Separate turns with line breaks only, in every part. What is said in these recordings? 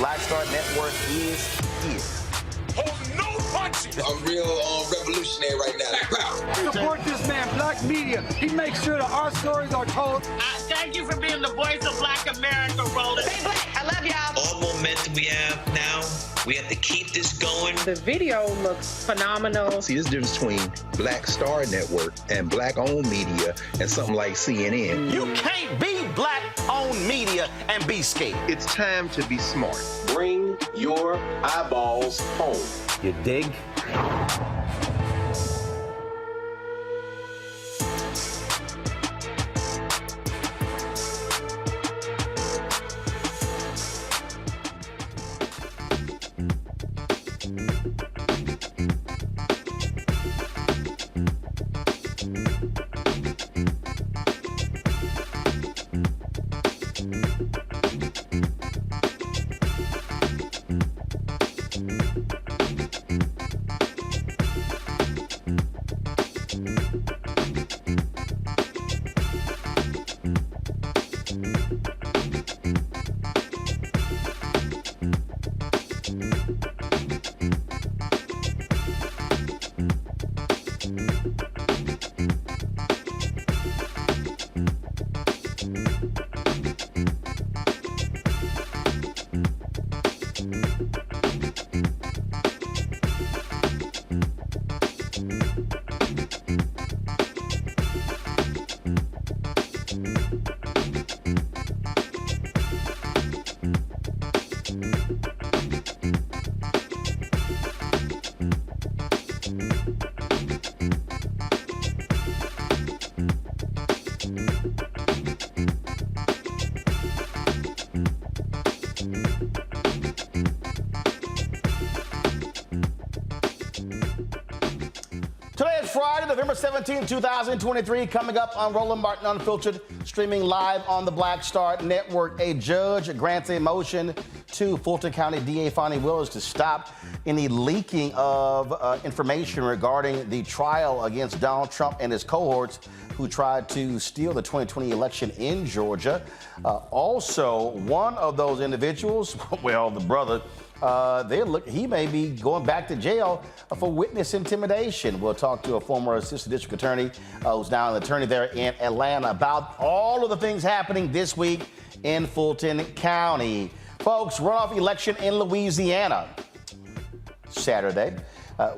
Black Star Network is here.
Oh, no punches!
I'm real revolutionary right now.
Support this man, Black Media. He makes sure that our stories are told.
Thank you for being the voice of Black America, Roland.
Stay black. I love y'all.
All momentum we have now, we have to keep this going.
The video looks phenomenal.
See, this difference between Black Star Network and black-owned media and something like CNN.
You can't be black-owned media and be scared.
It's time to be smart.
Bring your eyeballs home.
You dig? November 17, 2023, coming up on Roland Martin Unfiltered, streaming live on the Black Star Network. A judge grants a motion to Fulton County DA Fonnie Willis to stop any leaking of information regarding the trial against Donald Trump and his cohorts who tried to steal the 2020 election in Georgia. Also, one of those individuals, well, the brother, he may be going back to jail for witness intimidation. We'll talk to a former assistant district attorney who's now an attorney there in Atlanta about all of the things happening this week in Fulton County. Folks, runoff election in Louisiana Saturday.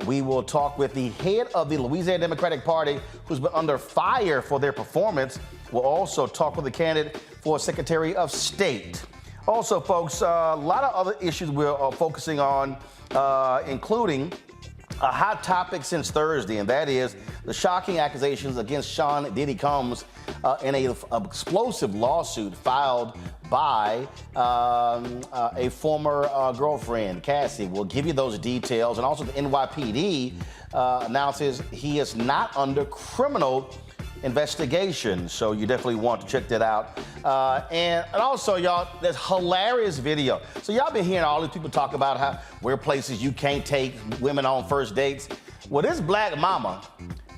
We will talk with the head of the Louisiana Democratic Party, who's been under fire for their performance. We'll also talk with the candidate for Secretary of State. Also, folks, a lot of other issues we're focusing on, including a hot topic since Thursday, and that is the shocking accusations against Sean Diddy Combs in an explosive lawsuit filed by a former girlfriend, Cassie. We'll give you those details. And also the NYPD announces he is not under criminal investigation, so you definitely want to check that out. And also, y'all, there's hilarious video. So y'all been hearing all these people talk about how where places you can't take women on first dates. Well, this black mama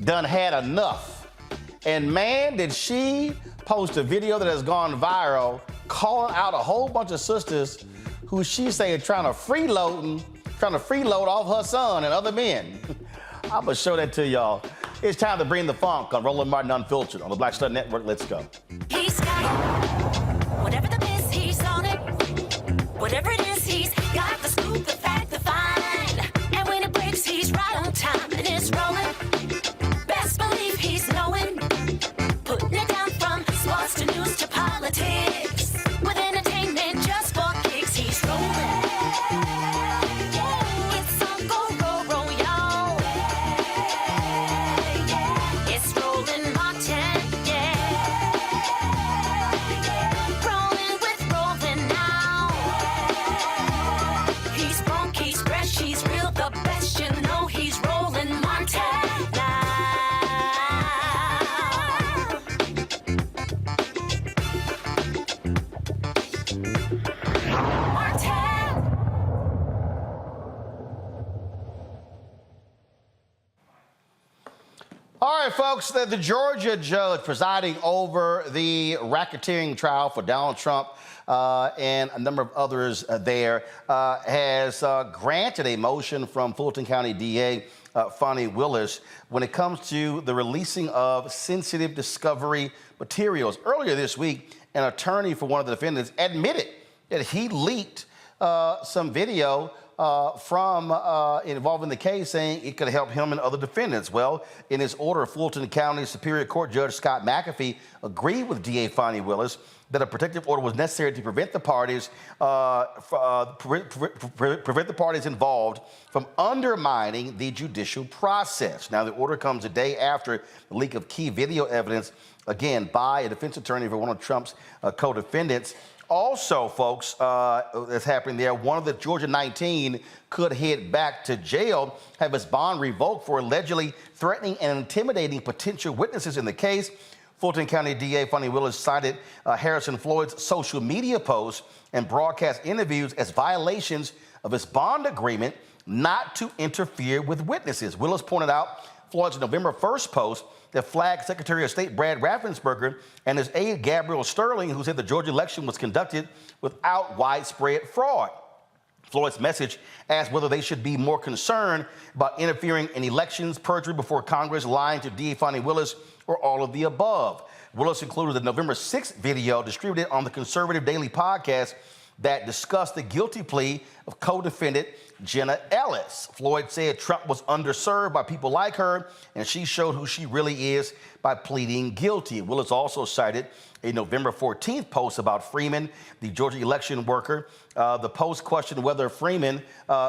done had enough. And man, did she post a video that has gone viral calling out a whole bunch of sisters who she said trying to freeload off her son and other men. I'm gonna show that to y'all. It's time to bring the funk on Roland Martin Unfiltered on the Black Star Network. Let's go.
He's got it. Whatever the biz, he's on it. Whatever it is, he's got the scoop, the fact, the find. And when it breaks, he's right on time and it's rolling. Best believe he's knowing. Putting it down from sports to news to politics. With entertainment just for kicks, he's rolling. It's on go, roll, roll, y'all. It's Roland Martin, yeah. Rolling with Roland now. He's funk, he's fresh, he's real, the best, you know he's Roland Martin now.
All right, folks, the Georgia judge presiding over the racketeering trial for Donald Trump and a number of others there has granted a motion from Fulton County DA Fonnie Willis when it comes to the releasing of sensitive discovery materials. Earlier this week, an attorney for one of the defendants admitted that he leaked some video from involving the case, saying it could help him and other defendants. Well, in his order, Fulton County Superior Court Judge Scott McAfee agreed with DA Fonnie Willis that a protective order was necessary to prevent the parties involved from undermining the judicial process. Now, the order comes a day after the leak of key video evidence, again, by a defense attorney for one of Trump's co-defendants. Also, folks, that's happening there, one of the Georgia 19 could head back to jail, have his bond revoked for allegedly threatening and intimidating potential witnesses in the case. Fulton County DA Fonnie Willis cited Harrison Floyd's social media posts and broadcast interviews as violations of his bond agreement not to interfere with witnesses. Willis pointed out Floyd's November 1st post that flagged Secretary of State Brad Raffensperger and his aide Gabrielle Sterling, who said the Georgia election was conducted without widespread fraud. Floyd's message asked whether they should be more concerned about interfering in elections, perjury before Congress, lying to DA Fonnie Willis, or all of the above. Willis included the November 6th video distributed on the Conservative Daily podcast that discussed the guilty plea of co-defendant Jenna Ellis. Floyd said Trump was underserved by people like her, and she showed who she really is by pleading guilty. Willis also cited a November 14th post about Freeman, the Georgia election worker. The post questioned whether Freeman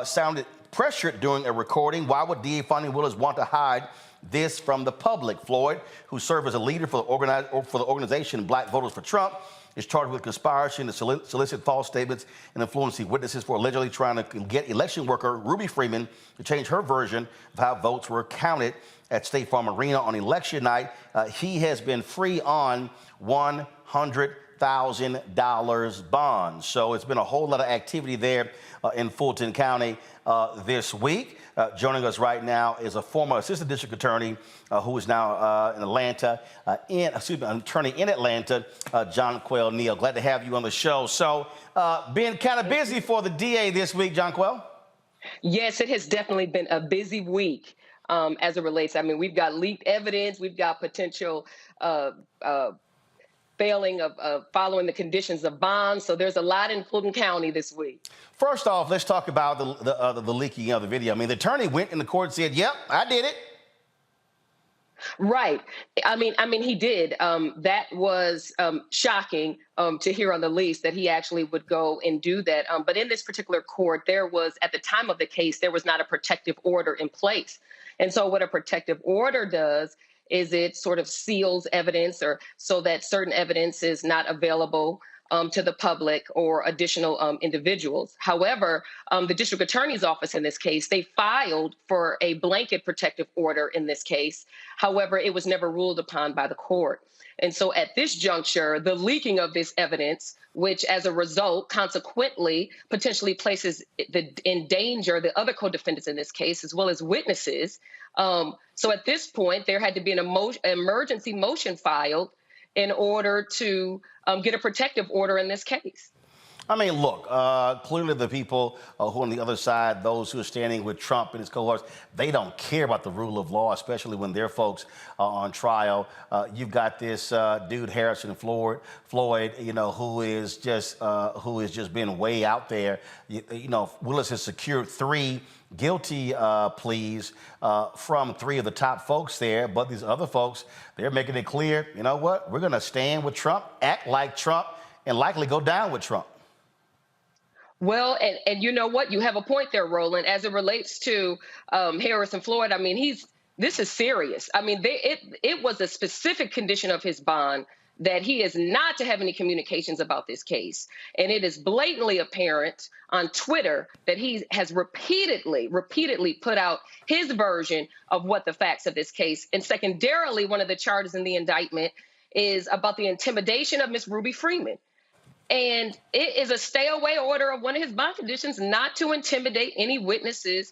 sounded pressured during a recording. Why would DA Fonnie Willis want to hide this from the public? Floyd, who served as a leader for the organization Black Voters for Trump, is charged with conspiracy to solicit false statements and influencing witnesses for allegedly trying to get election worker Ruby Freeman to change her version of how votes were counted at State Farm Arena on election night. He has been free on $100,000 bond. So it's been a whole lot of activity there in Fulton County this week. Joining us right now is a former assistant district attorney who is now in Atlanta, attorney in Atlanta, John Quayle Neal. Glad to have you on the show. So, been kind of busy for the DA this week, John Quayle?
Yes, it has definitely been a busy week as it relates. I mean, we've got leaked evidence, we've got potential failing of following the conditions of bonds. So there's a lot in Fulton County this week. First
off, let's talk about the leaking of the video. I mean, the attorney went in the court and said, yep, I did it.
Right. I mean, he did. That was shocking to hear on the lease that he actually would go and do that. But in this particular court, there was, at the time of the case, there was not a protective order in place. And so what a protective order does is it sort of seals evidence, or so that certain evidence is not available to the public or additional individuals. However, the district attorney's office in this case, they filed for a blanket protective order in this case. However, it was never ruled upon by the court. And so at this juncture, the leaking of this evidence, which as a result, consequently, potentially places in danger the other co-defendants in this case, as well as witnesses. So at this point, there had to be an emergency motion filed in order to get a protective order in this case.
I mean, look, clearly the people who are on the other side, those who are standing with Trump and his cohorts, they don't care about the rule of law, especially when their folks are on trial. You've got this dude, Harrison Floyd, you know, who is just been way out there. You know, Willis has secured 3 guilty pleas from 3 of the top folks there, but these other folks, they're making it clear, you know what, we're going to stand with Trump, act like Trump, and likely go down with Trump.
Well, and you know what? You have a point there, Roland, as it relates to Harrison Floyd. I mean, this is serious. I mean, it was a specific condition of his bond that he is not to have any communications about this case. And it is blatantly apparent on Twitter that he has repeatedly put out his version of what the facts of this case. And secondarily, one of the charges in the indictment is about the intimidation of Miss Ruby Freeman. And it is a stay-away order of one of his bond conditions not to intimidate any witnesses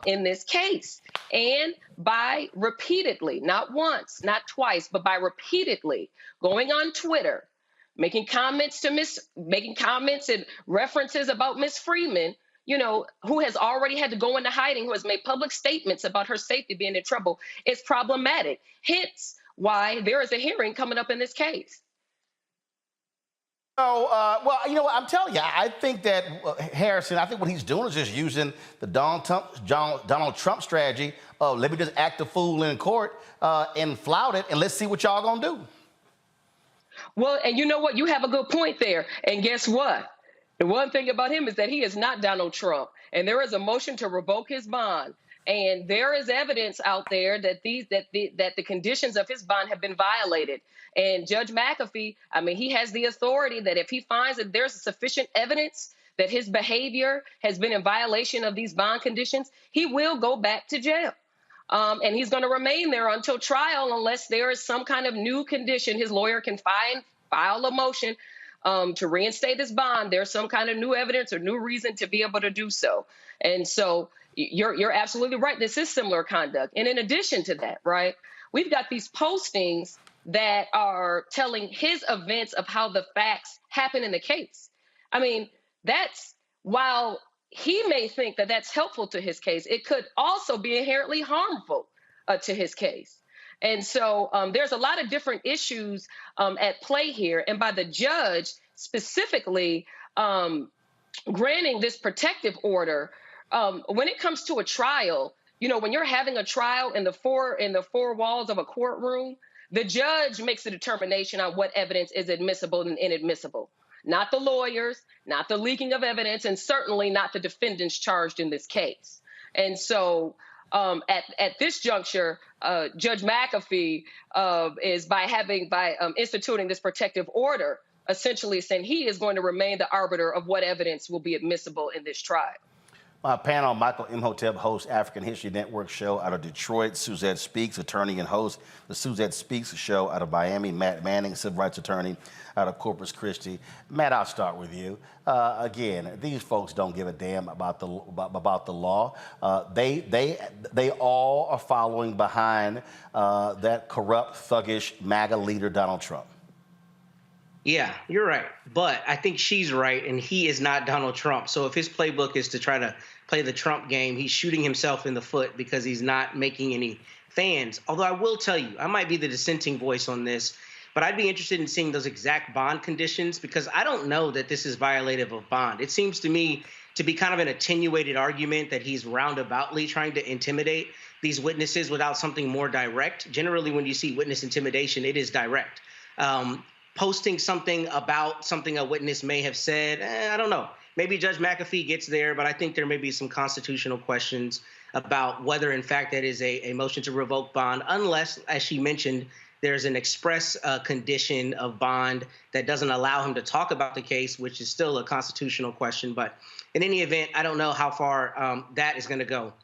in this case. And by repeatedly, not once, not twice, but by repeatedly going on Twitter, making comments and references about Miss Freeman, you know, who has already had to go into hiding, who has made public statements about her safety being in trouble, is problematic. Hence why there is a hearing coming up in this case.
So, well, you know what, I'm telling you, I think that Harrison, I think what he's doing is just using the Donald Trump strategy of let me just act a fool in court and flout it, and let's see what y'all gonna do.
Well, and you know what? You have a good point there. And guess what? The one thing about him is that he is not Donald Trump. And there is a motion to revoke his bond. And there is evidence out there that the conditions of his bond have been violated. And Judge McAfee, I mean, he has the authority that if he finds that there's sufficient evidence that his behavior has been in violation of these bond conditions, he will go back to jail. And he's going to remain there until trial unless there is some kind of new condition. His lawyer can file a motion to reinstate his bond. There's some kind of new evidence or new reason to be able to do so. And so you're absolutely right. This is similar conduct. And in addition to that, right, we've got these postings that are telling his events of how the facts happen in the case. I mean, that's, while he may think that that's helpful to his case, it could also be inherently harmful to his case. And so there's a lot of different issues at play here. And by the judge specifically granting this protective order, when it comes to a trial, you know, when you're having a trial in the four walls of a courtroom, the judge makes a determination on what evidence is admissible and inadmissible. Not the lawyers, not the leaking of evidence, and certainly not the defendants charged in this case. And so at this juncture, Judge McAfee is by instituting this protective order, essentially saying he is going to remain the arbiter of what evidence will be admissible in this trial.
My panel, Michael Imhotep, hosts African History Network show out of Detroit. Suzette Speaks, attorney and host the Suzette Speaks show out of Miami. Matt Manning, civil rights attorney out of Corpus Christi. Matt, I'll start with you. Again, these folks don't give a damn about the law. They all are following behind that corrupt, thuggish MAGA leader, Donald Trump.
Yeah, you're right. But I think she's right, and he is not Donald Trump. So if his playbook is to try to play the Trump game, he's shooting himself in the foot because he's not making any fans. Although I will tell you, I might be the dissenting voice on this, but I'd be interested in seeing those exact bond conditions because I don't know that this is violative of bond. It seems to me to be kind of an attenuated argument that he's roundaboutly trying to intimidate these witnesses without something more direct. Generally, when you see witness intimidation, it is direct. Posting something about something a witness may have said, I don't know. Maybe Judge McAfee gets there, but I think there may be some constitutional questions about whether, in fact, that is a motion to revoke bond, unless, as she mentioned, there's an express condition of bond that doesn't allow him to talk about the case, which is still a constitutional question. But in any event, I don't know how far that is going to go.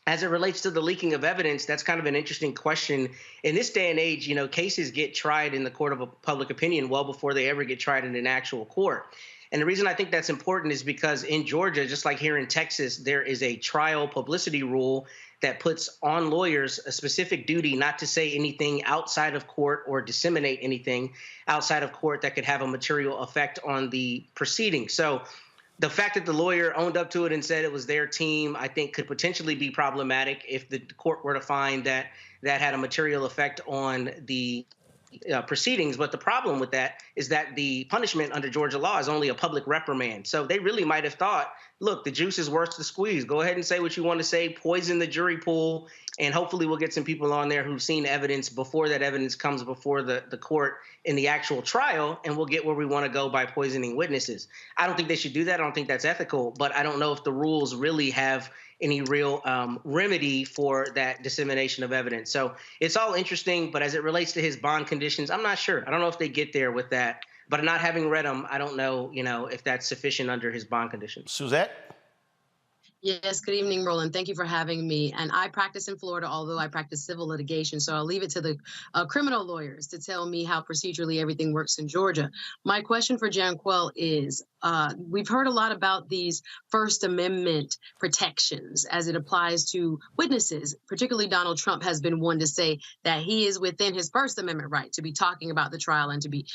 As it relates to the leaking of evidence, that's kind of an interesting question. In this day and age, you know, cases get tried in the court of public opinion well before they ever get tried in an actual court. And the reason I think that's important is because in Georgia, just like here in Texas, there is a trial publicity rule that puts on lawyers a specific duty not to say anything outside of court or disseminate anything outside of court that could have a material effect on the proceeding. So the fact that the lawyer owned up to it and said it was their team, I think could potentially be problematic if the court were to find that that had a material effect on the proceedings. But the problem with that is that the punishment under Georgia law is only a public reprimand. So they really might have thought, look, the juice is worth the squeeze. Go ahead and say what you want to say, poison the jury pool, and hopefully we'll get some people on there who've seen evidence before that evidence comes before the court in the actual trial, and we'll get where we want to go by poisoning witnesses. I don't think they should do that. I don't think that's ethical, but I don't know if the rules really have any real remedy for that dissemination of evidence. So it's all interesting, but as it relates to his bond conditions, I'm not sure. I don't know if they get there with that, but not having read them, I don't know, if that's sufficient under his bond conditions.
Suzette?
Yes, good evening, Roland. Thank you for having me. And I practice in Florida, although I practice civil litigation. So I'll leave it to the criminal lawyers to tell me how procedurally everything works in Georgia. My question for Janquel is, we've heard a lot about these First Amendment protections as it applies to witnesses. Particularly Donald Trump has been one to say that he is within his First Amendment right to be talking about the trial and to be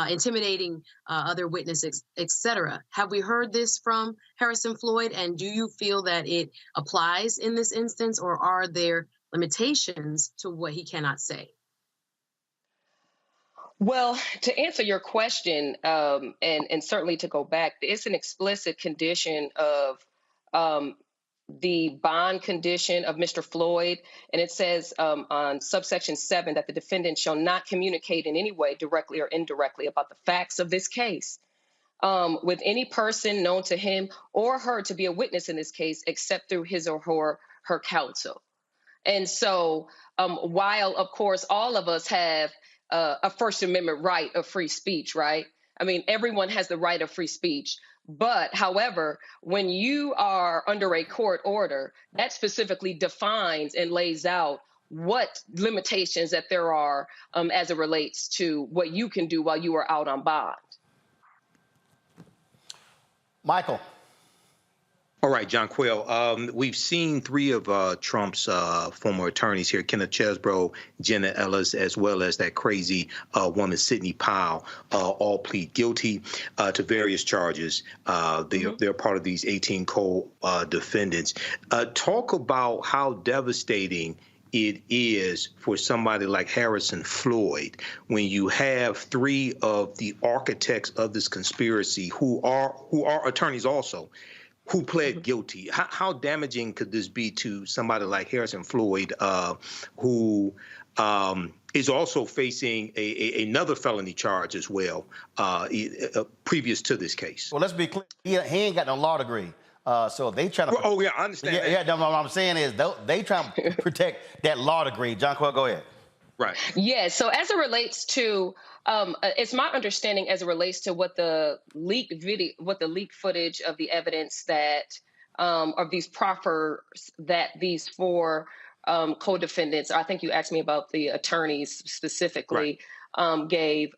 intimidating other witnesses, etc. Have we heard this from Harrison Floyd? And do you feel that it applies in this instance, or are there limitations to what he cannot say?
Well, to answer your question, and certainly to go back, it's an explicit condition of the bond condition of Mr. Floyd, and it says on subsection 7 that the defendant shall not communicate in any way, directly or indirectly, about the facts of this case with any person known to him or her to be a witness in this case, except through his or her counsel. And so while, of course, all of us have a First Amendment right of free speech, right? I mean, everyone has the right of free speech. But however, when you are under a court order, that specifically defines and lays out what limitations that there are as it relates to what you can do while you are out on bond.
Michael.
All right, Janquel. We've seen three of Trump's former attorneys here, Kenneth Chesebro, Jenna Ellis, as well as that crazy woman, Sidney Powell, all plead guilty to various charges. They're part of these 18 co-defendants. Talk about how devastating it is for somebody like Harrison Floyd when you have three of the architects of this conspiracy who are attorneys also, who pled guilty. How damaging could this be to somebody like Harrison Floyd, who is also facing another felony charge as well, previous to this case?
Well, let's be clear. He ain't got no law degree. So they trying to.
Oh, yeah, I understand.
Yeah, no, what I'm saying is they trying to protect that law degree. Janquel, go ahead.
Right.
Yeah. So as it relates to, it's my understanding as it relates to what the leaked footage of the evidence that of these proffers that these four co-defendants, I think you asked me about the attorneys specifically, gave,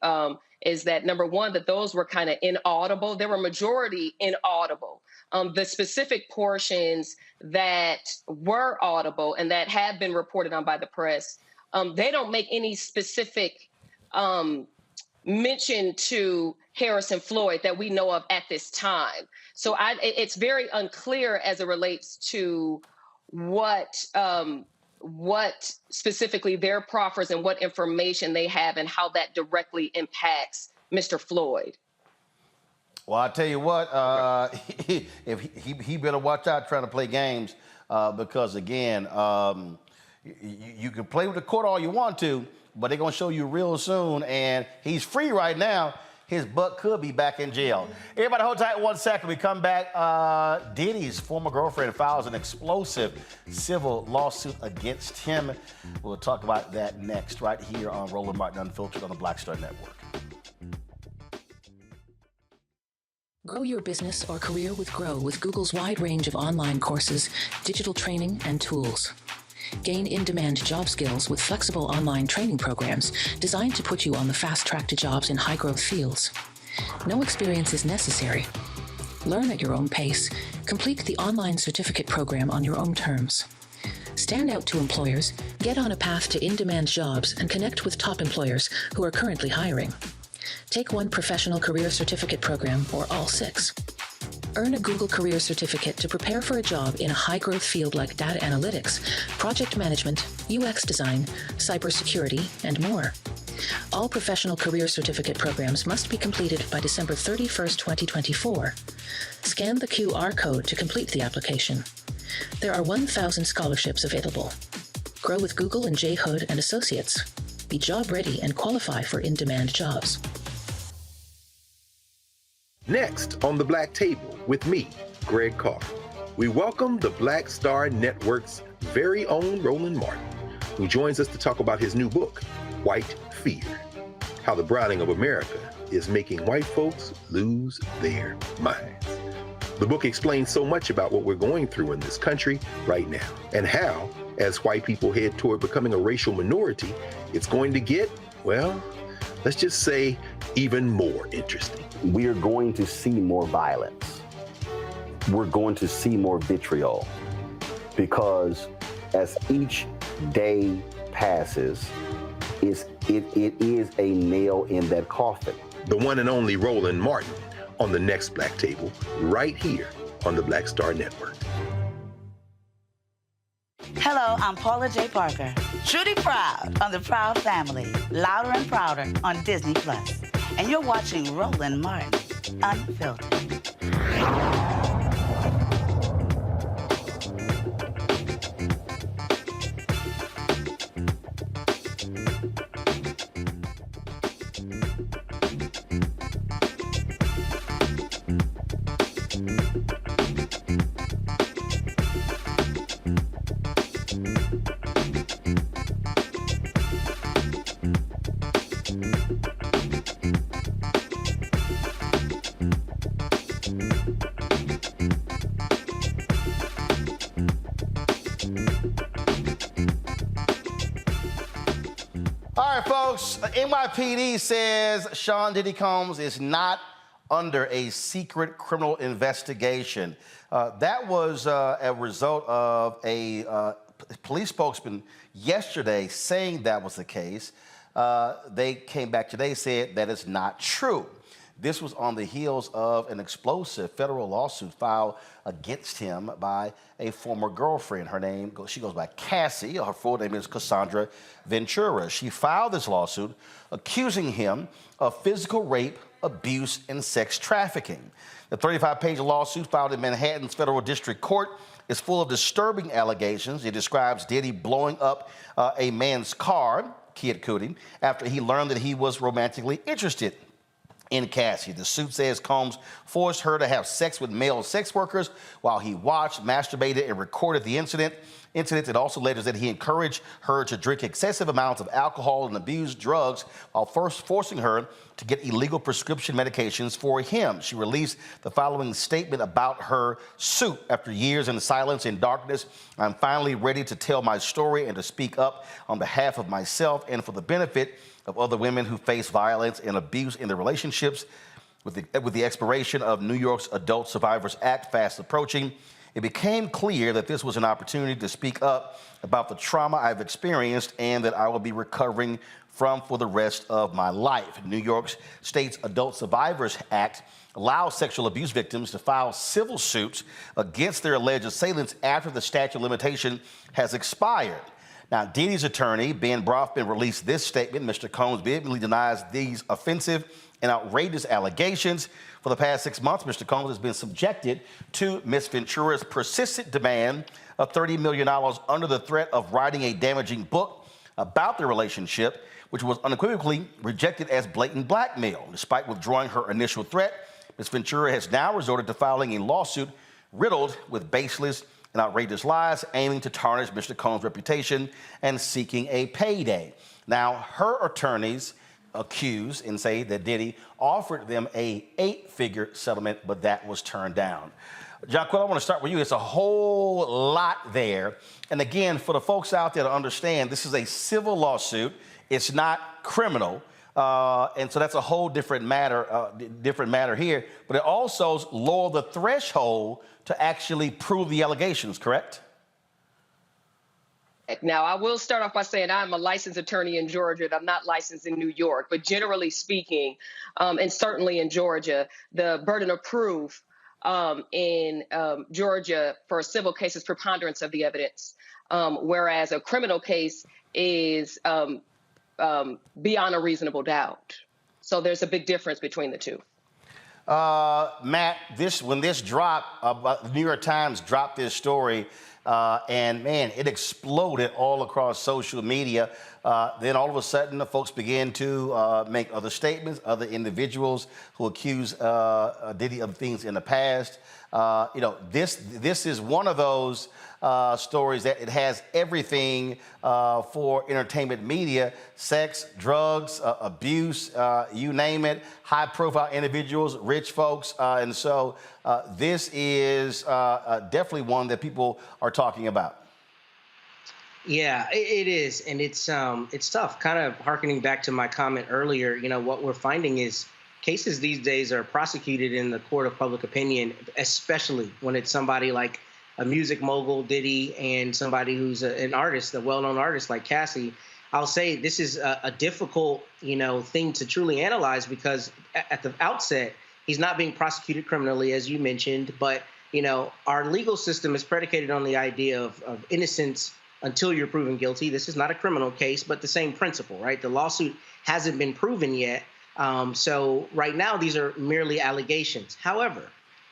is that number one, that those were kind of inaudible. They were majority inaudible. The specific portions that were audible and that have been reported on by the press, they don't make any specific mention to Harrison Floyd that we know of at this time. So it's very unclear as it relates to what specifically their proffers and what information they have and how that directly impacts Mr. Floyd.
Well, I tell you what, he better watch out trying to play games because, again, you can play with the court all you want to, but they're going to show you real soon, and he's free right now. His butt could be back in jail. Everybody hold tight 1 second. We come back. Diddy's former girlfriend files an explosive civil lawsuit against him. We'll talk about that next right here on Roland Martin Unfiltered on the Black Star Network.
Grow your business or career with Grow with Google's wide range of online courses, digital training, and tools. Gain in-demand job skills with flexible online training programs designed to put you on the fast track to jobs in high-growth fields. No experience is necessary. Learn at your own pace. Complete the online certificate program on your own terms. Stand out to employers, get on a path to in-demand jobs, and connect with top employers who are currently hiring. Take one professional career certificate program or all 6. Earn a Google Career Certificate to prepare for a job in a high-growth field like data analytics, project management, UX design, cybersecurity, and more. All professional career certificate programs must be completed by December 31st, 2024. Scan the QR code to complete the application. There are 1,000 scholarships available. Grow with Google and J. Hood and Associates. Be job ready and qualify for in-demand jobs.
Next on the Black Table with me, Greg Carr, we welcome the Black Star Network's very own Roland Martin, who joins us to talk about his new book, White Fear, How the Browning of America is Making White Folks Lose Their Minds. The book explains so much about what we're going through in this country right now, and how, as white people head toward becoming a racial minority, it's going to get, well, let's just say, even more interesting.
We are going to see more violence. We're going to see more vitriol because as each day passes, it is a nail in that coffin.
The one and only Roland Martin on the next Black Table, right here on the Black Star Network.
Hello, I'm Paula J. Parker. Truly proud on the Proud Family, Louder and Prouder on Disney+. And you're watching Roland Martin Unfiltered.
NYPD says Sean Diddy Combs is not under a secret criminal investigation. That was a result of a police spokesman yesterday saying that was the case. They came back today and said that is not true. This was on the heels of an explosive federal lawsuit filed against him by a former girlfriend. Her name, she goes by Cassie. Her full name is Cassandra Ventura. She filed this lawsuit accusing him of physical rape, abuse, and sex trafficking. The 35-page lawsuit filed in Manhattan's Federal District Court is full of disturbing allegations. It describes Diddy blowing up a man's car, Kid Cudi, after he learned that he was romantically interested in Cassie. The suit says Combs forced her to have sex with male sex workers while he watched, masturbated, and recorded the incident. incidents. It also alleges that he encouraged her to drink excessive amounts of alcohol and abuse drugs while first forcing her to get illegal prescription medications for him. She released the following statement about her suit. After years in silence and darkness, I'm finally ready to tell my story and to speak up on behalf of myself and for the benefit of other women who face violence and abuse in their relationships. With the expiration of New York's Adult Survivors Act fast approaching, it became clear that this was an opportunity to speak up about the trauma I've experienced and that I will be recovering from for the rest of my life. New York State's Adult Survivors Act allows sexual abuse victims to file civil suits against their alleged assailants after the statute of limitation has expired. Now, Diddy's attorney, Ben Brofman, released this statement. Mr. Combs vehemently denies these offensive and outrageous allegations. For the past 6 months, Mr. Combs has been subjected to Ms. Ventura's persistent demand of $30 million under the threat of writing a damaging book about their relationship, which was unequivocally rejected as blatant blackmail. Despite withdrawing her initial threat, Ms. Ventura has now resorted to filing a lawsuit riddled with baseless and outrageous lies, aiming to tarnish Mr. Combs' reputation and seeking a payday. Now, her attorneys accuse and say that Diddy offered them a 8-figure settlement, but that was turned down. John Quill, I want to start with you. It's a whole lot there. And again, for the folks out there to understand, this is a civil lawsuit. It's not criminal. And so that's a whole different matter here. But it also lowers the threshold to actually prove the allegations, correct?
Now, I will start off by saying I'm a licensed attorney in Georgia, and I'm not licensed in New York. But generally speaking, and certainly in Georgia, the burden of proof in Georgia for a civil case is preponderance of the evidence, whereas a criminal case is beyond a reasonable doubt. So there's a big difference between the two.
Matt, when this dropped, the New York Times dropped this story, and man, it exploded all across social media. Then all of a sudden, the folks began to make other statements, other individuals who accuse Diddy of things in the past. This is one of those stories that it has everything for entertainment media: sex, drugs, abuse, you name it, high-profile individuals, rich folks. And so this is definitely one that people are talking about.
Yeah, it is. And it's tough. Kind of hearkening back to my comment earlier, what we're finding is cases these days are prosecuted in the court of public opinion, especially when it's somebody like a music mogul, Diddy, and somebody who's an artist, a well-known artist like Cassie. I'll say this is a difficult, thing to truly analyze, because at the outset, he's not being prosecuted criminally, as you mentioned, but, our legal system is predicated on the idea of innocence until you're proven guilty. This is not a criminal case, but the same principle, right? The lawsuit hasn't been proven yet. So right now, these are merely allegations. However,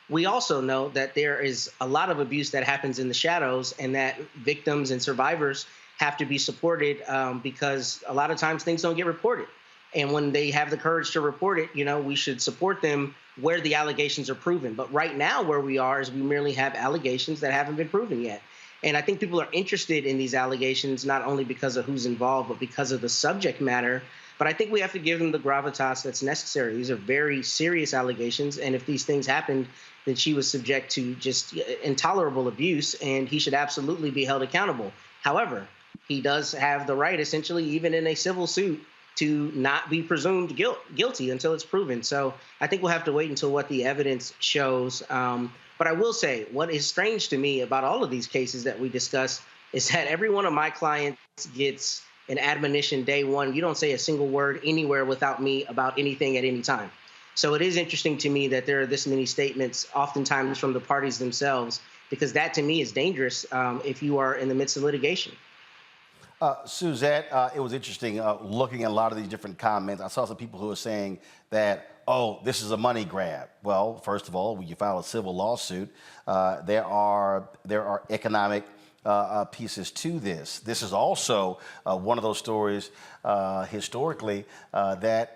we also know that there is a lot of abuse that happens in the shadows, and that victims and survivors have to be supported because a lot of times things don't get reported. And when they have the courage to report it, we should support them where the allegations are proven. But right now, where we are is we merely have allegations that haven't been proven yet. And I think people are interested in these allegations, not only because of who's involved, but because of the subject matter. But I think we have to give them the gravitas that's necessary. These are very serious allegations. And if these things happened, then she was subject to just intolerable abuse, and he should absolutely be held accountable. However, he does have the right, essentially, even in a civil suit, to not be presumed guilty until it's proven. So I think we'll have to wait until what the evidence shows. But I will say, what is strange to me about all of these cases that we discuss is that every one of my clients gets an admonition day one. You don't say a single word anywhere without me about anything at any time. So it is interesting to me that there are this many statements, oftentimes from the parties themselves, because that to me is dangerous if you are in the midst of litigation.
Suzette, it was interesting looking at a lot of these different comments. I saw some people who were saying that, oh, this is a money grab. Well, first of all, when you file a civil lawsuit, there are economic pieces to this. This is also one of those stories historically that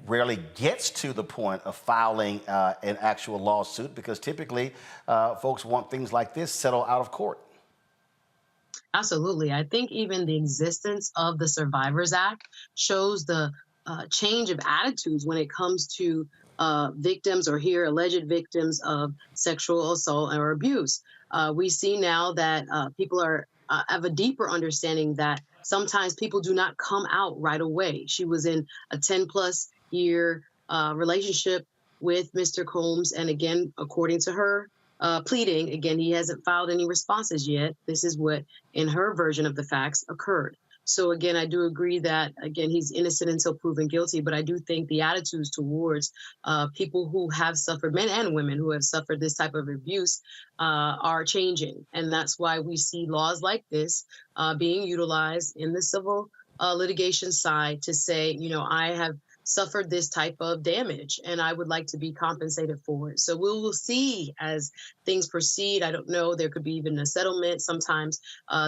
rarely gets to the point of filing an actual lawsuit, because typically folks want things like this settled out of court.
Absolutely. I think even the existence of the Survivors Act shows the change of attitudes when it comes to victims or here alleged victims of sexual assault or abuse. We see now that people are have a deeper understanding that sometimes people do not come out right away. She was in a 10+ year relationship with Mr. Combs, and again, according to her pleading, again, he hasn't filed any responses yet. This is what, in her version of the facts, occurred. So again, I do agree that, again, he's innocent until proven guilty, but I do think the attitudes towards people who have suffered, men and women who have suffered this type of abuse are changing. And that's why we see laws like this being utilized in the civil litigation side to say, you know, I have suffered this type of damage and I would like to be compensated for it. So we will see as things proceed. I don't know, there could be even a settlement. Sometimes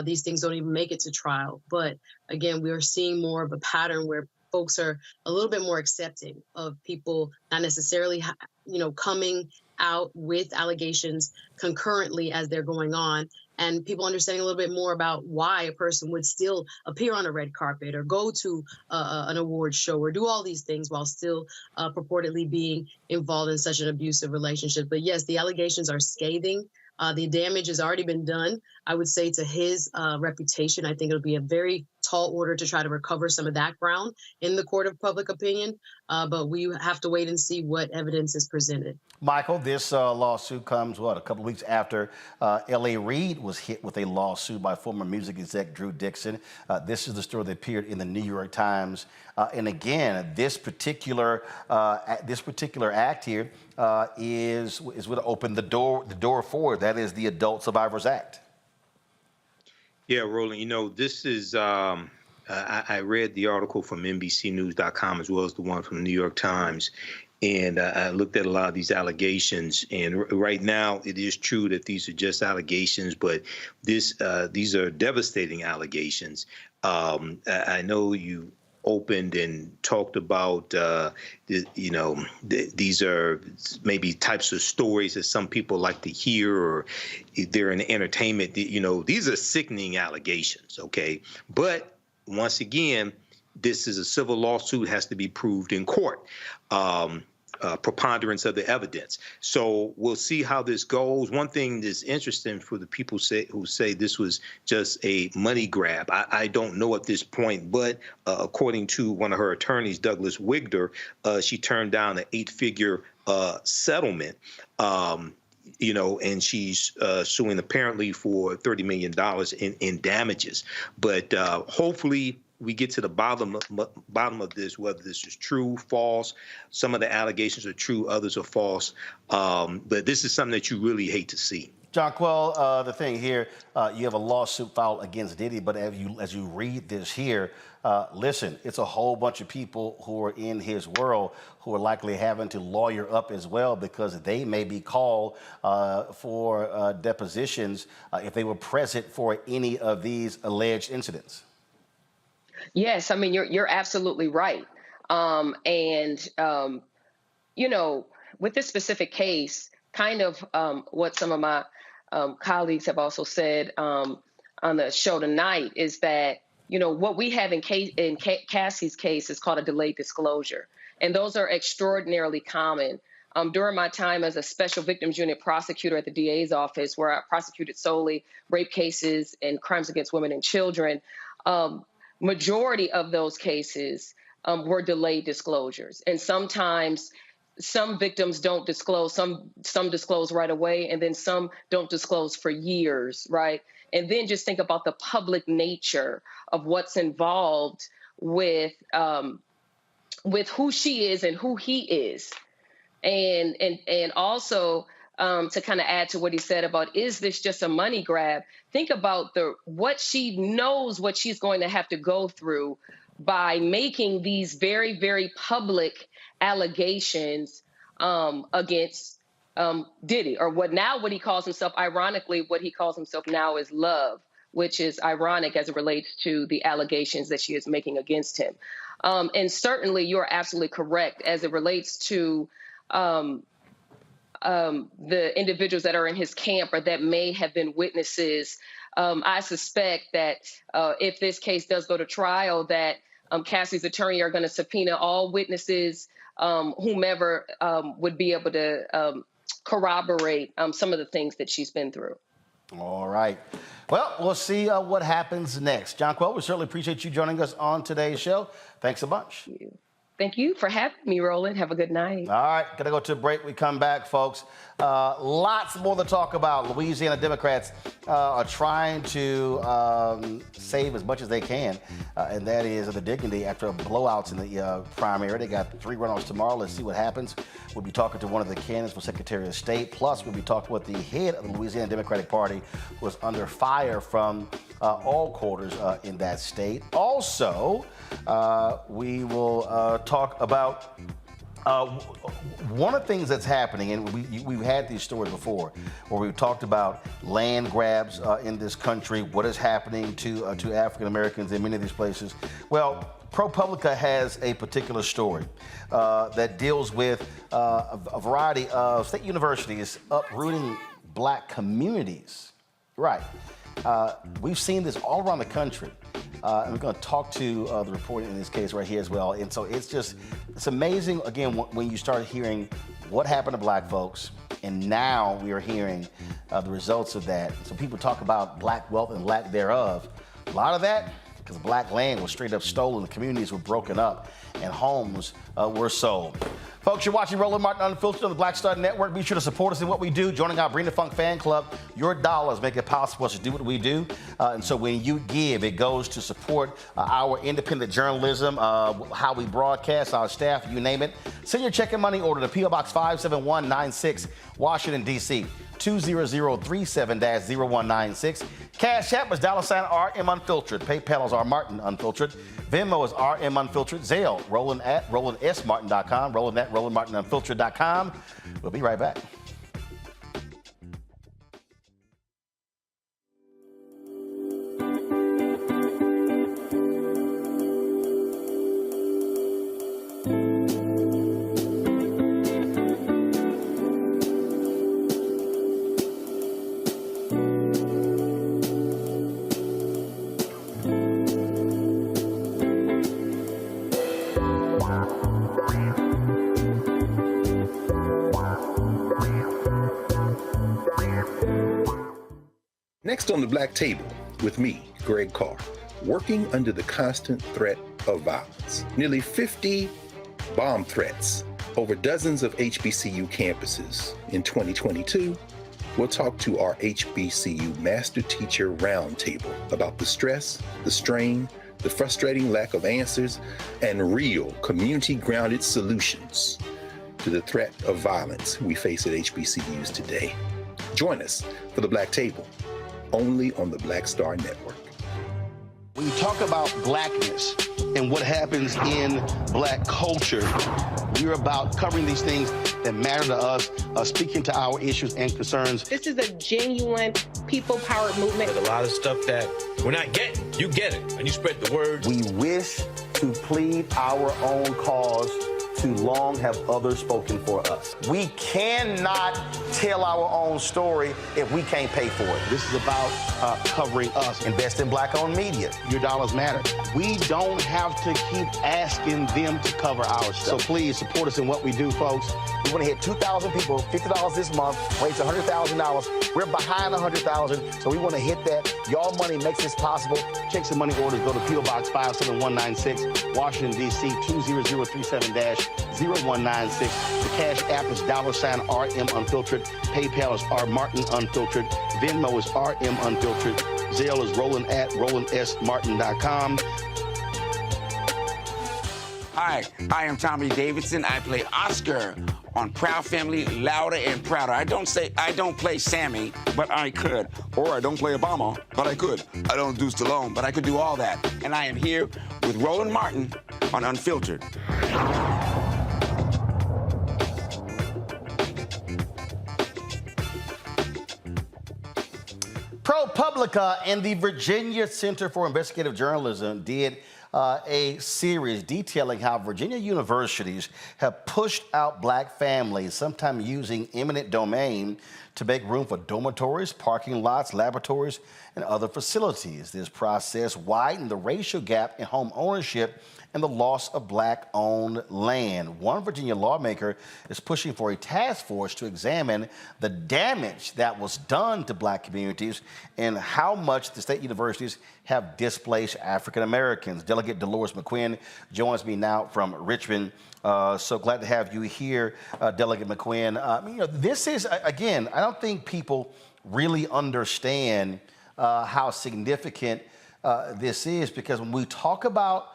these things don't even make it to trial. But again, we are seeing more of a pattern where folks are a little bit more accepting of people not necessarily, you know, coming out with allegations concurrently as they're going on, and people understanding a little bit more about why a person would still appear on a red carpet or go to an award show or do all these things while still purportedly being involved in such an abusive relationship. But yes, the allegations are scathing. The damage has already been done, I would say, to his reputation. I think it'll be a very tall order to try to recover some of that ground in the court of public opinion. But we have to wait and see what evidence is presented.
Michael, this lawsuit comes, what, a couple of weeks after L.A. Reid was hit with a lawsuit by former music exec Drew Dixon. This is the story that appeared in the New York Times. And again, this particular act here is what opened the door forward. That is the Adult Survivors Act.
Yeah, Roland, you know, this is, I read the article from NBCnews.com as well as the one from the New York Times. And I looked at a lot of these allegations, and right now it is true that these are just allegations, but these are devastating allegations. I know you opened and talked about, these are maybe types of stories that some people like to hear, or they're in entertainment. You know, these are sickening allegations, okay? But once again, this is a civil lawsuit, has to be proved in court. Preponderance of the evidence. So we'll see how this goes. One thing that's interesting for the people who say this was just a money grab, I don't know at this point, but according to one of her attorneys, Douglas Wigder, she turned down an 8-figure settlement. You know, and she's suing apparently for $30 million in damages. But hopefully we get to the bottom of this, whether this is true, false. Some of the allegations are true, others are false. But this is something that you really hate to see.
Jonquil, the thing here, you have a lawsuit filed against Diddy, but as you read this here, listen, it's a whole bunch of people who are in his world who are likely having to lawyer up as well, because they may be called for depositions if they were present for any of these alleged incidents.
Yes, I mean, you're absolutely right. You know, with this specific case, kind of what some of my colleagues have also said on the show tonight is that, you know, what we have in Cassie's case is called a delayed disclosure. And those are extraordinarily common. During my time as a special victims unit prosecutor at the DA's office, where I prosecuted solely rape cases and crimes against women and children, majority of those cases were delayed disclosures. And sometimes some victims don't disclose, some disclose right away, and then some don't disclose for years, right? And then just think about the public nature of what's involved with who she is and who he is. And also to kind of add to what he said about, is this just a money grab? Think about what she knows, what she's going to have to go through by making these very, very public allegations against Diddy, or what he calls himself, ironically, what he calls himself now is Love, which is ironic as it relates to the allegations that she is making against him. And certainly you're absolutely correct as it relates to the individuals that are in his camp or that may have been witnesses I suspect that if this case does go to trial, that Cassie's attorney are going to subpoena all witnesses, whomever would be able to corroborate some of the things that she's been through.
All right. Well, we'll see what happens next. Jonquel, we certainly appreciate you joining us on today's show. Thanks a bunch.
Thank you for having me, Roland. Have a good night.
All right, gonna go to a break. We come back, folks. Lots more to talk about. Louisiana Democrats are trying to save as much as they can, and that is the dignity after blowouts in the primary. They got 3 runoffs tomorrow. Let's see what happens. We'll be talking to one of the candidates for Secretary of State. Plus, we'll be talking with the head of the Louisiana Democratic Party, who was under fire from all quarters in that state. Also, we will talk about one of the things that's happening, and we've had these stories before, where we've talked about land grabs in this country, what is happening to African Americans in many of these places. Well, ProPublica has a particular story that deals with a variety of state universities uprooting black communities. Right. We've seen this all around the country. And we're going to talk to the reporter in this case right here as well. And so it's amazing, again, when you start hearing what happened to black folks, and now we are hearing the results of that. So people talk about black wealth and lack thereof. A lot of that, because black land was straight up stolen, the communities were broken up, and homes were sold. Folks, you're watching Roland Martin Unfiltered on the Black Star Network. Be sure to support us in what we do. Joining our Bring the Funk fan club, your dollars make it possible for us to do what we do. And so when you give, it goes to support our independent journalism, how we broadcast, our staff, you name it. Send your check and money order to P.O. Box 57196, Washington, D.C. 20037-0196. Cash App is $RM Unfiltered. PayPal is R Martin Unfiltered. Venmo is RM Unfiltered. Zelle, Roland at RolandSMartin.com. Roland at RolandMartinUnfiltered.com. We'll be right back.
Next on the Black Table, with me, Greg Carr, working under the constant threat of violence. Nearly 50 bomb threats over dozens of HBCU campuses. In 2022, we'll talk to our HBCU Master Teacher Roundtable about the stress, the strain, the frustrating lack of answers, and real community-grounded solutions to the threat of violence we face at HBCUs today. Join us for the Black Table, only on the Black Star Network.
When you talk about blackness and what happens in black culture, we're about covering these things that matter to us, speaking to our issues and concerns.
This is a genuine people-powered movement.
There's a lot of stuff that we're not getting. You get it, and you spread the word.
We wish to plead our own cause. Too long have others spoken for us.
We cannot tell our own story if we can't pay for it. This is about covering us. Invest in black-owned media. Your dollars matter. We don't have to keep asking them to cover our stuff. So please support us in what we do, folks. We want to hit 2,000 people, $50 this month, raise $100,000. We're behind 100,000, so we want to hit that. Y'all money makes this possible. Check some money orders. Go to P.O. Box 57196, Washington, D.C. 20037-0196. The Cash App is $RM Unfiltered. PayPal is R Martin Unfiltered. Venmo is RM Unfiltered. Zelle is Roland at RolandSMartin.com.
Hi, I am Tommy Davidson. I play Oscar on Proud Family, Louder and Prouder. I don't play Sammy, but I could. Or I don't play Obama, but I could. I don't do Stallone, but I could do all that. And I am here with Roland Martin on Unfiltered.
ProPublica and the Virginia Center for Investigative Journalism did a series detailing how Virginia universities have pushed out black families, sometimes using eminent domain to make room for dormitories, parking lots, laboratories, and other facilities. This process widened the racial gap in home ownership and the loss of black-owned land. One Virginia lawmaker is pushing for a task force to examine the damage that was done to black communities and how much the state universities have displaced African Americans. Delegate Dolores McQuinn joins me now from Richmond. So glad to have you here, Delegate McQuinn. This is, again, I don't think people really understand how significant this is, because when we talk about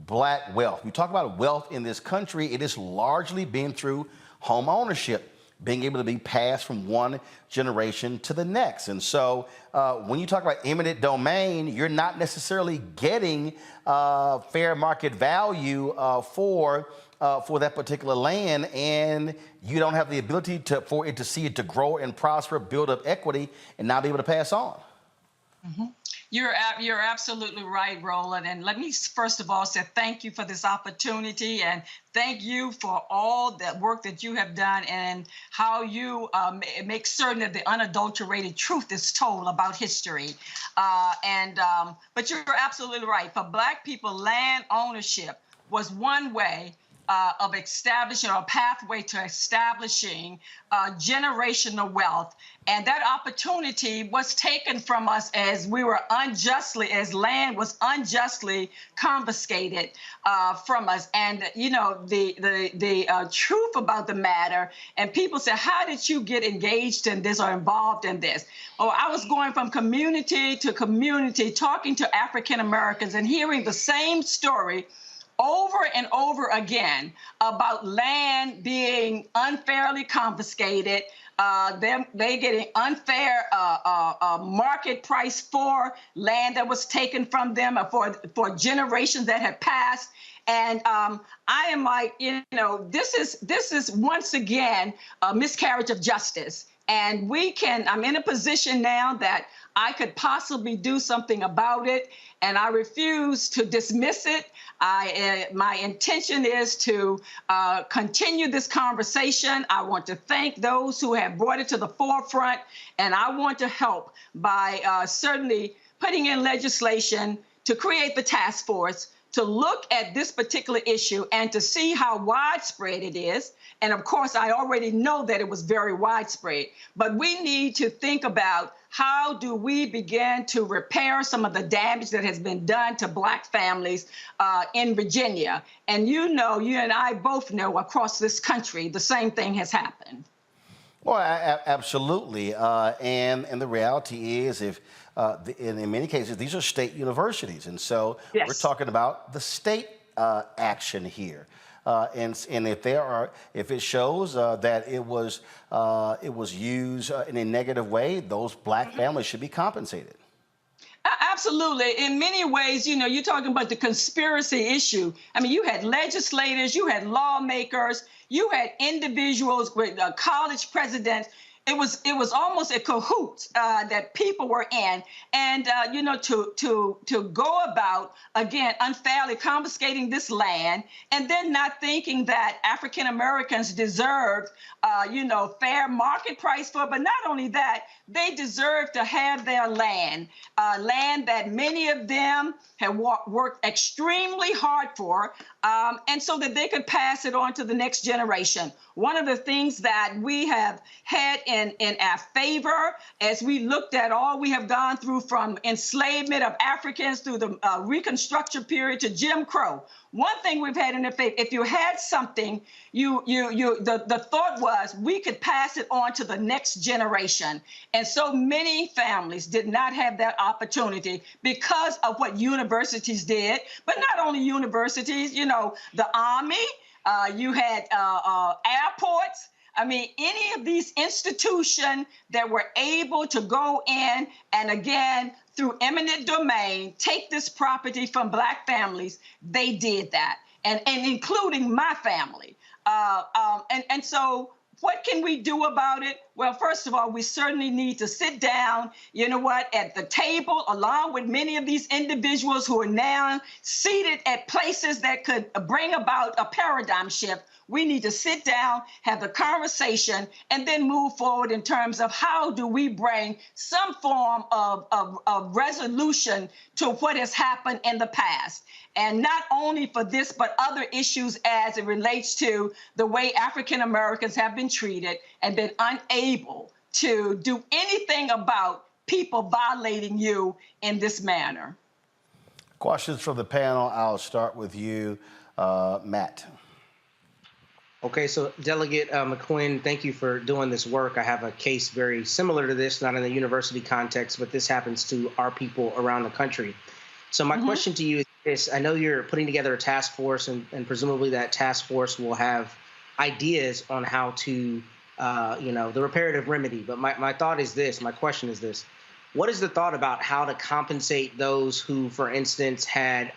black wealth, we talk about wealth in this country, it is largely been through home ownership, being able to be passed from one generation to the next. And so when you talk about eminent domain, you're not necessarily getting fair market value for that particular land, and you don't have the ability for it to grow and prosper, build up equity, and not be able to pass on.
Mm-hmm. You're absolutely right, Roland. And let me first of all say thank you for this opportunity, and thank you for all the work that you have done and how you make certain that the unadulterated truth is told about history. But you're absolutely right. For Black people, land ownership was one way of establishing, or a pathway to establishing generational wealth. And that opportunity was taken from us as as land was unjustly confiscated from us. And, the truth about the matter, and people say, how did you get engaged in this or involved in this? Oh, I was going from community to community, talking to African Americans and hearing the same story over and over again about land being unfairly confiscated, they getting unfair market price for land that was taken from them for generations that had passed. And I am like, this is once again a miscarriage of justice. And I'm in a position now that I could possibly do something about it, and I refuse to dismiss it. My intention is to continue this conversation. I want to thank those who have brought it to the forefront, and I want to help by certainly putting in legislation to create the task force to look at this particular issue and to see how widespread it is. And of course, I already know that it was very widespread, but we need to think about how do we begin to repair some of the damage that has been done to Black families in Virginia. And you and I both know across this country, the same thing has happened.
Well, absolutely. And the reality is, in many cases, these are state universities. And so We're talking about the state action here. And if it shows that it was used in a negative way, those Black families should be compensated.
Absolutely. In many ways, you're talking about the conspiracy issue. I mean, you had legislators, you had lawmakers, you had individuals with college presidents. It was almost a cahoot that people were in, and to go about again unfairly confiscating this land, and then not thinking that African Americans deserved fair market price for it. But not only that, they deserve to have their land that many of them have worked extremely hard for, and so that they could pass it on to the next generation. One of the things that we have had in our favor, as we looked at all we have gone through from enslavement of Africans through the Reconstruction period to Jim Crow, one thing we've had in our favor, if you had something, the thought was we could pass it on to the next generation. And so many families did not have that opportunity because of what universities did, but not only universities, the Army, you had airports. I mean, any of these institutions that were able to go in and again, through eminent domain, take this property from Black families, they did that, and including my family. And so What can we do about it? Well, first of all, we certainly need to sit down, you know what, at the table, along with many of these individuals who are now seated at places that could bring about a paradigm shift. We need to sit down, have the conversation, and then move forward in terms of how do we bring some form of resolution to what has happened in the past. And not only for this, but other issues as it relates to the way African Americans have been treated and been unable to do anything about people violating you in this manner.
Questions from the panel. I'll start with you, Matt.
Okay, so Delegate McQuinn, thank you for doing this work. I have a case very similar to this, not in the university context, but this happens to our people around the country. So my question to you is this. I know you're putting together a task force, and presumably that task force will have ideas on how to, the reparative remedy. But my thought is this, my question is this. What is the thought about how to compensate those who, for instance, had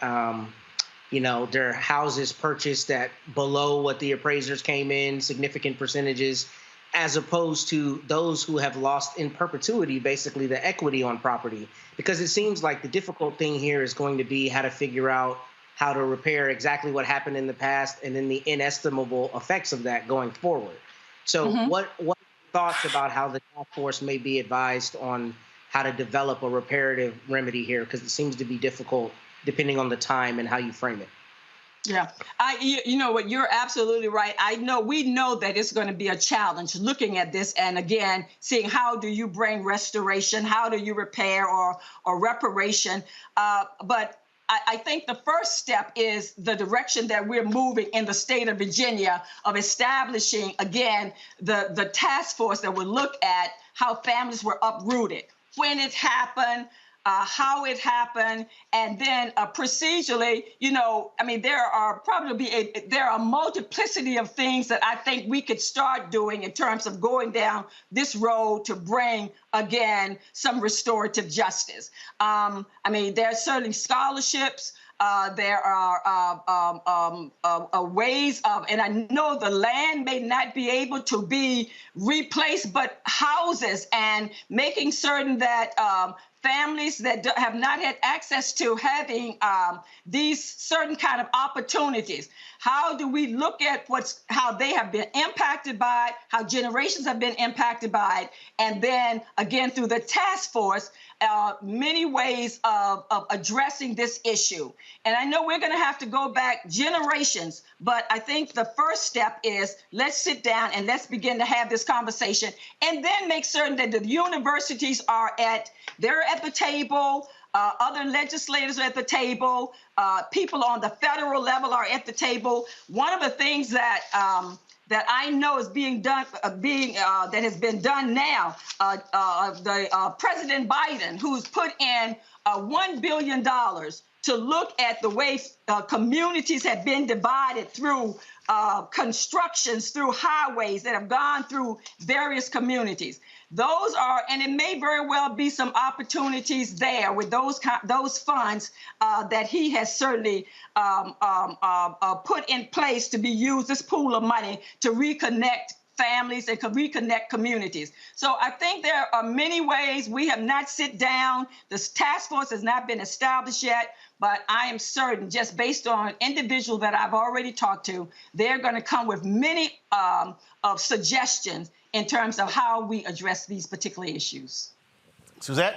their houses purchased at below what the appraisers came in, significant percentages, as opposed to those who have lost in perpetuity, basically the equity on property? Because it seems like the difficult thing here is going to be how to figure out how to repair exactly what happened in the past and then the inestimable effects of that going forward. So what thoughts about how the task force may be advised on how to develop a reparative remedy here? Because it seems to be difficult depending on the time and how you frame it.
Yeah, you know what, you're absolutely right. We know that it's going to be a challenge looking at this, and again, seeing how do you bring restoration, how do you repair or reparation. But I think the first step is the direction that we're moving in the state of Virginia of establishing, again, the task force that will look at how families were uprooted, when it happened, how it happened, and then procedurally, there are a multiplicity of things that I think we could start doing in terms of going down this road to bring, again, some restorative justice. There are certainly scholarships. There are ways of, and I know the land may not be able to be replaced, but houses, and making certain that families that have not had access to having these certain kind of opportunities. How do we look at how they have been impacted by it, how generations have been impacted by it, and then again through the task force, many ways of addressing this issue. And I know we're going to have to go back generations, but I think the first step is let's sit down and let's begin to have this conversation, and then make certain that the universities they're at the table, other legislators are at the table, people on the federal level are at the table. One of the things that I know is being done, that has been done now, President Biden, who's put in $1 billion to look at the way communities have been divided through constructions, through highways that have gone through various communities. Those are, and it may very well be some opportunities there with those funds that he has certainly put in place to be used, this pool of money, to reconnect families and reconnect communities. So I think there are many ways. We have not sit down. This task force has not been established yet, but I am certain, just based on individuals that I've already talked to, they're going to come with many of suggestions in terms of how we address these particular issues.
Suzette?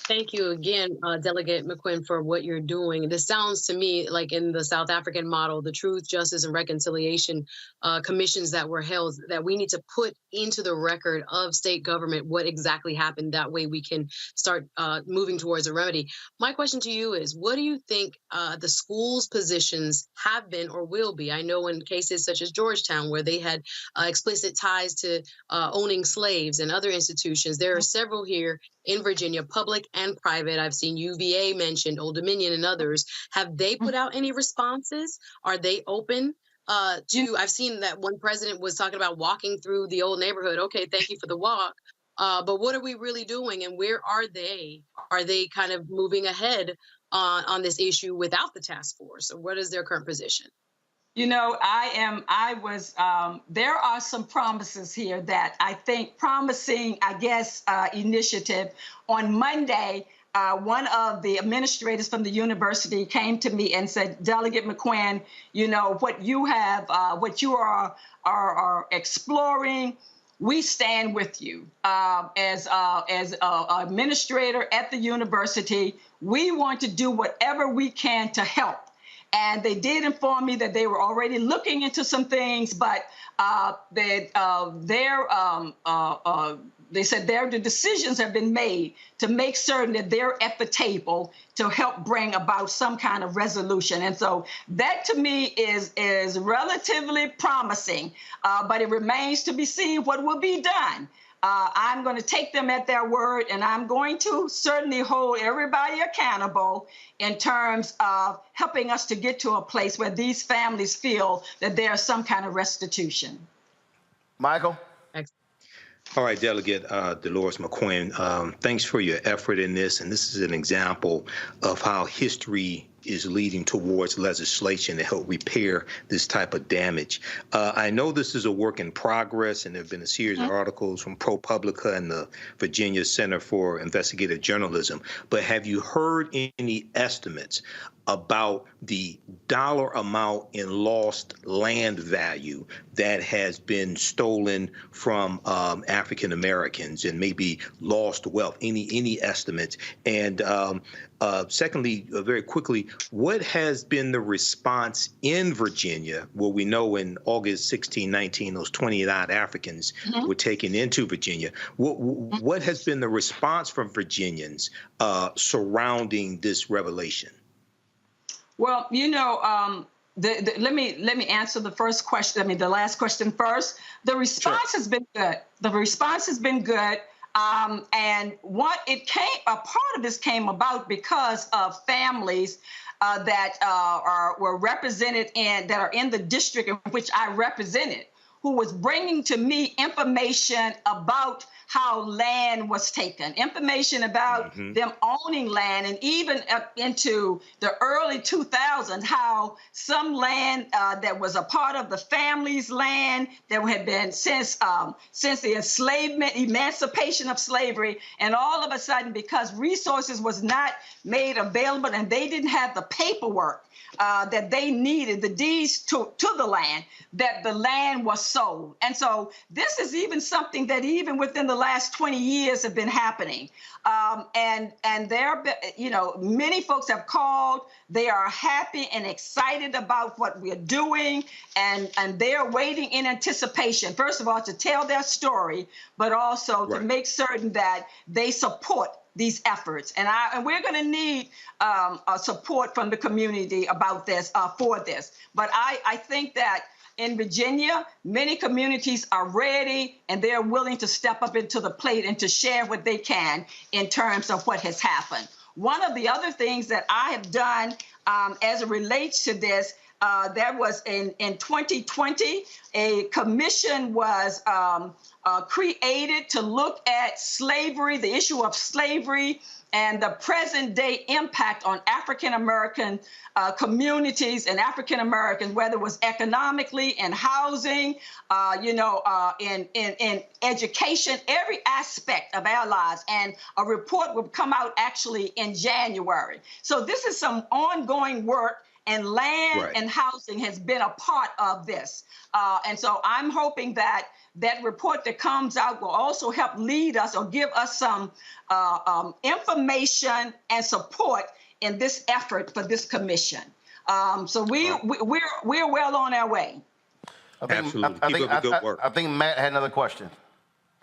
Thank you again, Delegate McQuinn, for what you're doing. This sounds to me like in the South African model, the Truth, Justice, and Reconciliation commissions that were held, that we need to put into the record of state government what exactly happened. That way we can start moving towards a remedy. My question to you is, what do you think the schools' positions have been or will be? I know in cases such as Georgetown, where they had explicit ties to owning slaves and other institutions, there are several here in Virginia, public and private. I've seen UVA mentioned, Old Dominion and others. Have they put out any responses? Are they open I've seen that one president was talking about walking through the old neighborhood. Okay, thank you for the walk. But what are we really doing, and where are they? Are they kind of moving ahead on this issue without the task force? Or what is their current position?
There are some promises here that I think promising, initiative. On Monday, one of the administrators from the university came to me and said, Delegate McQuinn, what you are exploring, we stand with you. As an administrator at the university, we want to do whatever we can to help. And they did inform me that they were already looking into some things, but they said the decisions have been made to make certain that they're at the table to help bring about some kind of resolution. And so that to me is relatively promising, but it remains to be seen what will be done. I'm going to take them at their word, and I'm going to certainly hold everybody accountable in terms of helping us to get to a place where these families feel that there's some kind of restitution.
Michael?
All right, Delegate Dolores McQuinn, thanks for your effort in this. And this is an example of how history is leading towards legislation to help repair this type of damage. I know this is a work in progress, and there have been a series of articles from ProPublica and the Virginia Center for Investigative Journalism. But have you heard any estimates about the dollar amount in lost land value that has been stolen from African Americans and maybe lost wealth? Any estimates? And secondly, very quickly, what has been the response in Virginia, where we know in August 1619 those 20-odd Africans were taken into Virginia? What has been the response from Virginians surrounding this revelation?
Well, let me answer the first question. The last question first. The response has been good. The response has been good. And a part of this came about because of families that were represented that are in the district in which I represented, who was bringing to me information about how land was taken, information about them owning land, and even up into the early 2000s, how some land that was a part of the family's land that had been since the emancipation of slavery, and all of a sudden, because resources was not made available and they didn't have the paperwork that they needed, the deeds to the land, that the land was sold. And so this is even something that even within the last 20 years have been happening. And there, many folks have called. They are happy and excited about what we're doing, and they're waiting in anticipation, first of all, to tell their story, but also to make certain that they support these efforts. And we're going to need support from the community about this, for this. But I think that in Virginia, many communities are ready and they're willing to step up into the plate and to share what they can in terms of what has happened. One of the other things that I have done as it relates to this, that was in 2020, a commission was created to look at slavery, the issue of slavery, and the present day impact on African American communities and African Americans, whether it was economically and housing, in education, every aspect of our lives. And a report will come out actually in January. So this is some ongoing work, and land and housing has been a part of this. And so I'm hoping that that report that comes out will also help lead us or give us some information and support in this effort for this commission. So we're well on our way.
Absolutely. Keep up the good work.
I think Matt had another question.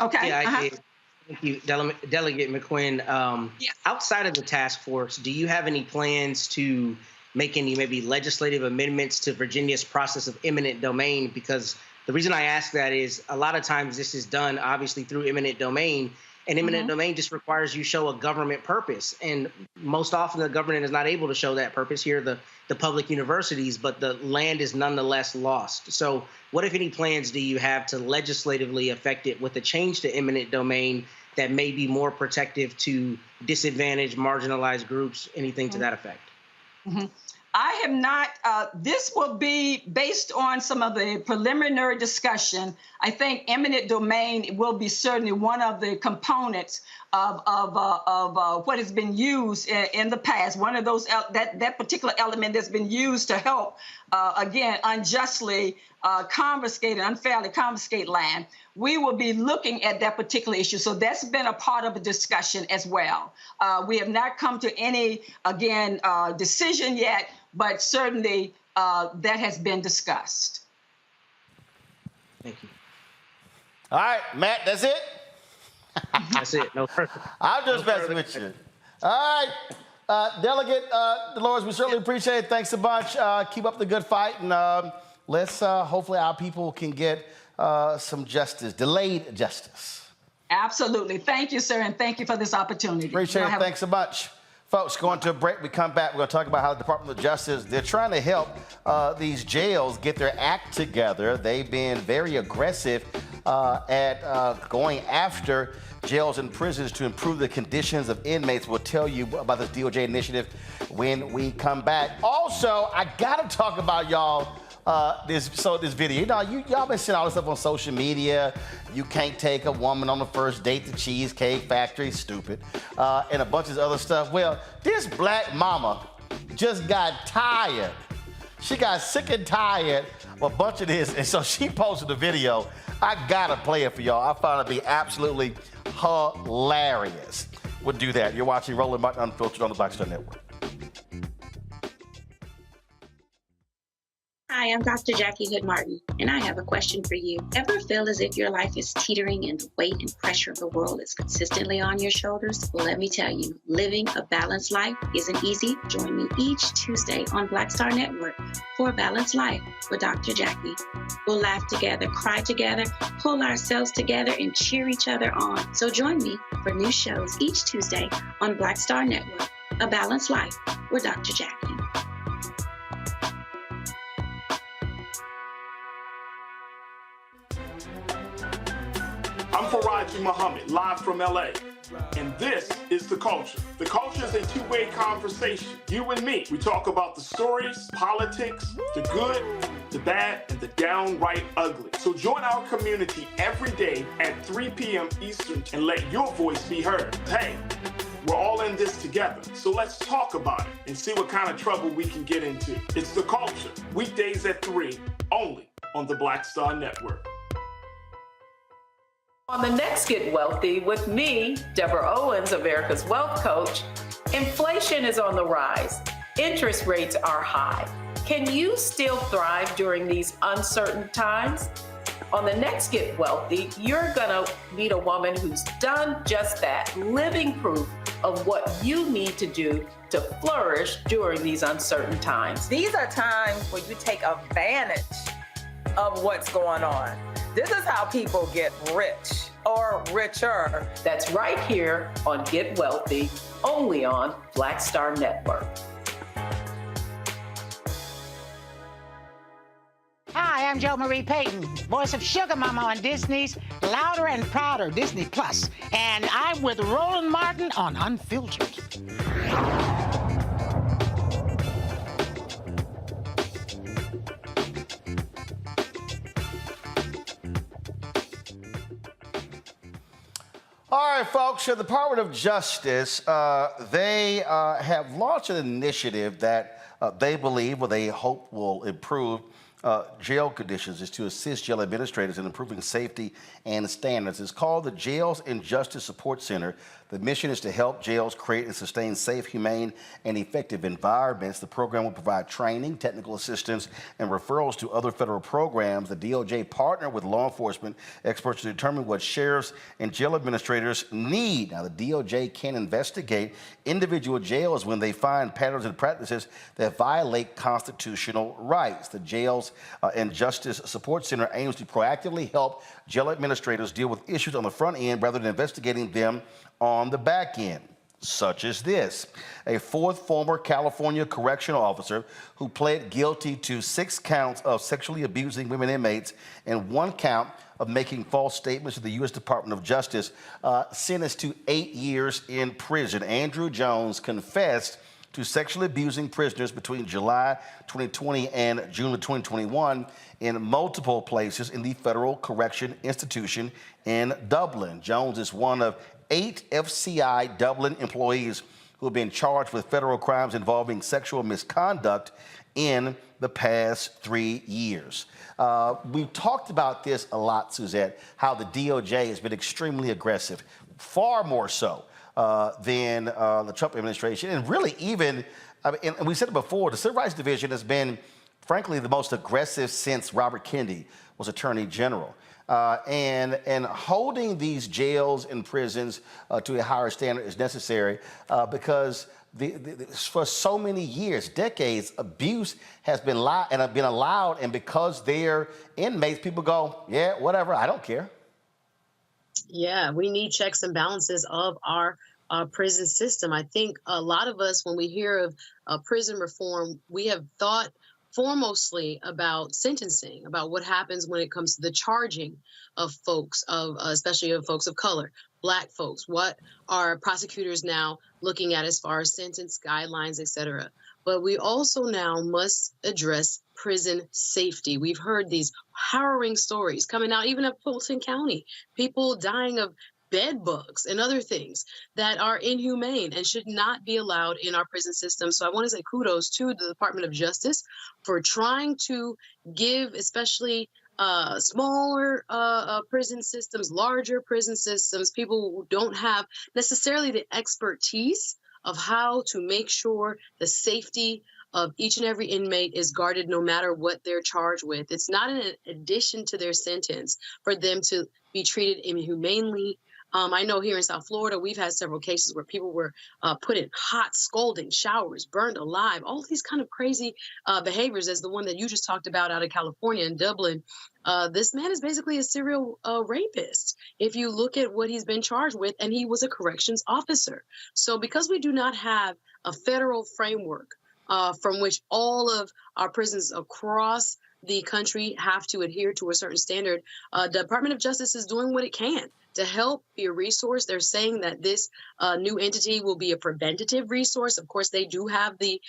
Okay.
Yeah, I did. Thank you, Delegate McQuinn. Outside of the task force, do you have any plans to make any maybe legislative amendments to Virginia's process of eminent domain? Because the reason I ask that is a lot of times this is done obviously through eminent domain, and eminent domain just requires you show a government purpose. And most often the government is not able to show that purpose. Here, the public universities, but the land is nonetheless lost. So what, if any, plans do you have to legislatively affect it with a change to eminent domain that may be more protective to disadvantaged, marginalized groups, anything to that effect?
I have not, this will be based on some of the preliminary discussion. I think eminent domain will be certainly one of the components of what has been used in the past. One of those, that particular element that's been used to help, again, unjustly confiscate and unfairly confiscate land. We will be looking at that particular issue. So that's been a part of the discussion as well. We have not come to any, again, decision yet, but certainly that has been discussed.
Thank you.
All right, Matt, that's it?
That's it. No further.
I'm just messing with you. All right, Delegate Dolores, we certainly appreciate it. Thanks a bunch. Keep up the good fight, and let's hopefully our people can get some justice, delayed justice.
Absolutely. Thank you, sir, and thank you for this opportunity.
Appreciate it. Thanks so much. Folks, going to a break. We come back. We're going to talk about how the Department of Justice, they're trying to help these jails get their act together. They've been very aggressive at going after jails and prisons to improve the conditions of inmates. We'll tell you about this DOJ initiative when we come back. Also, I got to talk about y'all. This video, you know, y'all been seeing all this stuff on social media. You can't take a woman on the first date to Cheesecake Factory, stupid, and a bunch of other stuff. Well, this black mama just got tired. She got sick and tired of a bunch of this, and so she posted a video. I gotta play it for y'all. I found it to be absolutely hilarious. We'll do that. You're watching Roland Martin Unfiltered on the Black Star Network.
Hi, I'm Dr. Jackie Hood Martin, and I have a question for you. Ever feel as if your life is teetering and the weight and pressure of the world is consistently on your shoulders? Well, let me tell you, living a balanced life isn't easy. Join me each Tuesday on Black Star Network for A Balanced Life with Dr. Jackie. We'll laugh together, cry together, pull ourselves together, and cheer each other on. So join me for new shows each Tuesday on Black Star Network, A Balanced Life with Dr. Jackie.
I'm Faraji Muhammad, live from LA. And this is The Culture. The Culture is a two-way conversation. You and me. We talk about the stories, politics, the good, the bad, and the downright ugly. So join our community every day at 3 p.m. Eastern and let your voice be heard. Hey, we're all in this together. So let's talk about it and see what kind of trouble we can get into. It's The Culture, weekdays at 3, only on the Black Star Network.
On the next Get Wealthy with me, Deborah Owens, America's Wealth Coach, inflation is on the rise. Interest rates are high. Can you still thrive during these uncertain times? On the next Get Wealthy, you're gonna meet a woman who's done just that, living proof of what you need to do to flourish during these uncertain times.
These are times where you take advantage of what's going on. This is how people get rich or richer.
That's right here on Get Wealthy, only on Black Star Network.
Hi, I'm Jo Marie Payton, voice of Sugar Mama on Disney's Louder and Prouder Disney Plus, and I'm with Roland Martin on Unfiltered.
All right, folks, the Department of Justice, they have launched an initiative that they believe, or they hope will improve jail conditions, is to assist jail administrators in improving safety and standards. It's called the Jails and Justice Support Center. The mission is to help jails create and sustain safe, humane, and effective environments. The program will provide training, technical assistance, and referrals to other federal programs. The DOJ partner with law enforcement experts to determine what sheriffs and jail administrators need. Now, the DOJ can investigate individual jails when they find patterns and practices that violate constitutional rights. The Jails and Justice Support Center aims to proactively help jail administrators deal with issues on the front end rather than investigating them on the back end, such as this. A fourth former California correctional officer who pled guilty to 6 counts of sexually abusing women inmates and 1 count of making false statements to the U.S. Department of Justice, sentenced to 8 years in prison. Andrew Jones confessed to sexually abusing prisoners between July 2020 and June of 2021 in multiple places in the Federal Correction Institution in Dublin. Jones is one of 8 FCI Dublin employees who have been charged with federal crimes involving sexual misconduct in the past 3 years. We've talked about this a lot, Suzette, how the DOJ has been extremely aggressive, far more so than the Trump administration. And really even, and we said it before, the Civil Rights Division has been, frankly, the most aggressive since Robert Kennedy was Attorney General. And holding these jails and prisons to a higher standard is necessary because for so many years, decades, abuse has been allowed, and because they're inmates, people go, yeah, whatever, I don't care.
Yeah, we need checks and balances of our prison system. I think a lot of us, when we hear of prison reform, we have thought foremostly about sentencing, about what happens when it comes to the charging of folks, especially of folks of color, Black folks. What are prosecutors now looking at as far as sentence guidelines, et cetera? But we also now must address prison safety. We've heard these harrowing stories coming out, even at Fulton County, people dying of bed bugs and other things that are inhumane and should not be allowed in our prison system. So I want to say kudos to the Department of Justice for trying to give, especially smaller prison systems, larger prison systems, people who don't have necessarily the expertise of how to make sure the safety of each and every inmate is guarded no matter what they're charged with. It's not an addition to their sentence for them to be treated inhumanely. I know here in South Florida, we've had several cases where people were put in hot scalding showers, burned alive, all these kind of crazy behaviors, as the one that you just talked about out of California in Dublin. This man is basically a serial rapist, if you look at what he's been charged with, and he was a corrections officer. So because we do not have a federal framework from which all of our prisons across the country have to adhere to a certain standard, the Department of Justice is doing what it can to help be a resource. They're saying that this new entity will be a preventative resource. Of course, they do have the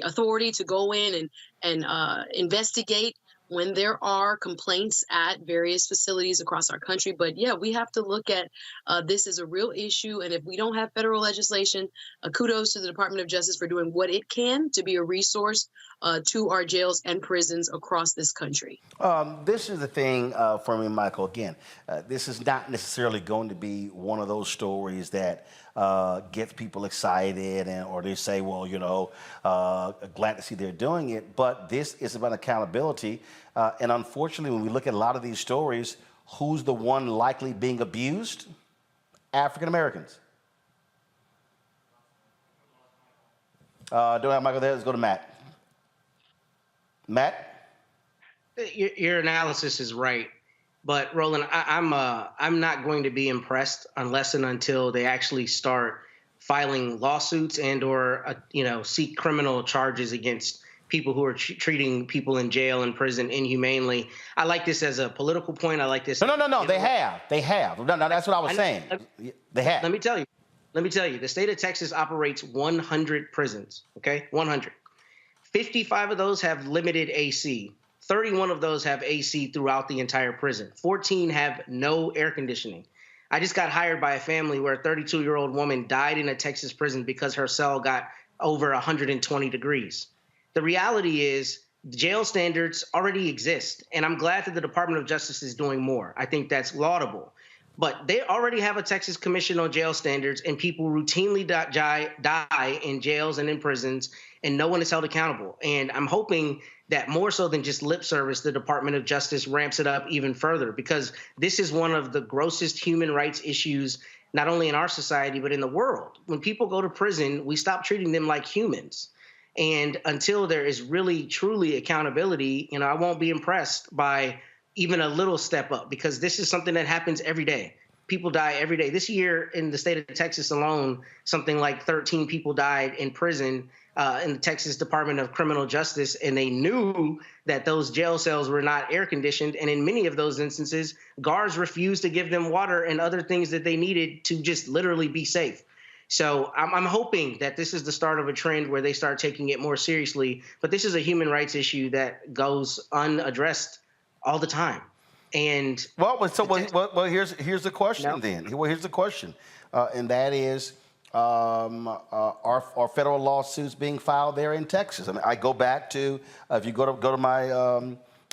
authority to go in and investigate when there are complaints at various facilities across our country. But yeah, we have to look at this as a real issue. And if we don't have federal legislation, kudos to the Department of Justice for doing what it can to be a resource to our jails and prisons across this country.
This is the thing for me, Michael. Again, this is not necessarily going to be one of those stories that gets people excited or they say, well, you know, glad to see they're doing it. But this is about accountability. And unfortunately, when we look at a lot of these stories, who's the one likely being abused? African Americans. Don't have Michael there. Let's go to Matt. Matt?
Your analysis is right. But Roland, I'm not going to be impressed unless and until they actually start filing lawsuits and or seek criminal charges against people who are treating people in jail and prison inhumanely. I like this as a political point. I like this.
No. They have. No, that's what I was saying. They have.
Let me tell you. The state of Texas operates 100 prisons. Okay, 100. 55 of those have limited AC. 31 of those have AC throughout the entire prison. 14 have no air conditioning. I just got hired by a family where a 32-year-old woman died in a Texas prison because her cell got over 120 degrees. The reality is jail standards already exist, and I'm glad that the Department of Justice is doing more. I think that's laudable. But they already have a Texas Commission on Jail Standards, and people routinely die in jails and in prisons, and no one is held accountable. And I'm hoping that more so than just lip service, the Department of Justice ramps it up even further, because this is one of the grossest human rights issues, not only in our society, but in the world. When people go to prison, we stop treating them like humans. And until there is really, truly accountability, I won't be impressed by even a little step up, because this is something that happens every day. People die every day. This year in the state of Texas alone, something like 13 people died in prison in the Texas Department of Criminal Justice, and they knew that those jail cells were not air conditioned. And in many of those instances, guards refused to give them water and other things that they needed to just literally be safe. So I'm hoping that this is the start of a trend where they start taking it more seriously. But this is a human rights issue that goes unaddressed all the time. And
here's the question then. Well, here's the question, and that is, are federal lawsuits being filed there in Texas? I mean, I go back to if you go to my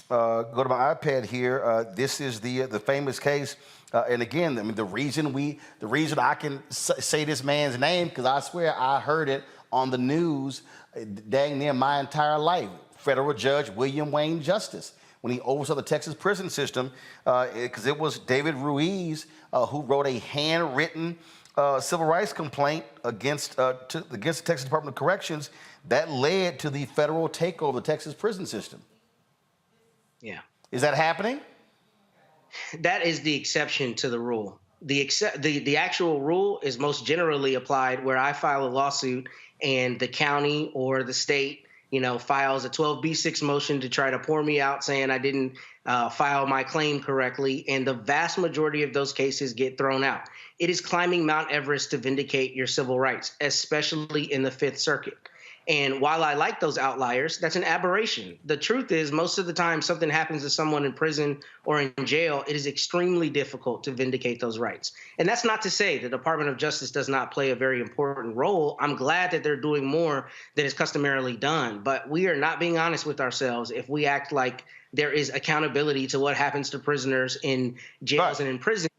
iPad here. This is the famous case. And again, I mean, the reason I can say this man's name, because I swear I heard it on the news dang near my entire life. Federal Judge William Wayne Justice, when he oversaw the Texas prison system, because it was David Ruiz who wrote a handwritten civil rights complaint against the Texas Department of Corrections that led to the federal takeover of the Texas prison system.
Yeah.
Is that happening?
That is the exception to the rule. The actual rule is most generally applied where I file a lawsuit and the county or the state, files a 12B6 motion to try to pour me out saying I didn't file my claim correctly. And the vast majority of those cases get thrown out. It is climbing Mount Everest to vindicate your civil rights, especially in the Fifth Circuit. And while I like those outliers, that's an aberration. The truth is, most of the time something happens to someone in prison or in jail, it is extremely difficult to vindicate those rights. And that's not to say the Department of Justice does not play a very important role. I'm glad that they're doing more than is customarily done. But we are not being honest with ourselves if we act like there is accountability to what happens to prisoners in jails and in prisons.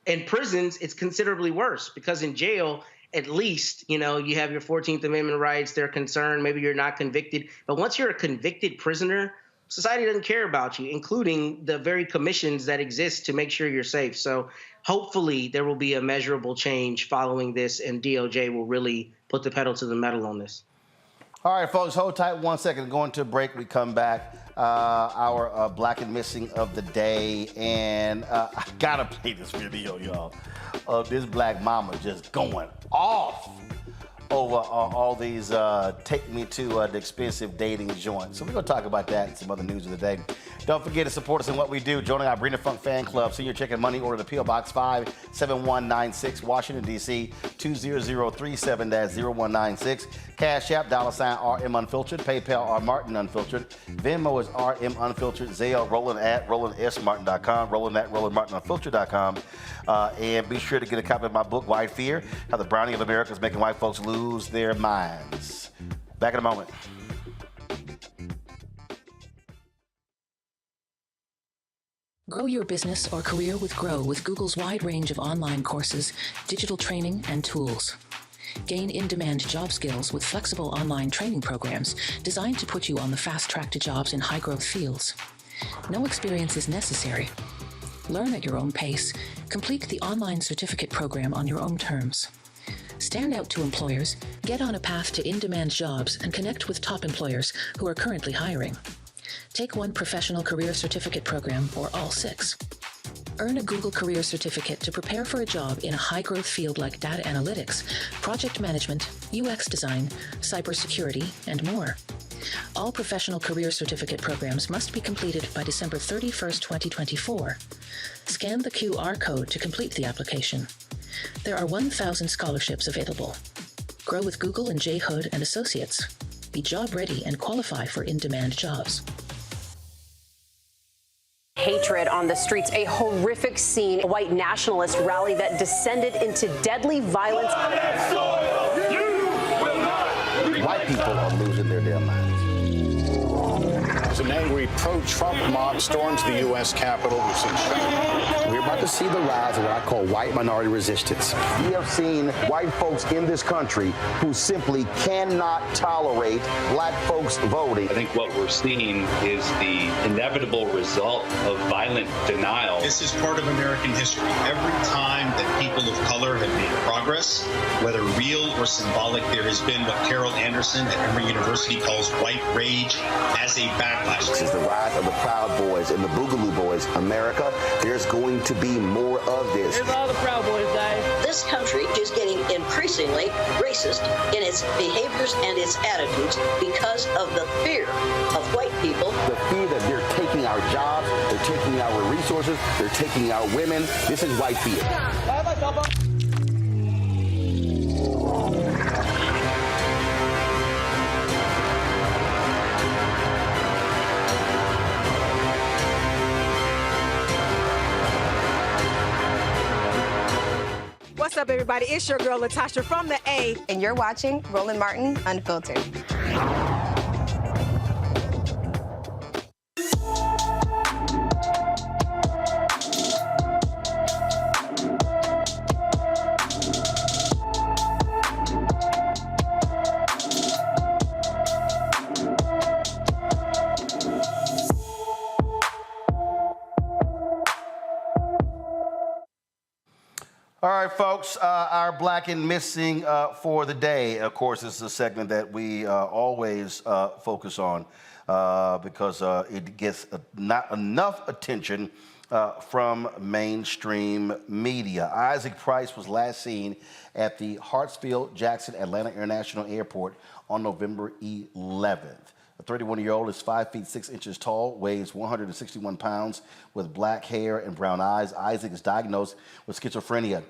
In prisons, it's considerably worse because in jail, at least, you have your 14th Amendment rights. They're concerned. Maybe you're not convicted. But once you're a convicted prisoner, society doesn't care about you, including the very commissions that exist to make sure you're safe. So hopefully there will be a measurable change following this, and DOJ will really put the pedal to the metal on this.
All right, folks, hold tight 1 second. Going to a break. We come back. Our Black and Missing of the day. And I got to play this video, y'all, of this black mama just going off over all these take me to the expensive dating joints. So we're going to talk about that and some other news of the day. Don't forget to support us in what we do. Joining our Brina Funk fan club. Senior check and money order to P.O. Box 57196, Washington, D.C. 20037-0196. Cash App, $RM Unfiltered. PayPal, R Martin Unfiltered. Venmo is RM Unfiltered. Zelle, Roland at RolandSMartin.com. Roland at RolandMartinUnfiltered.com. And be sure to get a copy of my book, White Fear, How the Browning of America is Making White Folks Lose Their Minds. Back in a moment.
Grow your business or career with Grow with Google's wide range of online courses, digital training, and tools. Gain in-demand job skills with flexible online training programs designed to put you on the fast track to jobs in high-growth fields. No experience is necessary. Learn at your own pace. Complete the online certificate program on your own terms. Stand out to employers, get on a path to in-demand jobs, and connect with top employers who are currently hiring. Take one professional career certificate program or all 6. Earn a Google Career Certificate to prepare for a job in a high-growth field like data analytics, project management, UX design, cybersecurity, and more. All professional career certificate programs must be completed by December 31st, 2024. Scan the QR code to complete the application. There are 1,000 scholarships available. Grow with Google and J. Hood and Associates. Be job ready and qualify for in-demand jobs.
Hatred on the streets, a horrific scene, a white nationalist rally that descended into deadly violence.
White people are losing their damn minds.
An angry pro-Trump mob storms the U.S. Capitol.
We're about to see the rise of what I call white minority resistance. We have seen white folks in this country who simply cannot tolerate black folks voting.
I think what we're seeing is the inevitable result of violent denial.
This is part of American history. Every time that people of color have made progress, whether real or symbolic, there has been what Carol Anderson at Emory University calls white rage as a backlash.
This is the rise of the Proud Boys and the Boogaloo Boys. America, there's going to be more of this.
Here's all the Proud Boys, Dave.
This country is getting increasingly racist in its behaviors and its attitudes because of the fear of white people.
The fear that they're taking our jobs, they're taking our resources, they're taking our women. This is white fear.
up, everybody? It's your girl, Latasha from the A.
And you're watching Roland Martin Unfiltered.
All right, folks, our Black and Missing for the day. Of course, this is a segment that we always focus on because it gets not enough attention from mainstream media. Isaac Price was last seen at the Hartsfield-Jackson Atlanta International Airport on November 11th. The 31-year-old is 5 feet 6 inches tall, weighs 161 pounds, with black hair and brown eyes. Isaac is diagnosed with schizophrenia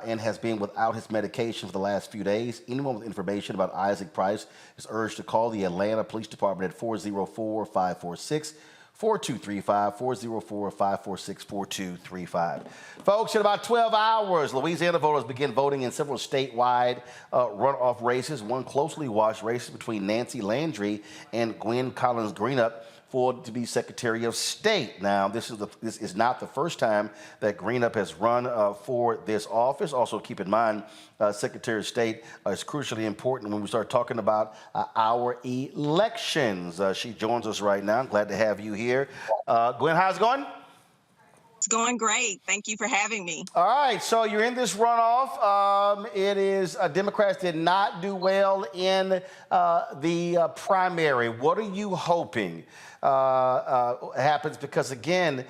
and has been without his medication for the last few days. Anyone with information about Isaac Price is urged to call the Atlanta Police Department at 404-546-4235, 404-546-4235. Folks, in about 12 hours, Louisiana voters begin voting in several statewide runoff races. One closely watched race between Nancy Landry and Gwen Collins Greenup to be Secretary of State. Now, this is not the first time that Greenup has run for this office. Also, keep in mind, Secretary of State is crucially important when we start talking about our elections. She joins us right now. I'm glad to have you here. Gwen, how's it going?
It's going great. Thank you for having me.
All right, so you're in this runoff. It is Democrats did not do well in the primary. What are you hoping happens? Because again,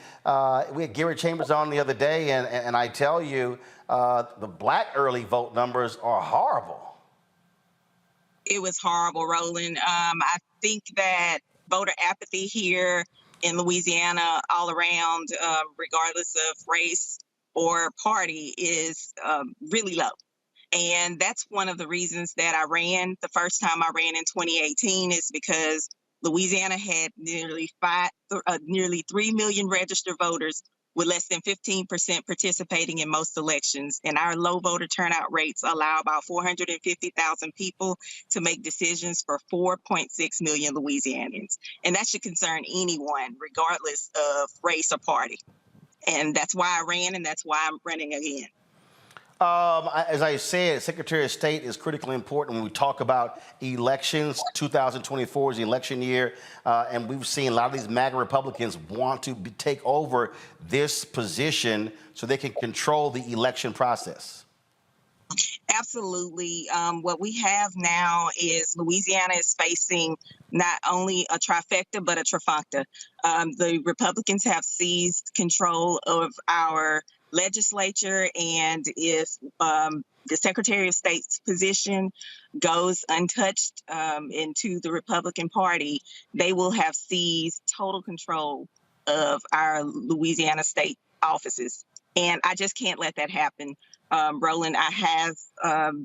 we had Gary Chambers on the other day, and I tell you, the black early vote numbers are horrible.
It was horrible, Roland. I think that voter apathy here in Louisiana all around, regardless of race or party, is really low. And that's one of the reasons that I ran. The first time I ran in 2018 is because Louisiana had nearly 3 million registered voters with less than 15% participating in most elections. And our low voter turnout rates allow about 450,000 people to make decisions for 4.6 million Louisianians. And that should concern anyone, regardless of race or party. And that's why I ran, and that's why I'm running again.
As I said, Secretary of State is critically important when we talk about elections. 2024 is the election year, and we've seen a lot of these MAGA Republicans want to take over this position so they can control the election process.
Absolutely. What we have now is Louisiana is facing not only a trifecta, but a trifecta. The Republicans have seized control of our legislature, and if the Secretary of State's position goes untouched into the Republican Party, they will have seized total control of our Louisiana state offices. And I just can't let that happen. Roland, I have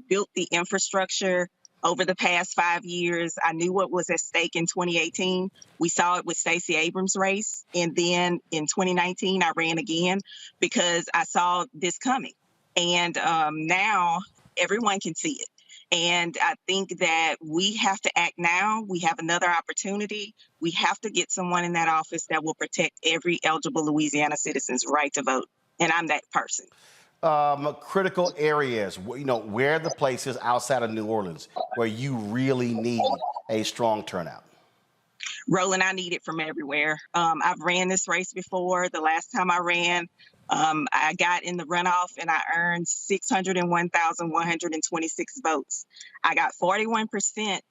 built the infrastructure over the past 5 years. I knew what was at stake in 2018. We saw it with Stacey Abrams' race. And then in 2019, I ran again because I saw this coming. And now everyone can see it. And I think that we have to act now. We have another opportunity. We have to get someone in that office that will protect every eligible Louisiana citizen's right to vote. And I'm that person.
Critical areas, where are the places outside of New Orleans where you really need a strong turnout?
Roland, I need it from everywhere. I've ran this race before. The last time I ran, I got in the runoff and I earned 601,126 votes. I got 41%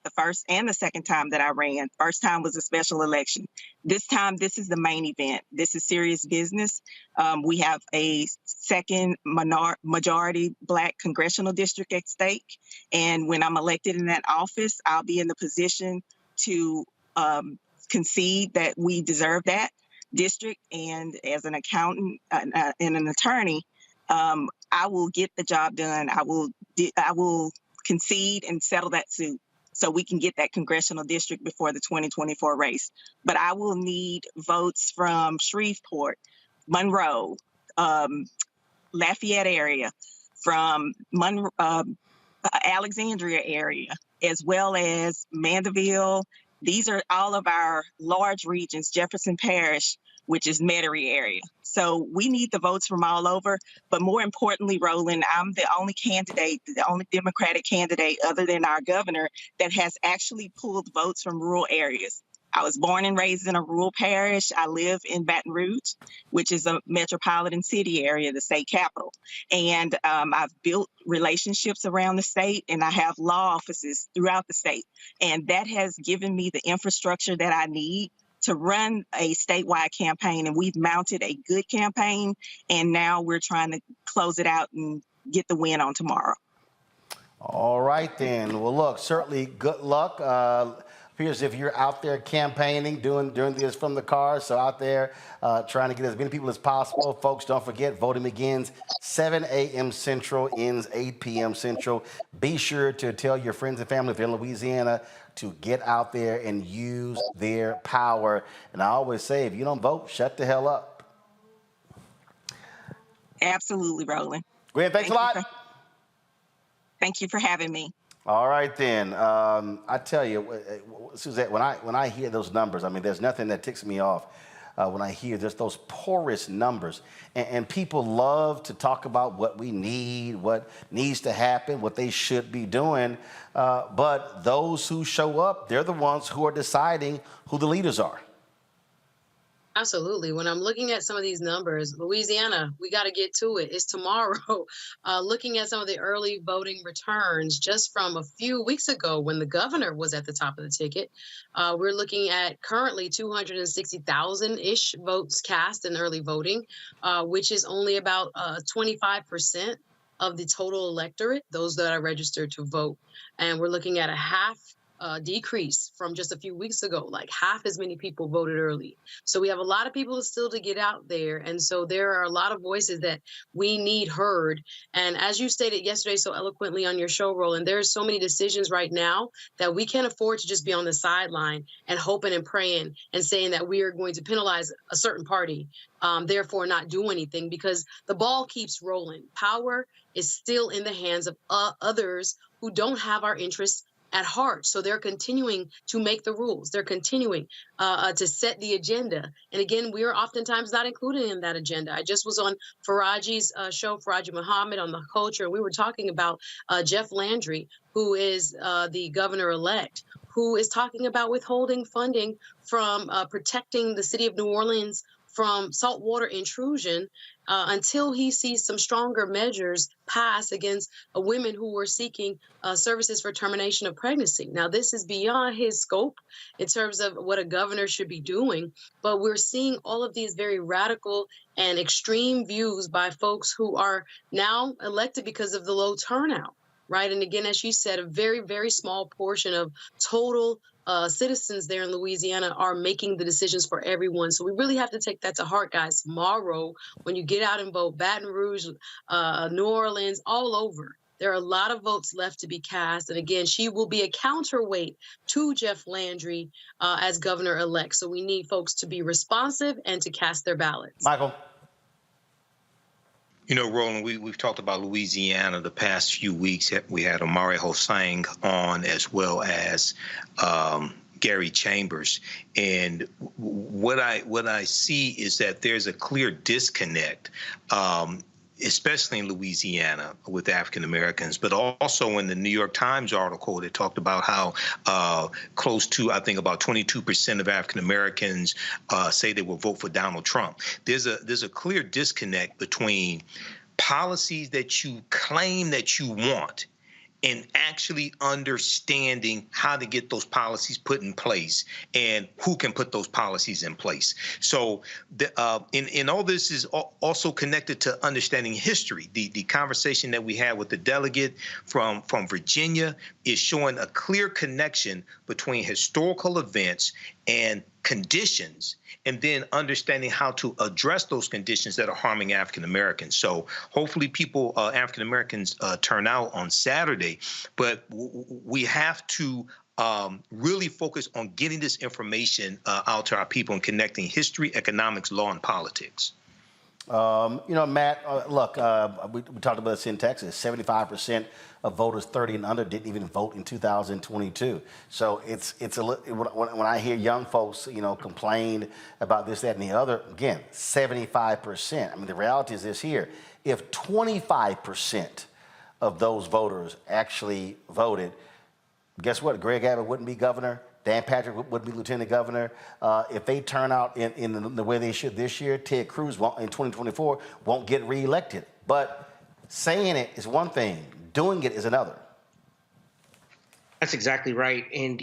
the first and the second time that I ran. First time was a special election. This time, this is the main event. This is serious business. We have a second majority Black congressional district at stake. And when I'm elected in that office, I'll be in the position to concede that we deserve that district. And as an accountant and an attorney, I will get the job done. I will concede and settle that suit so we can get that congressional district before the 2024 race. But I will need votes from Shreveport, Monroe, Lafayette area, from Alexandria area, as well as Mandeville. These are all of our large regions, Jefferson Parish, which is Metairie area. So we need the votes from all over. But more importantly, Roland, I'm the only candidate, the only Democratic candidate other than our governor that has actually pulled votes from rural areas. I was born and raised in a rural parish. I live in Baton Rouge, which is a metropolitan city area, the state capital. And I've built relationships around the state, and I have law offices throughout the state. And that has given me the infrastructure that I need to run a statewide campaign. And we've mounted a good campaign, and now we're trying to close it out and get the win on tomorrow.
All right, then. Well, look, certainly good luck. Appears if you're out there campaigning, doing this from the car, so out there trying to get as many people as possible. Folks, don't forget, voting begins 7 a.m. Central, ends 8 p.m. Central. Be sure to tell your friends and family if you're in Louisiana to get out there and use their power. And I always say, if you don't vote, shut the hell up.
Absolutely, Roland.
Gwen, thanks a lot.
Thank you for having me.
All right, then. I tell you, Suzette, when I hear those numbers, I mean, there's nothing that ticks me off when I hear just those porous numbers. And people love to talk about what we need, what needs to happen, what they should be doing. But those who show up, they're the ones who are deciding who the leaders are.
Absolutely. When I'm looking at some of these numbers, Louisiana, we got to get to it. It's tomorrow. Looking at some of the early voting returns just from a few weeks ago when the governor was at the top of the ticket, we're looking at currently 260,000-ish votes cast in early voting, which is only about 25% of the total electorate, those that are registered to vote. And we're looking at a half decrease from just a few weeks ago. Like half as many people voted early. So we have a lot of people still to get out there. And so there are a lot of voices that we need heard. And as you stated yesterday so eloquently on your show, Roland, there's so many decisions right now that we can't afford to just be on the sideline and hoping and praying and saying that we are going to penalize a certain party, therefore not do anything, because the ball keeps rolling. Power is still in the hands of others who don't have our interests at heart. So they're continuing to make the rules. They're continuing to set the agenda. And again, we are oftentimes not included in that agenda. I just was on Faraji's show, Faraji Muhammad, on the culture, and we were talking about Jeff Landry, who is the governor-elect, who is talking about withholding funding from protecting the city of New Orleans from saltwater intrusion until he sees some stronger measures passed against women who were seeking services for termination of pregnancy. Now, this is beyond his scope in terms of what a governor should be doing, but we're seeing all of these very radical and extreme views by folks who are now elected because of the low turnout, right? And again, as you said, a very, very small portion of total citizens there in Louisiana are making the decisions for everyone. So we really have to take that to heart, guys. Tomorrow, when you get out and vote, Baton Rouge, New Orleans, all over, there are a lot of votes left to be cast. And again, she will be a counterweight to Jeff Landry as governor-elect. So we need folks to be responsive and to cast their ballots.
Michael.
You know, Roland, we've talked about Louisiana the past few weeks. We had Omari Hossain on, as well as Gary Chambers. And what I see is that there's a clear disconnect, especially in Louisiana with African Americans, but also in the New York Times article, they talked about how close to, I think, about 22% of African Americans say they will vote for Donald Trump. There's a clear disconnect between policies that you claim that you want and actually understanding how to get those policies put in place and who can put those policies in place. So in all this is also connected to understanding history. The conversation that we had with the delegate from Virginia is showing a clear connection between historical events and conditions, and then understanding how to address those conditions that are harming African Americans. So hopefully people, African Americans, turn out on Saturday, but we have to really focus on getting this information out to our people and connecting history, economics, law, and politics.
Matt, look, we talked about this in Texas. 75% of voters 30 and under didn't even vote in 2022. So when I hear young folks, complain about this, that, and the other, again, 75%. I mean, the reality is this here. If 25% of those voters actually voted, guess what? Greg Abbott wouldn't be governor. Dan Patrick would be lieutenant governor. If they turn out in the way they should this year, Ted Cruz in 2024 won't get reelected. But saying it is one thing, doing it is another.
That's exactly right. And,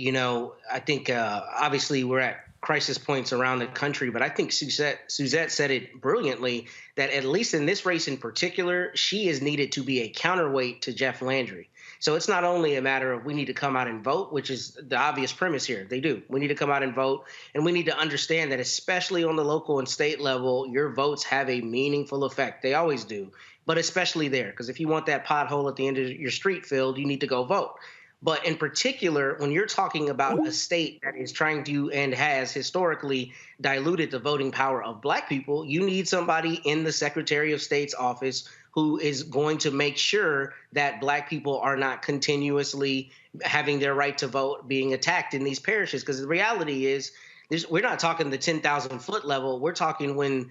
I think obviously we're at crisis points around the country, but I think Suzette said it brilliantly that at least in this race in particular, she is needed to be a counterweight to Jeff Landry. So it's not only a matter of we need to come out and vote, which is the obvious premise here. They do. We need to come out and vote. And we need to understand that especially on the local and state level, your votes have a meaningful effect. They always do. But especially there, because if you want that pothole at the end of your street filled, you need to go vote. But in particular, when you're talking about a state that is trying to and has historically diluted the voting power of Black people, you need somebody in the Secretary of State's office who is going to make sure that Black people are not continuously having their right to vote being attacked in these parishes. Because the reality is, we're not talking the 10,000 foot level. We're talking when,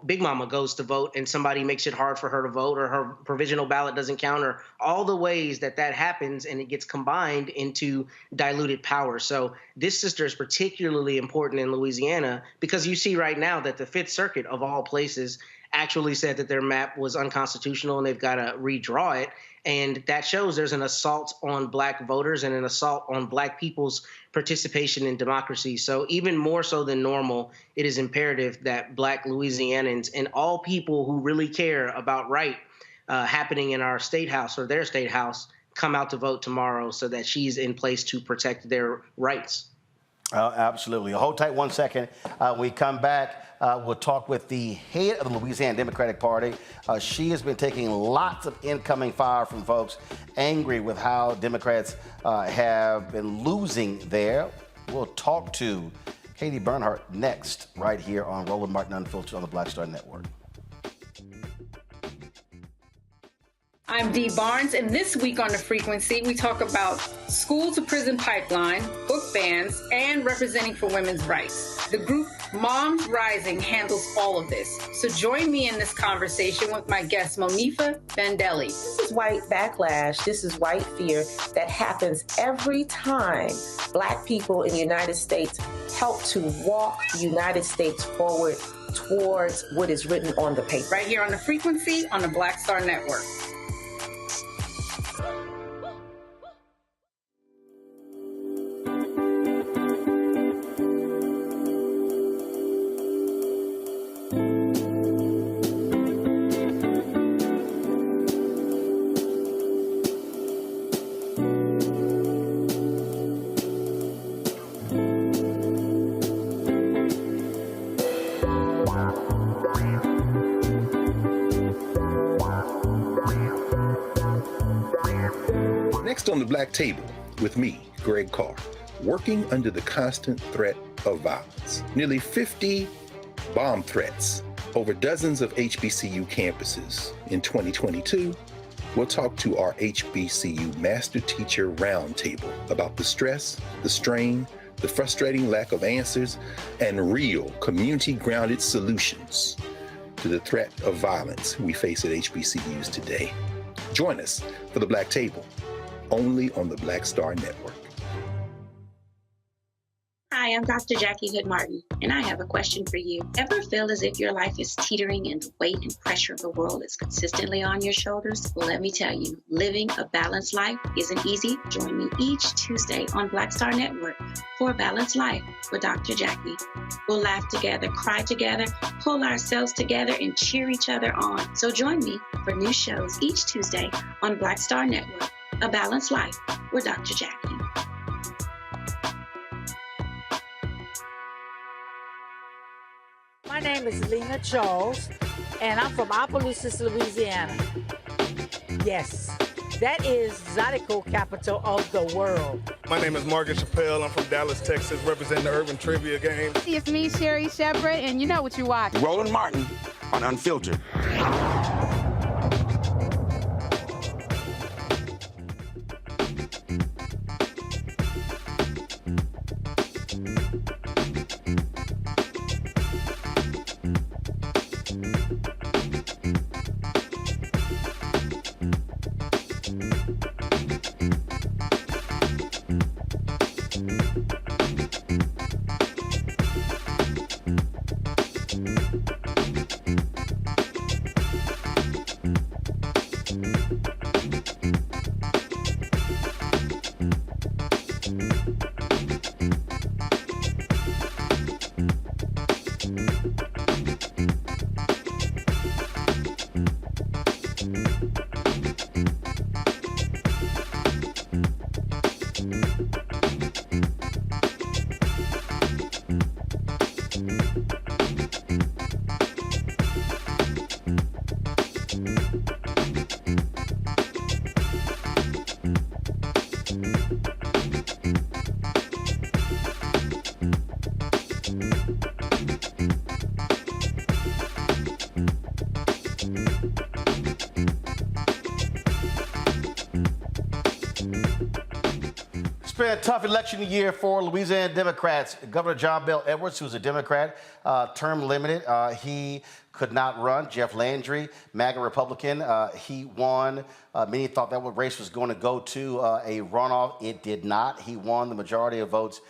Big Mama goes to vote and somebody makes it hard for her to vote, or her provisional ballot doesn't count, or all the ways that happens and it gets combined into diluted power. So this sister is particularly important in Louisiana because you see right now that the Fifth Circuit of all places actually said that their map was unconstitutional and they've got to redraw it. And that shows there's an assault on Black voters and an assault on Black people's participation in democracy. So even more so than normal, it is imperative that Black Louisianans and all people who really care about right happening in our state house or their state house come out to vote tomorrow so that she's in place to protect their rights.
Absolutely. Hold tight 1 second. We come back. We'll talk with the head of the Louisiana Democratic Party. She has been taking lots of incoming fire from folks angry with how Democrats have been losing there. We'll talk to Katie Bernhardt next, right here on Roland Martin Unfiltered on the Black Star Network.
I'm Dee Barnes, and this week on The Frequency, we talk about school-to-prison pipeline, book bans, and representing for women's rights. The group Moms Rising handles all of this. So join me in this conversation with my guest, Monifa Bandelli.
This is white backlash. This is white fear that happens every time Black people in the United States help to walk the United States forward towards what is written on the paper.
Right here on The Frequency on the Black Star Network.
Next on the Black Table with me, Greg Carr, working under the constant threat of violence. Nearly 50 bomb threats over dozens of HBCU campuses. In 2022, we'll talk to our HBCU Master Teacher Roundtable about the stress, the strain, the frustrating lack of answers, and real community-grounded solutions to the threat of violence we face at HBCUs today. Join us for the Black Table, only on the Black Star Network.
Hi, I'm Dr. Jackie Hood Martin, and I have a question for you. Ever feel as if your life is teetering and the weight and pressure of the world is consistently on your shoulders? Well, let me tell you, living a balanced life isn't easy. Join me each Tuesday on Black Star Network for A Balanced Life with Dr. Jackie. We'll laugh together, cry together, pull ourselves together, and cheer each other on. So join me for new shows each Tuesday on Black Star Network, A Balanced Life with Dr. Jackie.
My name is Lena Charles, and I'm from Opelousas, Louisiana. Yes, that is Zydeco capital of the world.
My name is Margaret Chappelle. I'm from Dallas, Texas, representing the Urban Trivia Game.
It's me, Sherry Shepard, and you know what you watch.
Roland Martin on Unfiltered.
It's been a tough election year for Louisiana Democrats. Governor John Bel Edwards, who's a Democrat, term limited, he could not run. Jeff Landry, MAGA Republican, he won. Many thought that race was going to go to a runoff. It did not. He won the majority of votes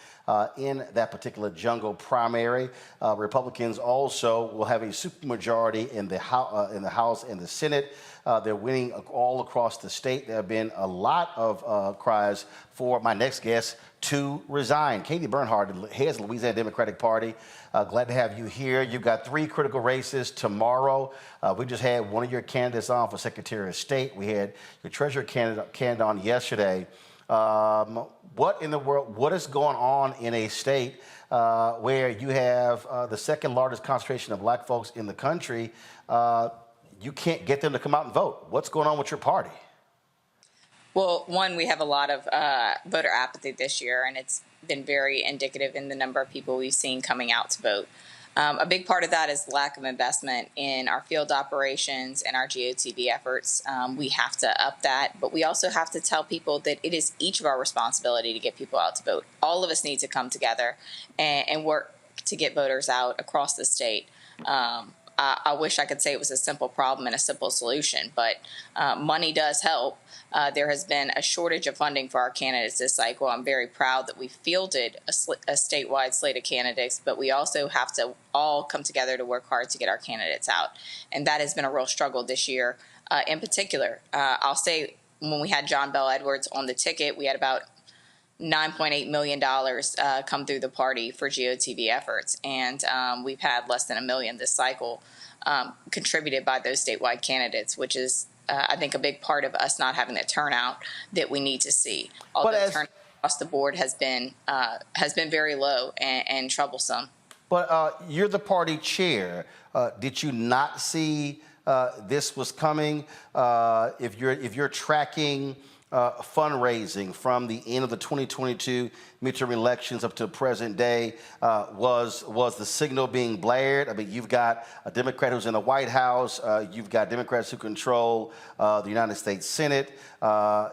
in that particular jungle primary. Republicans also will have a supermajority in the House and the Senate. They're winning all across the state. There have been a lot of cries for my next guest to resign. Katie Bernhardt heads the Louisiana Democratic Party. Glad to have you here. You've got 3 critical races tomorrow. We just had one of your candidates on for Secretary of State. We had your Treasurer candidate on yesterday. What in the world, what is going on in a state where you have the second largest concentration of black folks in the country? You can't get them to come out and vote. What's going on with your party?
Well, one, we have a lot of voter apathy this year, and it's been very indicative in the number of people we've seen coming out to vote. A big part of that is lack of investment in our field operations and our GOTV efforts. We have to up that, but we also have to tell people that it is each of our responsibility to get people out to vote. All of us need to come together and work to get voters out across the state. I wish I could say it was a simple problem and a simple solution, but money does help. There has been a shortage of funding for our candidates this cycle. I'm very proud that we fielded a statewide slate of candidates, but we also have to all come together to work hard to get our candidates out. And that has been a real struggle this year. In particular, I'll say when we had John Bel Edwards on the ticket, we had about $9.8 million come through the party for GOTV efforts, and we've had less than $1 million this cycle contributed by those statewide candidates, which is, I think, a big part of us not having the turnout that we need to see. Although turnout across the board has been very low and troublesome.
But you're the party chair. Did you not see this was coming? If you're tracking fundraising from the end of the 2022 midterm elections up to present day, was the signal being blared? I mean, you've got a Democrat who's in the White House. You've got Democrats who control the United States Senate.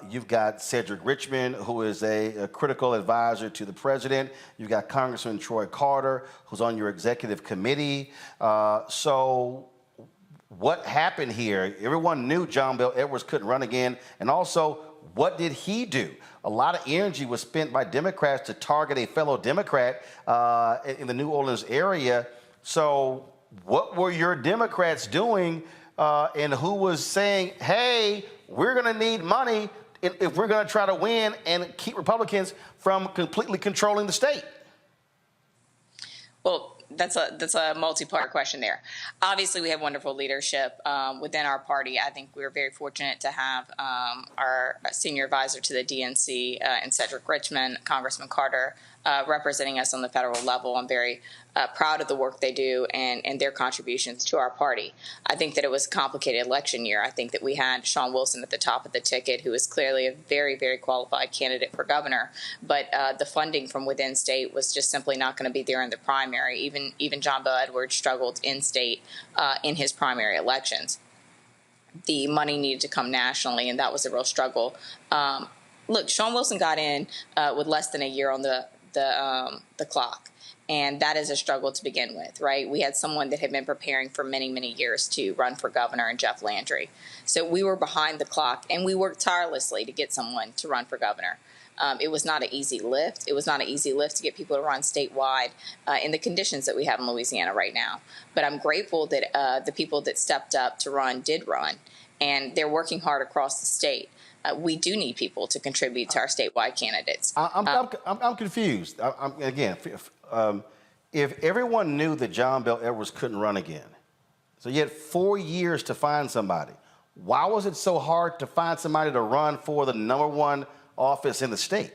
You've got Cedric Richmond, who is a critical advisor to the president. You've got Congressman Troy Carter, who's on your executive committee. So what happened here? Everyone knew John Bel Edwards couldn't run again. And also, what did he do? A lot of energy was spent by Democrats to target a fellow Democrat in the New Orleans area. So what were your Democrats doing, and who was saying, hey, we're going to need money if we're going to try to win and keep Republicans from completely controlling the state?
Well, that's a multi-part question there. Obviously, we have wonderful leadership within our party. I think we're very fortunate to have our senior advisor to the DNC and Cedric Richmond, Congressman Carter, representing us on the federal level. I'm very proud of the work they do and their contributions to our party. I think that it was a complicated election year. I think that we had Sean Wilson at the top of the ticket, who is clearly a very, very qualified candidate for governor, but the funding from within state was just simply not going to be there in the primary. Even John Bel Edwards struggled in state in his primary elections. The money needed to come nationally, and that was a real struggle. Look, Sean Wilson got in with less than a year on the clock. And that is a struggle to begin with, right? We had someone that had been preparing for many, many years to run for governor in Jeff Landry. So we were behind the clock, and we worked tirelessly to get someone to run for governor. It was not an easy lift. It was not an easy lift to get people to run statewide in the conditions that we have in Louisiana right now. But I'm grateful that the people that stepped up to run did run, and they're working hard across the state. We do need people to contribute to our statewide candidates.
I'm confused. If everyone knew that John Bel Edwards couldn't run again, so you had 4 years to find somebody, why was it so hard to find somebody to run for the #1 office in the state?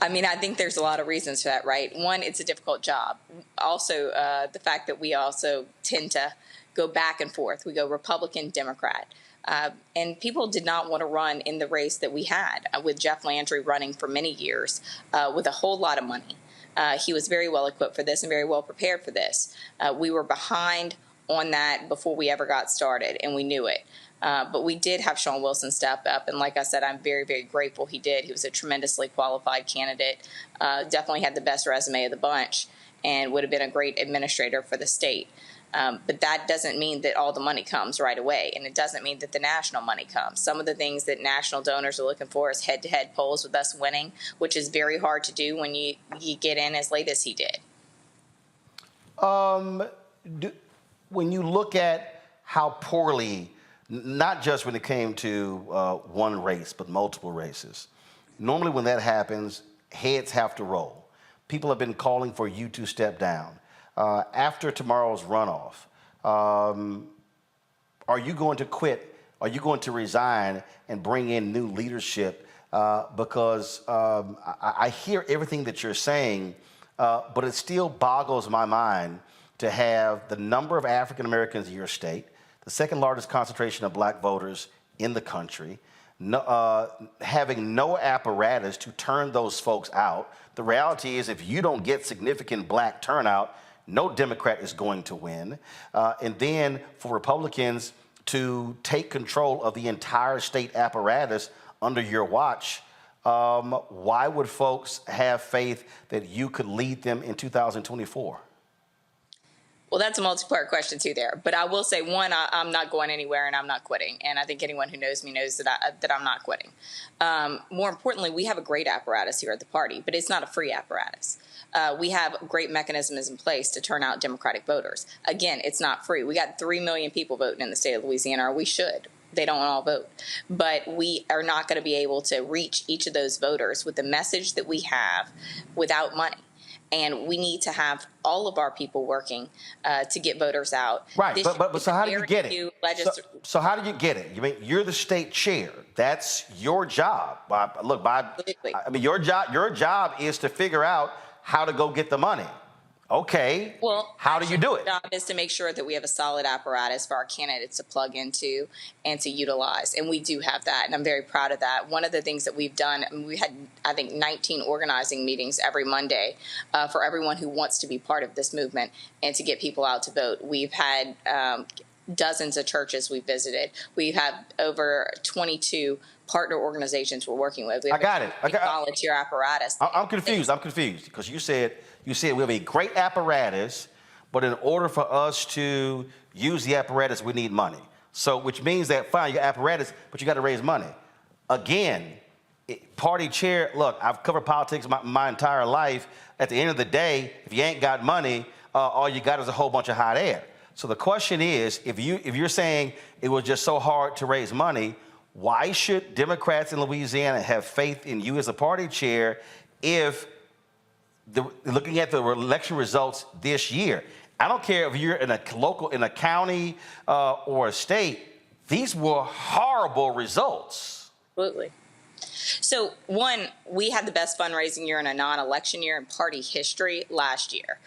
I mean, I think there's a lot of reasons for that, right? One, it's a difficult job. Also, the fact that we also tend to go back and forth. We go Republican, Democrat. And people did not want to run in the race that we had with Jeff Landry running for many years with a whole lot of money. He was very well equipped for this and very well prepared for this. We were behind on that before we ever got started, and we knew it. But we did have Sean Wilson step up, and like I said, I'm very, very grateful he did. He was a tremendously qualified candidate, definitely had the best resume of the bunch, and would have been a great administrator for the state. But that doesn't mean that all the money comes right away, and it doesn't mean that the national money comes. Some of the things that national donors are looking for is head-to-head polls with us winning, which is very hard to do when you get in as late as he did.
When you look at how poorly, not just when it came to one race, but multiple races, normally when that happens, heads have to roll. People have been calling for you to step down. After tomorrow's runoff, are you going to quit? Are you going to resign and bring in new leadership? Because I hear everything that you're saying, but it still boggles my mind to have the number of African Americans in your state, the second largest concentration of black voters in the country, having no apparatus to turn those folks out. The reality is, if you don't get significant black turnout, no Democrat is going to win. And then for Republicans to take control of the entire state apparatus under your watch, why would folks have faith that you could lead them in 2024?
Well, that's a multi-part question, too, there. But I will say, one, I'm not going anywhere, and I'm not quitting. And I think anyone who knows me knows that I'm not quitting. More importantly, we have a great apparatus here at the party, but it's not a free apparatus. We have great mechanisms in place to turn out Democratic voters. Again, it's not free. We got 3 million people voting in the state of Louisiana, or we should. They don't all vote. But we are not going to be able to reach each of those voters with the message that we have without money. And we need to have all of our people working to get voters out.
Right, but so how do you get it? So how do you get it? You mean you're the state chair? That's your job. I mean, your job is to figure out how to go get the money. Okay.
Well,
how do you do it?
Our job is to make sure that we have a solid apparatus for our candidates to plug into and to utilize. And we do have that. And I'm very proud of that. One of the things that we've done, we had, I think, 19 organizing meetings every Monday for everyone who wants to be part of this movement and to get people out to vote. We've had dozens of churches we've visited. We've had over 22 partner organizations we're working with. We have volunteer apparatus.
I'm confused because you said we have a great apparatus, but in order for us to use the apparatus, we need money. So, which means that, fine, you got apparatus, but you got to raise money. Again, party chair, look, I've covered politics my entire life. At the end of the day, if you ain't got money, all you got is a whole bunch of hot air. So the question is, if you're saying it was just so hard to raise money, why should Democrats in Louisiana have faith in you as a party chair if looking at the election results this year? I don't care if you're in a county or a state, these were horrible results.
Absolutely. So, one, we had the best fundraising year in a non-election year in party history last year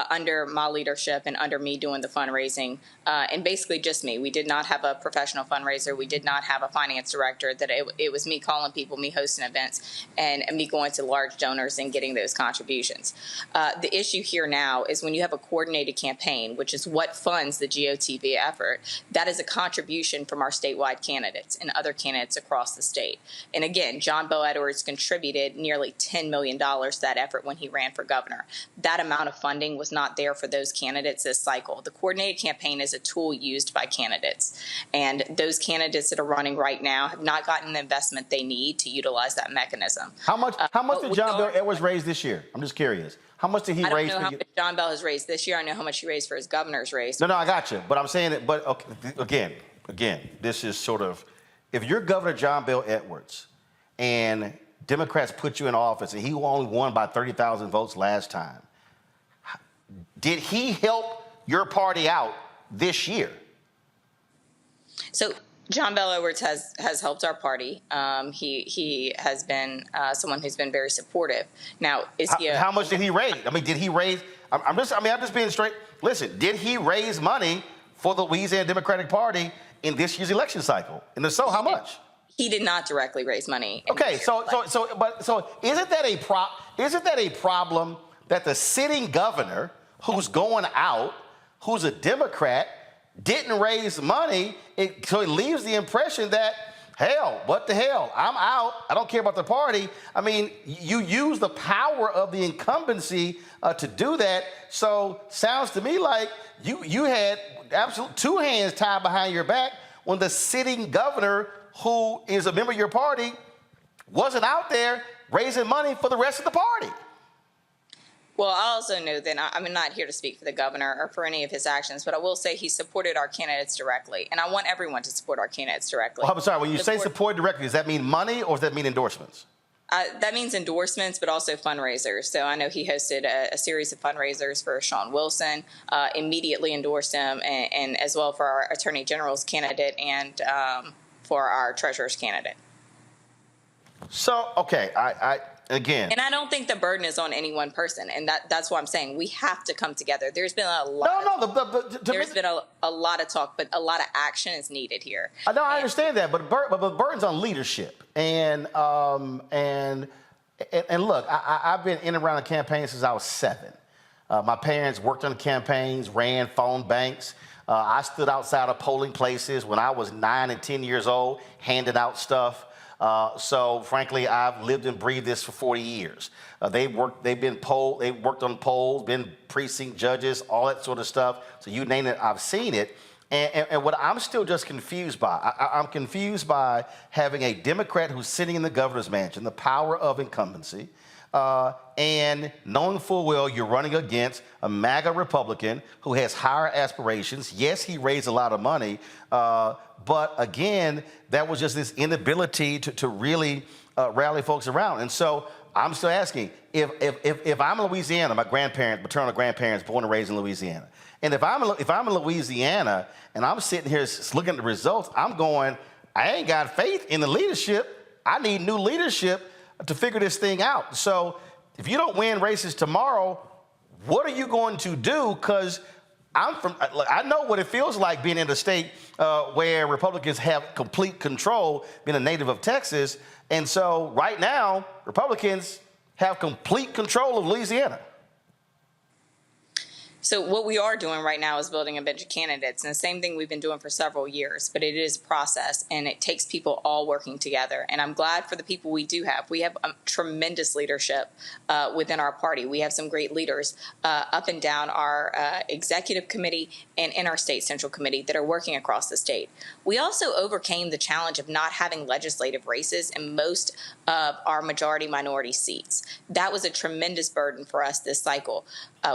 under my leadership and under me doing the fundraising, and basically just me. We did not have a professional fundraiser. We did not have a finance director. That it was me calling people, me hosting events, and me going to large donors and getting those contributions. The issue here now is when you have a coordinated campaign, which is what funds the GOTV effort, that is a contribution from our statewide candidates and other candidates across the state. And again, John Bel Edwards contributed nearly $10 million to that effort when he ran for governor. That amount of funding was not there for those candidates this cycle. The coordinated campaign is a tool used by candidates. And those candidates that are running right now have not gotten the investment they need to utilize that mechanism.
How much did John Bel Edwards raise this year? I'm just curious. How much did he raise?
I don't know how much John Bel has raised this year. I know how much he raised for his governor's race.
No, I got you. But I'm saying it. But okay, again, this is sort of, if you're Governor John Bel Edwards and Democrats put you in office and he only won by 30,000 votes last time, did he help your party out this year?
So John Bel Edwards has helped our party. He has been someone who's been very supportive. Now,
how much did he raise? I mean, did he raise? I'm just being straight. Listen, did he raise money for the Louisiana Democratic Party in this year's election cycle? And if so, how much?
He did not directly raise money.
Okay, so isn't that a problem that the sitting governor, who's going out, who's a Democrat, didn't raise money? So it leaves the impression that, hell, what the hell? I'm out. I don't care about the party. I mean, you use the power of the incumbency to do that. So sounds to me like you had absolute two hands tied behind your back when the sitting governor, who is a member of your party, wasn't out there raising money for the rest of the party.
Well, I also know that I'm not here to speak for the governor or for any of his actions, but I will say he supported our candidates directly, and I want everyone to support our candidates directly.
Well, I'm sorry, when you say support directly, does that mean money or does that mean endorsements?
That means endorsements, but also fundraisers. So I know he hosted a series of fundraisers for Sean Wilson, immediately endorsed him, and as well for our Attorney General's candidate and for our Treasurer's candidate.
So, okay, again.
And I don't think the burden is on any one person, and that's why I'm saying we have to come together. There's been a lot. There's been a lot of talk, but a lot of action is needed here.
No, I understand that, but the burden's on leadership. And look, I've been in and around the campaign since I was 7. My parents worked on the campaigns, ran phone banks. I stood outside of polling places when I was 9 and 10 years old, handing out stuff. So frankly, I've lived and breathed this for 40 years. They've worked on polls, been precinct judges, all that sort of stuff. So you name it, I've seen it. And what I'm still just confused by, I'm confused by having a Democrat who's sitting in the governor's mansion, the power of incumbency, and knowing full well you're running against a MAGA Republican who has higher aspirations. Yes, he raised a lot of money, but again, that was just this inability to really rally folks around. And so I'm still asking, if I'm in Louisiana, my maternal grandparents born and raised in Louisiana, and if I'm in Louisiana and I'm sitting here looking at the results, I'm going, I ain't got faith in the leadership. I need new leadership to figure this thing out. So if you don't win races tomorrow, what are you going to do? Because I know what it feels like being in a state where Republicans have complete control, being a native of Texas. And so right now, Republicans have complete control of Louisiana.
So what we are doing right now is building a bench of candidates, and the same thing we've been doing for several years, but it is a process, and it takes people all working together. And I'm glad for the people we do have. We have tremendous leadership within our party. We have some great leaders up and down our executive committee and in our state central committee that are working across the state. We also overcame the challenge of not having legislative races in most of our majority-minority seats. That was a tremendous burden for us this cycle.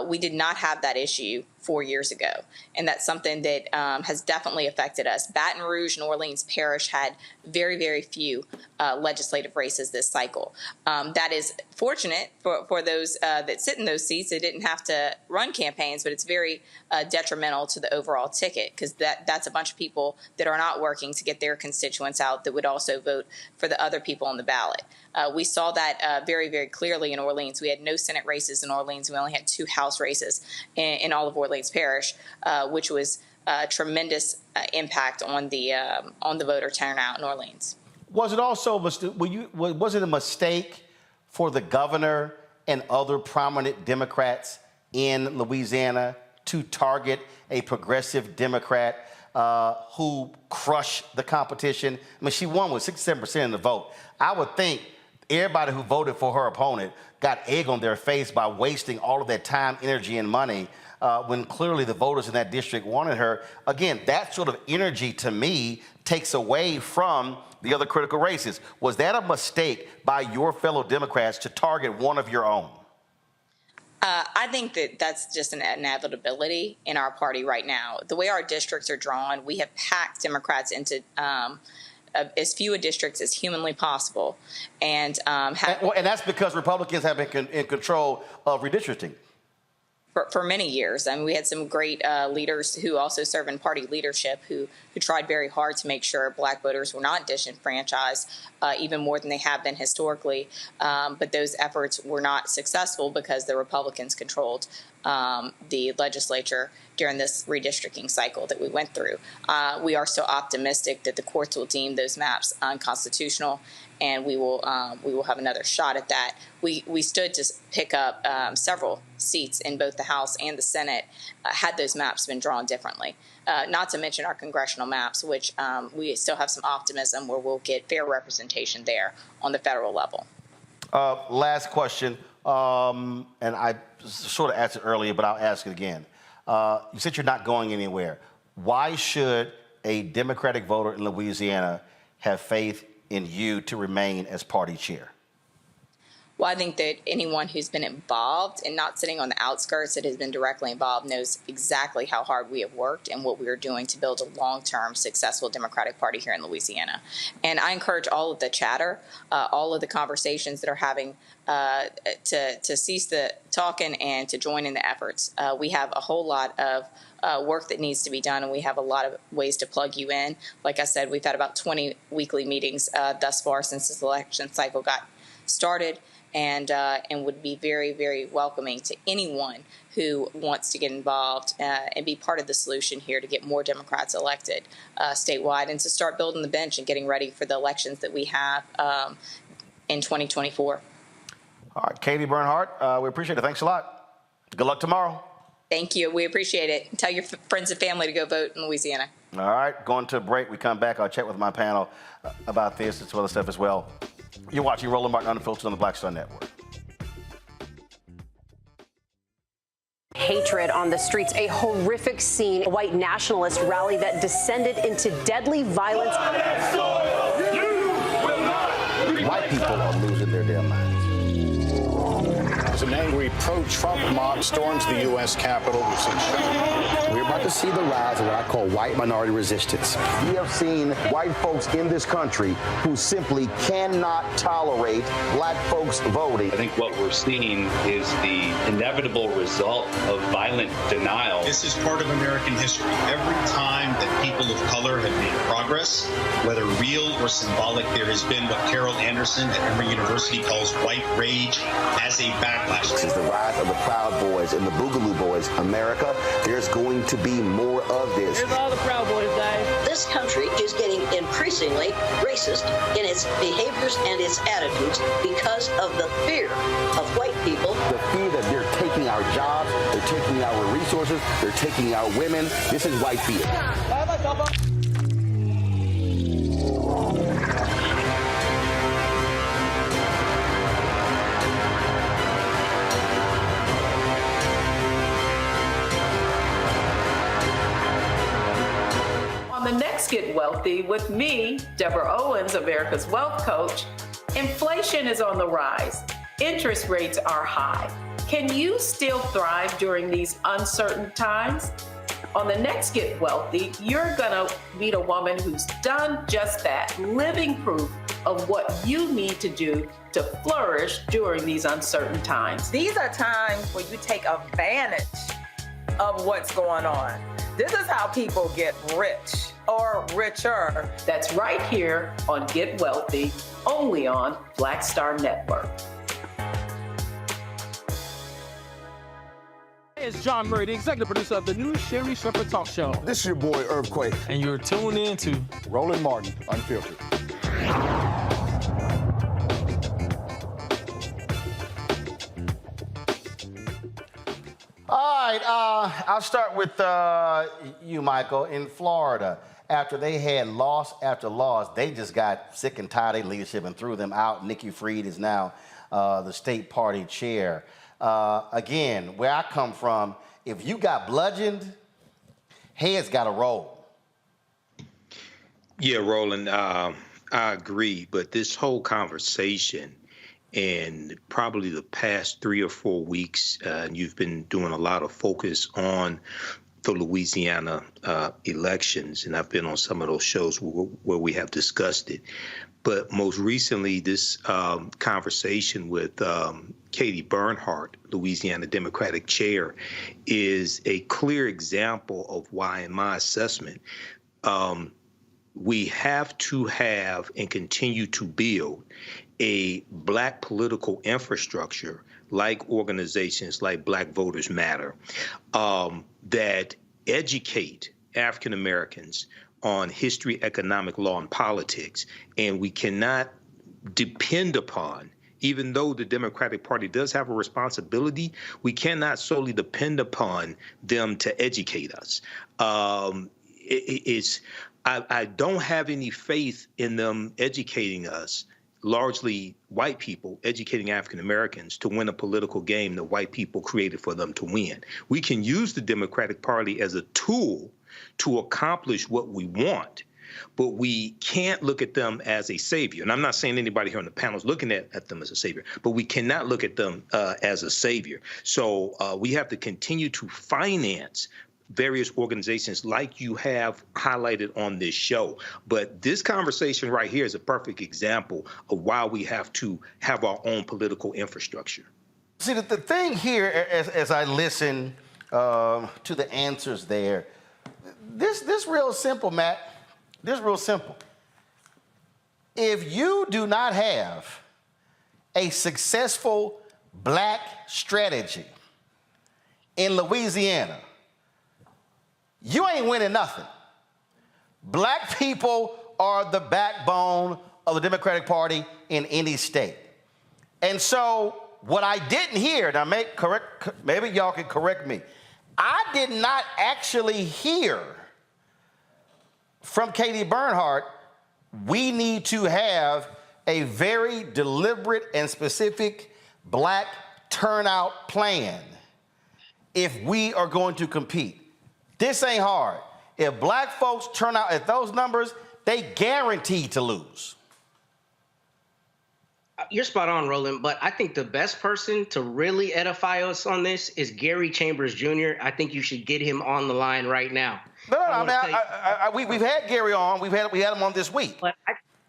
We did not have that issue 4 years ago. And that's something that has definitely affected us. Baton Rouge and Orleans Parish had very, very few legislative races this cycle. That is fortunate for those that sit in those seats. They didn't have to run campaigns, but it's very detrimental to the overall ticket, because that's a bunch of people that are not working to get their constituents out that would also vote for the other people on the ballot. We saw that very, very clearly in Orleans. We had no Senate races in Orleans. We only had 2 House races in all of Orleans Parish, which was a tremendous impact on the voter turnout in Orleans.
Was it also was it a mistake for the governor and other prominent Democrats in Louisiana to target a progressive Democrat who crushed the competition? I mean, she won with 67% of the vote. I would think everybody who voted for her opponent got egg on their face by wasting all of that time, energy, and money when clearly the voters in that district wanted her. Again, that sort of energy, to me, takes away from the other critical races. Was that a mistake by your fellow Democrats to target one of your own?
I think that that's just an inevitability in our party right now. The way our districts are drawn, we have packed Democrats into as few a districts as humanly possible. And
that's because Republicans have been in control of redistricting.
For many years. I mean, we had some great leaders who also serve in party leadership who tried very hard to make sure Black voters were not disenfranchised, even more than they have been historically. But those efforts were not successful because the Republicans controlled the legislature during this redistricting cycle that we went through. We are so optimistic that the courts will deem those maps unconstitutional, and we will have another shot at that. We stood to pick up several seats in both the House and the Senate had those maps been drawn differently. Not to mention our congressional maps, which we still have some optimism where we'll get fair representation there on the federal level.
Last question, and I sort of asked it earlier, but I'll ask it again. You said you're not going anywhere. Why should a Democratic voter in Louisiana have faith in you to remain as party chair?
Well, I think that anyone who's been involved and not sitting on the outskirts that has been directly involved knows exactly how hard we have worked and what we are doing to build a long-term successful Democratic Party here in Louisiana. And I encourage all of the chatter, all of the conversations that are having to cease the talking and to join in the efforts. We have a whole lot of work that needs to be done, and we have a lot of ways to plug you in. Like I said, we've had about 20 weekly meetings thus far since this election cycle got started, and would be very, very welcoming to anyone who wants to get involved and be part of the solution here to get more Democrats elected statewide and to start building the bench and getting ready for the elections that we have in 2024.
All right, Katie Bernhardt, we appreciate it. Thanks a lot. Good luck tomorrow.
Thank you. We appreciate it. Tell your friends and family to go vote in Louisiana.
All right, going to a break. We come back. I'll chat with my panel about this and some other stuff as well. You're watching Roland Martin Unfiltered on the Black Star Network.
Hatred on the streets, a horrific scene, a white nationalist rally that descended into deadly violence.
White people are losing their damn minds.
As an angry pro-Trump mob storms the U.S. Capitol,
we're about to see the rise of what I call white minority resistance. We have seen white folks in this country who simply cannot tolerate black folks voting.
I think what we're seeing is the inevitable result of violent denial.
This is part of American history. Every time that people of color have made progress, whether real or symbolic, there has been what Carol Anderson at Emory University calls white rage as a backlash.
This is the rise of the Proud Boys and the Boogaloo Boys. America, there's going to be more of this.
Here's all the Proud Boys, guys.
This country is getting increasingly racist in its behaviors and its attitudes because of the fear of white people.
The fear that they're taking our jobs, they're taking our resources, they're taking our women. This is white fear.
On the next Get Wealthy with me, Deborah Owens, America's Wealth Coach, inflation is on the rise. Interest rates are high. Can you still thrive during these uncertain times? On the next Get Wealthy, you're gonna meet a woman who's done just that, living proof of what you need to do to flourish during these uncertain times.
These are times where you take advantage of what's going on. This is how people get rich or richer.
That's right here on Get Wealthy, only on Black Star Network.
Hey, it's John Murray, the executive producer of the new Sherry Shepherd Talk Show.
This is your boy, Earthquake.
And you're tuned in to
Roland Martin, Unfiltered.
All right, I'll start with you, Michael. In Florida, after they had loss after loss, they just got sick and tired of their leadership and threw them out. Nikki Fried is now the state party chair. Again, where I come from, if you got bludgeoned, heads got to roll.
Yeah, Roland, I agree. But this whole conversation and probably the past 3 or 4 weeks, you've been doing a lot of focus on the Louisiana elections, and I've been on some of those shows where we have discussed it. But most recently, this conversation with Katie Bernhardt, Louisiana Democratic Chair, is a clear example of why, in my assessment, we have to have and continue to build a Black political infrastructure like organizations like Black Voters Matter that educate African Americans on history, economic law, and politics. And we cannot depend upon, even though the Democratic Party does have a responsibility, we cannot solely depend upon them to educate us. I don't have any faith in them educating us, largely white people educating African Americans to win a political game that white people created for them to win. We can use the Democratic Party as a tool to accomplish what we want, but we can't look at them as a savior. And I'm not saying anybody here on the panel is looking at them as a savior, but we cannot look at them as a savior. So we have to continue to finance various organizations like you have highlighted on this show. But this conversation right here is a perfect example of why we have to have our own political infrastructure.
See, the thing here, as I listen to the answers there, this real simple, Matt. This real simple. If you do not have a successful Black strategy in Louisiana, you ain't winning nothing. Black people are the backbone of the Democratic Party in any state. And so what I didn't hear, now maybe y'all can correct me, I did not actually hear from Katie Bernhardt, we need to have a very deliberate and specific Black turnout plan if we are going to compete. This ain't hard. If Black folks turn out at those numbers, they guaranteed to lose.
You're spot on, Roland, but I think the best person to really edify us on this is Gary Chambers Jr. I think you should get him on the line right now.
We've had Gary on. We had him on this week.
But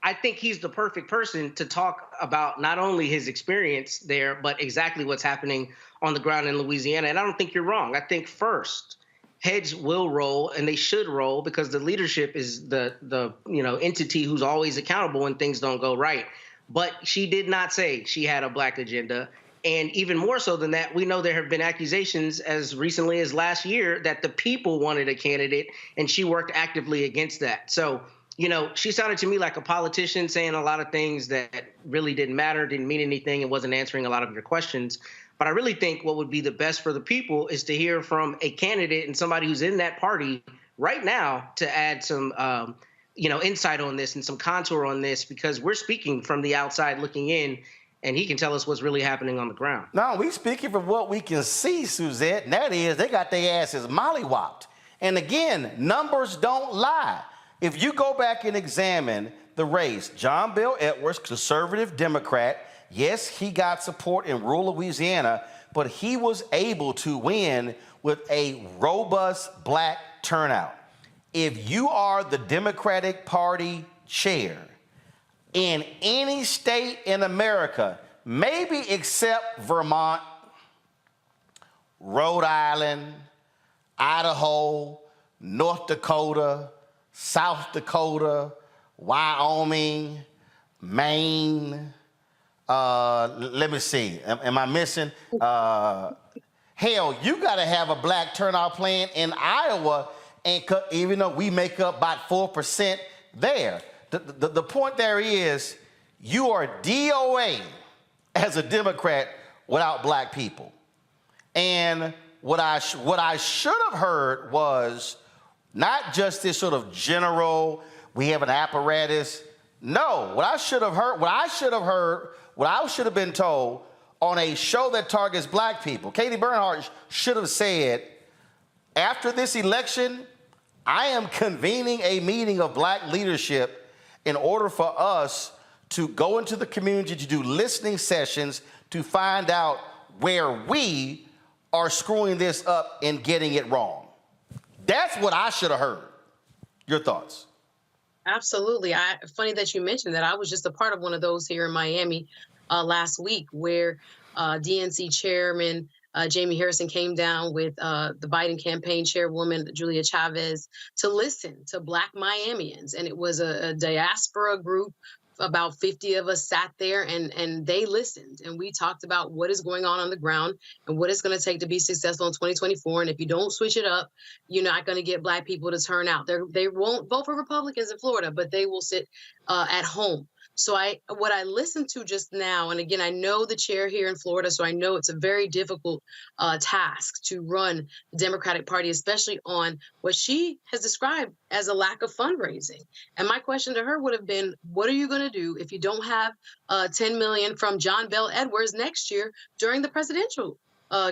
I think he's the perfect person to talk about not only his experience there, but exactly what's happening on the ground in Louisiana. And I don't think you're wrong. I think first, heads will roll, and they should roll, because the leadership is the entity who's always accountable when things don't go right. But she did not say she had a Black agenda. And even more so than that, we know there have been accusations as recently as last year that the people wanted a candidate, and she worked actively against that. So, she sounded to me like a politician saying a lot of things that really didn't matter, didn't mean anything, and wasn't answering a lot of your questions. But I really think what would be the best for the people is to hear from a candidate and somebody who's in that party right now to add some insight on this and some contour on this, because we're speaking from the outside looking in, and he can tell us what's really happening on the ground.
No, we speaking from what we can see, Suzette, and that is they got their asses mollywopped. And again, numbers don't lie. If you go back and examine the race, John Bel Edwards, conservative Democrat, yes, he got support in rural Louisiana, but he was able to win with a robust black turnout. If you are the Democratic Party chair in any state in America, maybe except Vermont, Rhode Island, Idaho, North Dakota, South Dakota, Wyoming, Maine, let me see, am I missing? Hell, you gotta have a black turnout plan in Iowa, and even though we make up about 4% there. The point there is, you are DOA as a Democrat without black people. And what I should have heard was not just this sort of general, we have an apparatus. No, what I should have been told on a show that targets black people, Katie Bernhardt should have said, after this election, I am convening a meeting of black leadership in order for us to go into the community to do listening sessions to find out where we are screwing this up and getting it wrong. That's what I should have heard. Your thoughts?
Absolutely. Funny that you mentioned that. I was just a part of one of those here in Miami last week, where DNC chairman Jamie Harrison came down with the Biden campaign chairwoman Julia Chavez to listen to Black Miamians. And it was a diaspora group. About 50 of us sat there and they listened, and we talked about what is going on the ground and what it's going to take to be successful in 2024. And if you don't switch it up, you're not going to get black people to turn out. They won't vote for Republicans in Florida, but they will sit at home. So what I listened to just now, and again, I know the chair here in Florida, so I know it's a very difficult task to run the Democratic Party, especially on what she has described as a lack of fundraising. And my question to her would have been, what are you going to do if you don't have $10 million from John Bel Edwards next year during the presidential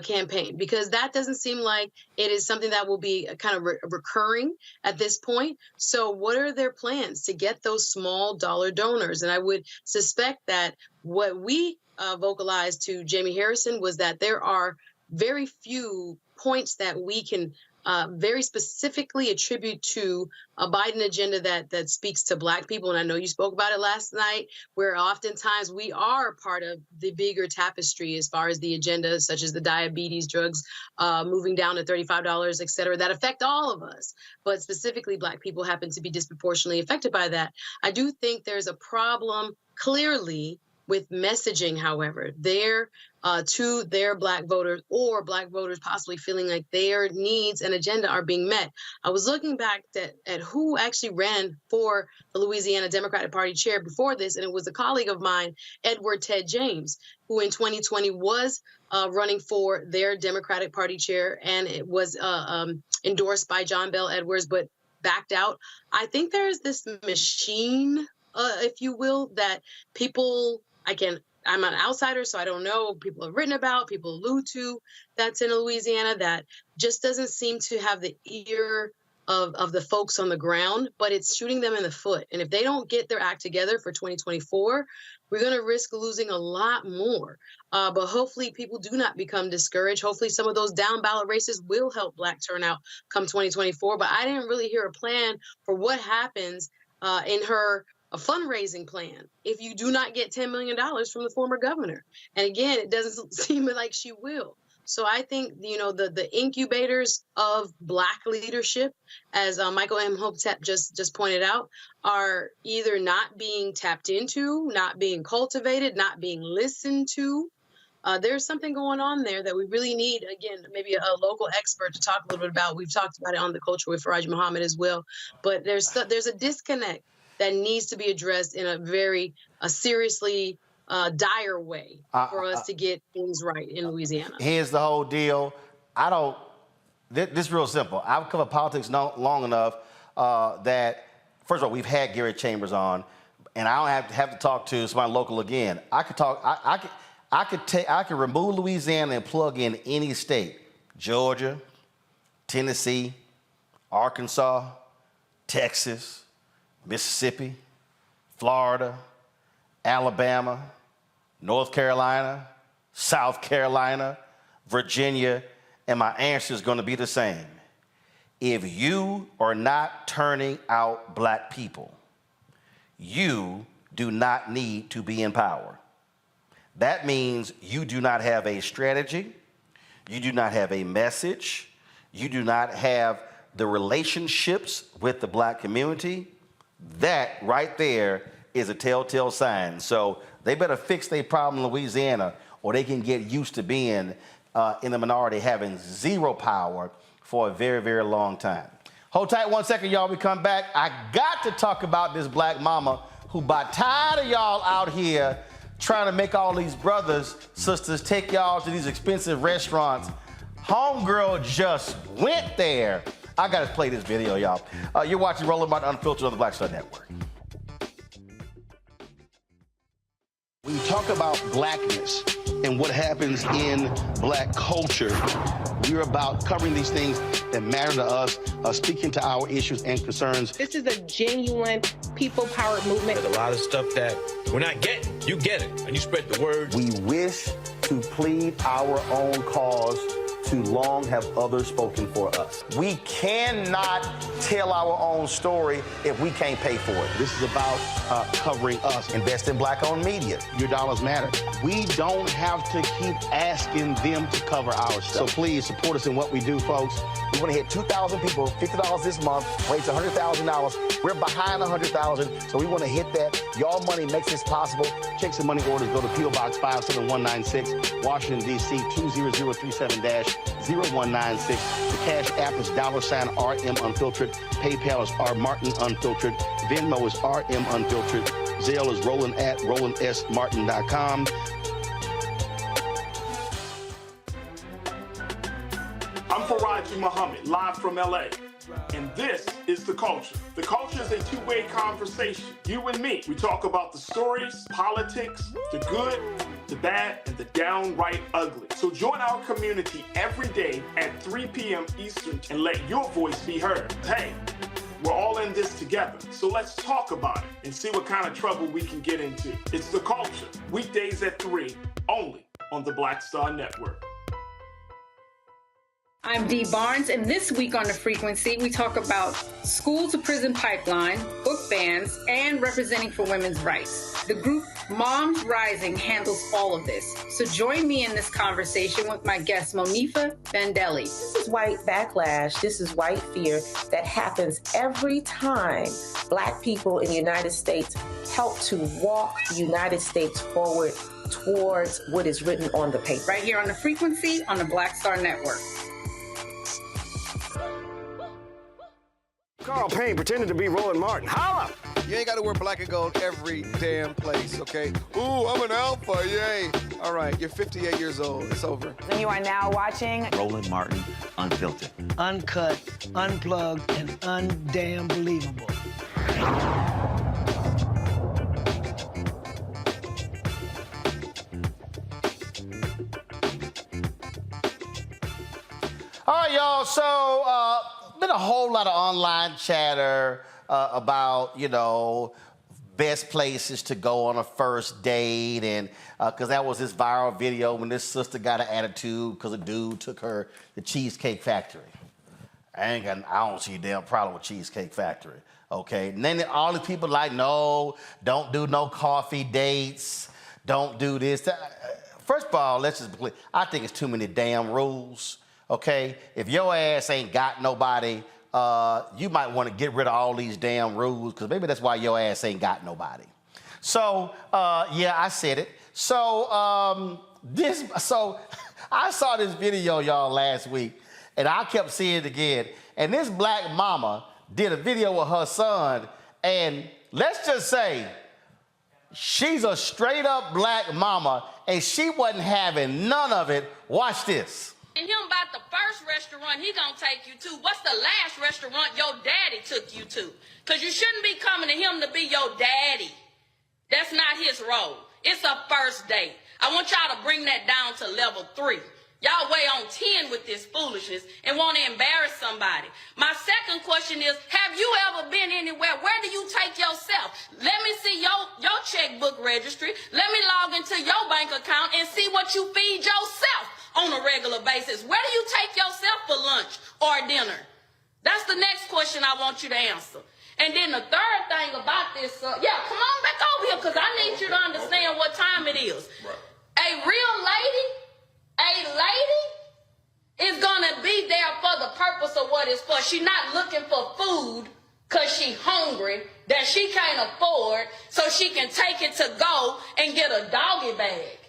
campaign? Because that doesn't seem like it is something that will be kind of recurring at this point. So what are their plans to get those small dollar donors? And I would suspect that what we vocalized to Jamie Harrison was that there are very few points that we can very specifically attribute to a Biden agenda that speaks to black people. And I know you spoke about it last night, where oftentimes we are part of the bigger tapestry as far as the agenda, such as the diabetes, drugs moving down to $35, et cetera, that affect all of us. But specifically, black people happen to be disproportionately affected by that. I do think there's a problem clearly with messaging, however, to their black voters, or black voters possibly feeling like their needs and agenda are being met. I was looking back at who actually ran for the Louisiana Democratic Party chair before this, and it was a colleague of mine, Edward Ted James, who in 2020 was running for their Democratic Party chair, and it was endorsed by John Bel Edwards, but backed out. I think there's this machine, if you will, that people, I'm an outsider, so I don't know, people have written about, people allude to, that's in Louisiana, that just doesn't seem to have the ear of the folks on the ground, but it's shooting them in the foot. And if they don't get their act together for 2024, we're going to risk losing a lot more. But hopefully people do not become discouraged. Hopefully some of those down ballot races will help black turnout come 2024. But I didn't really hear a plan for what happens in her a fundraising plan if you do not get $10 million from the former governor. And again, it doesn't seem like she will. So I think, the incubators of black leadership, as Michael M. Hopetep just pointed out, are either not being tapped into, not being cultivated, not being listened to. There's something going on there that we really need, again, maybe a local expert to talk a little bit about. We've talked about it on The Culture with Faraj Muhammad as well. But there's a disconnect that needs to be addressed in a very seriously dire way for us to get things right in Louisiana.
Here's the whole deal. This is real simple. I've covered politics long enough that, first of all, we've had Gary Chambers on, and I don't have to talk to somebody local again. I could remove Louisiana and plug in any state: Georgia, Tennessee, Arkansas, Texas, Mississippi, Florida, Alabama, North Carolina, South Carolina, Virginia, and my answer is going to be the same. If you are not turning out black people, you do not need to be in power. That means you do not have a strategy, you do not have a message, you do not have the relationships with the black community. That right there is a telltale sign. So they better fix their problem in Louisiana, or they can get used to being in the minority, having zero power for a very, very long time. Hold tight 1 second, y'all. We come back. I got to talk about this black mama who about tired of y'all out here trying to make all these brothers, sisters take y'all to these expensive restaurants. Homegirl just went there. I got to play this video, y'all. You're watching Roland Martin Unfiltered on the Black Star Network.
When you talk about blackness and what happens in black culture, we're about covering these things that matter to us, speaking to our issues and concerns.
This is a genuine people-powered movement.
There's a lot of stuff that we're not getting. You get it, and you spread the word.
We wish to plead our own cause. Too long have others spoken for us.
We cannot tell our own story if we can't pay for it.
This is about covering us.
Invest in black-owned media.
Your dollars matter. We don't have to keep asking them to cover our stuff. So please support us in what we do, folks.
We want to hit 2,000 people, $50 this month, raise $100,000. We're behind 100,000, so we want to hit that. Y'all money makes this possible.
Checks and money orders go to P.O. Box 57196, Washington, D.C. 20037-0196. The Cash App is $RM Unfiltered. PayPal is R Martin Unfiltered. Venmo is RM Unfiltered. Zelle is Roland at RolandSMartin.com.
I'm Faraji Muhammad, live from LA. And this is The Culture. The Culture is a two-way conversation. You and me. We talk about the stories, politics, the good, the bad, and the downright ugly. So join our community every day at 3 p.m. Eastern and let your voice be heard. Hey, we're all in this together. So let's talk about it and see what kind of trouble we can get into. It's The Culture, weekdays at 3, only on the Black Star Network.
I'm Dee Barnes, and this week on The Frequency, we talk about school-to-prison pipeline, book bans, and representing for women's rights. The group Moms Rising handles all of this. So join me in this conversation with my guest, Monifa Bandelli.
This is white backlash. This is white fear that happens every time Black people in the United States help to walk the United States forward towards what is written on the paper.
Right here on The Frequency on the Black Star Network.
Carl Payne pretending to be Roland Martin. Holla!
You ain't got to wear black and gold every damn place, okay? Ooh, I'm an alpha, yay. All right, you're 58 years old. It's over.
And you are now watching
Roland Martin Unfiltered.
Uncut, unplugged, and undamn believable.
All right, y'all. So, been a whole lot of online chatter about, you know, best places to go on a first date, and because that was this viral video when this sister got an attitude because a dude took her to Cheesecake Factory. I don't see a damn problem with Cheesecake Factory, okay? And then all the people like, no, don't do no coffee dates, don't do this. First of all, let's just be clear. I think it's too many damn rules. Okay, if your ass ain't got nobody, you might want to get rid of all these damn rules, because maybe that's why your ass ain't got nobody. So, yeah, I said it. So, I saw this video, y'all, last week, and I kept seeing it again. And this black mama did a video with her son, and let's just say she's a straight up black mama, and she wasn't having none of it. Watch this.
And him about the first restaurant he gonna take you to. What's the last restaurant your daddy took you to? Because you shouldn't be coming to him to be your daddy. That's not his role. It's a first date. I want y'all to bring that down to level 3. Y'all way on 10 with this foolishness and want to embarrass somebody. My second question is, have you ever been anywhere? Where do you take yourself? Let me see your checkbook registry. Let me log into your bank account and see what you feed yourself on on a regular basis? Where do you take yourself for lunch or dinner? That's the next question I want you to answer. And then the third thing about this, come on back over here, because I need you to understand what time it is. Right. A real lady is going to be there for the purpose of what it's for. She's not looking for food because she's hungry that she can't afford so she can take it to go and get a doggy bag.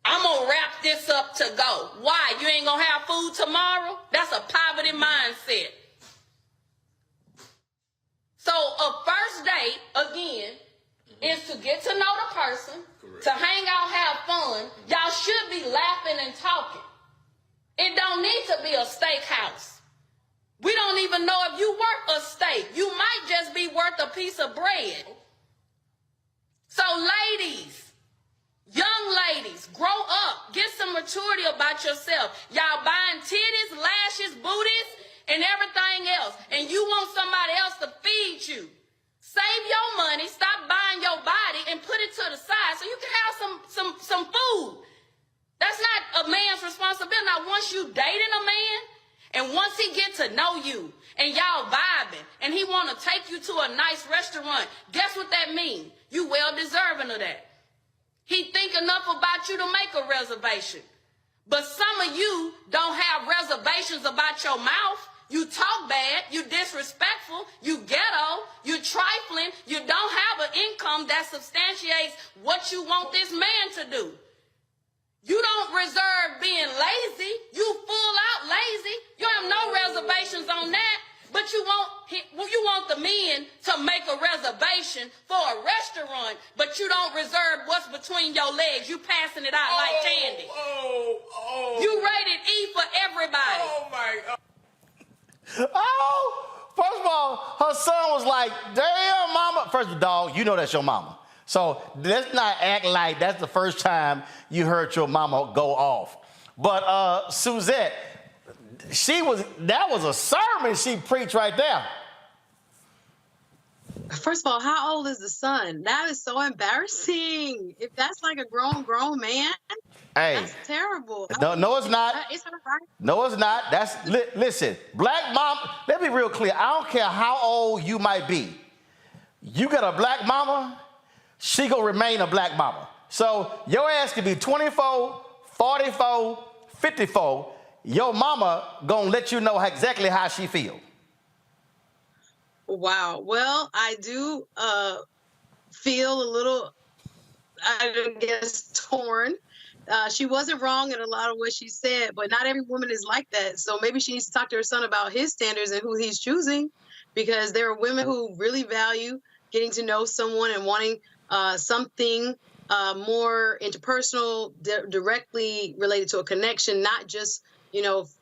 I'm going to wrap this up to go. Why? You ain't going to have food tomorrow? That's a poverty mindset. So a first date, again, is to get to know the person, to hang out, have fun. Y'all should be laughing and talking. It don't need to be a steakhouse. We don't even know if you worth a steak. You might just be worth a piece of bread. So ladies, young ladies, grow up. Get some maturity about yourself. Y'all buying titties, lashes, booties, and everything else. And you want somebody else to feed you. Save your money, stop buying your body, and put it to the side so you can have some food. That's not a man's responsibility. Now, once you dating a man, and once he get to know you, and y'all vibing, and he want to take you to a nice restaurant, guess what that means? You well deserving of that. He think enough about you to make a reservation. But some of you don't have reservations about your mouth. You talk bad, you disrespectful, you ghetto, you trifling, you don't have an income that substantiates what you want this man to do. You don't reserve being lazy. You full out lazy. You have no reservations on that. But you want the men to make a reservation for a restaurant, but you don't reserve what's between your legs. You passing it out like candy. You rated E for everybody.
Oh, my God. Oh, first of all, her son was like, damn, mama. First of all, dog, you know that's your mama. So let's not act like that's the first time you heard your mama go off. But Suzette, that was a sermon she preached right there.
First of all, how old is the son? That is so embarrassing. If that's like a grown man, that's terrible.
No, it's not.
It's her right.
No, it's not. Listen, black mom, let me be real clear. I don't care how old you might be. You got a black mama, she gonna remain a black mama. So your ass could be 24, 44, 54. Your mama gonna let you know exactly how she feel.
Wow. Well, I do feel a little, I guess, torn. She wasn't wrong in a lot of what she said, but not every woman is like that. So maybe she needs to talk to her son about his standards and who he's choosing, because there are women who really value getting to know someone and wanting something more interpersonal, directly related to a connection, not just,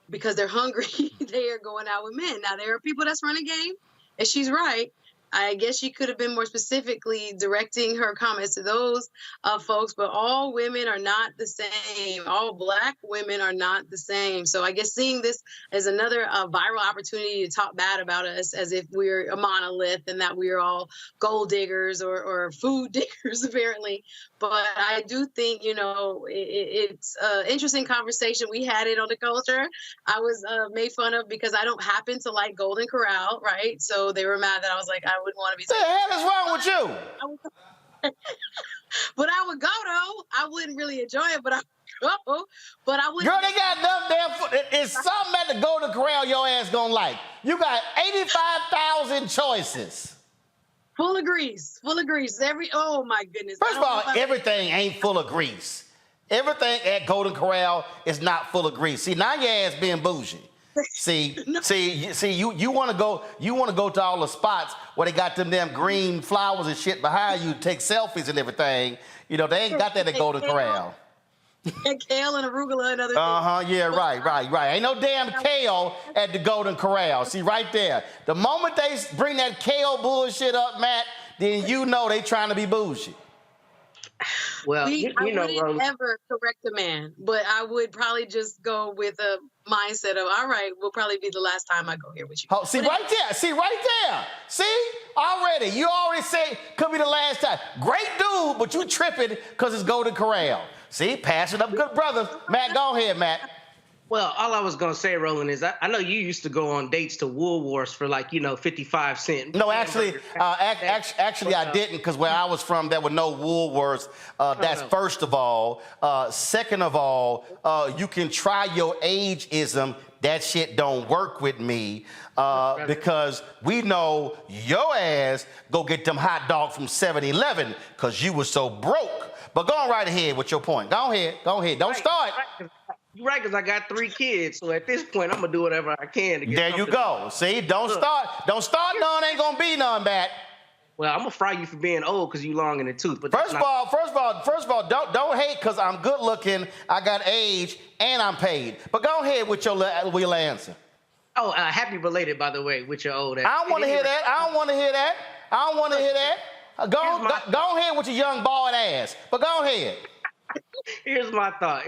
because they're hungry, they are going out with men. Now, there are people that's running game. And she's right. I guess she could have been more specifically directing her comments to those folks, but all women are not the same. All Black women are not the same. So I guess seeing this as another viral opportunity to talk bad about us as if we're a monolith and that we're all gold diggers or food diggers, apparently. But I do think, it's an interesting conversation. We had it on The Culture. I was made fun of because I don't happen to like Golden Corral, right? So they were mad that I was like, I wouldn't want to be.
What the hell is wrong with you?
But I would go though. I wouldn't really enjoy it, but I would go. But I wouldn't.
Girl, they got enough damn food. It's something at the Golden Corral your ass gonna like. You got 85,000 choices.
Full of grease. Full of grease. Oh my goodness.
First of all, everything ain't full of grease. Everything at Golden Corral is not full of grease. See, now your ass being bougie. See, you want to go to all the spots where they got them damn green flowers and shit behind you, take selfies and everything. They ain't got that at Golden Corral.
And kale and arugula and other things.
Yeah, right. Ain't no damn kale at the Golden Corral. See, right there. The moment they bring that kale bullshit up, Matt, then you know they trying to be bougie.
Well,
I wouldn't ever correct a man, but I would probably just go with a mindset of, all right, will probably be the last time I go here with you.
Oh, see, right there. See, already. You already say could be the last time. Great dude, but you tripping because it's Golden Corral. See, pass it up, good brother. Matt, go ahead, Matt.
Well, all I was going to say, Roland, is I know you used to go on dates to Woolworths for 55 cents.
No, actually, I didn't, because where I was from, there were no Woolworths. That's first of all. Second of all, you can try your ageism. That shit don't work with me because we know your ass go get them hot dogs from 7-Eleven because you were so broke. But go on right ahead with your point. Go ahead. Don't start.
You're right, because I got 3 kids, so at this point, I'm gonna do whatever I can to get.
There you go. See, don't start. None ain't gonna be none, Matt.
Well, I'm gonna fry you for being old because you long in the tooth. But
first of all, don't hate because I'm good looking. I got age and I'm paid. But go ahead with your answer.
Oh, happy belated, by the way, with your old ass.
I don't want to hear that. Go ahead with your young bald ass. But go ahead.
Here's my thought.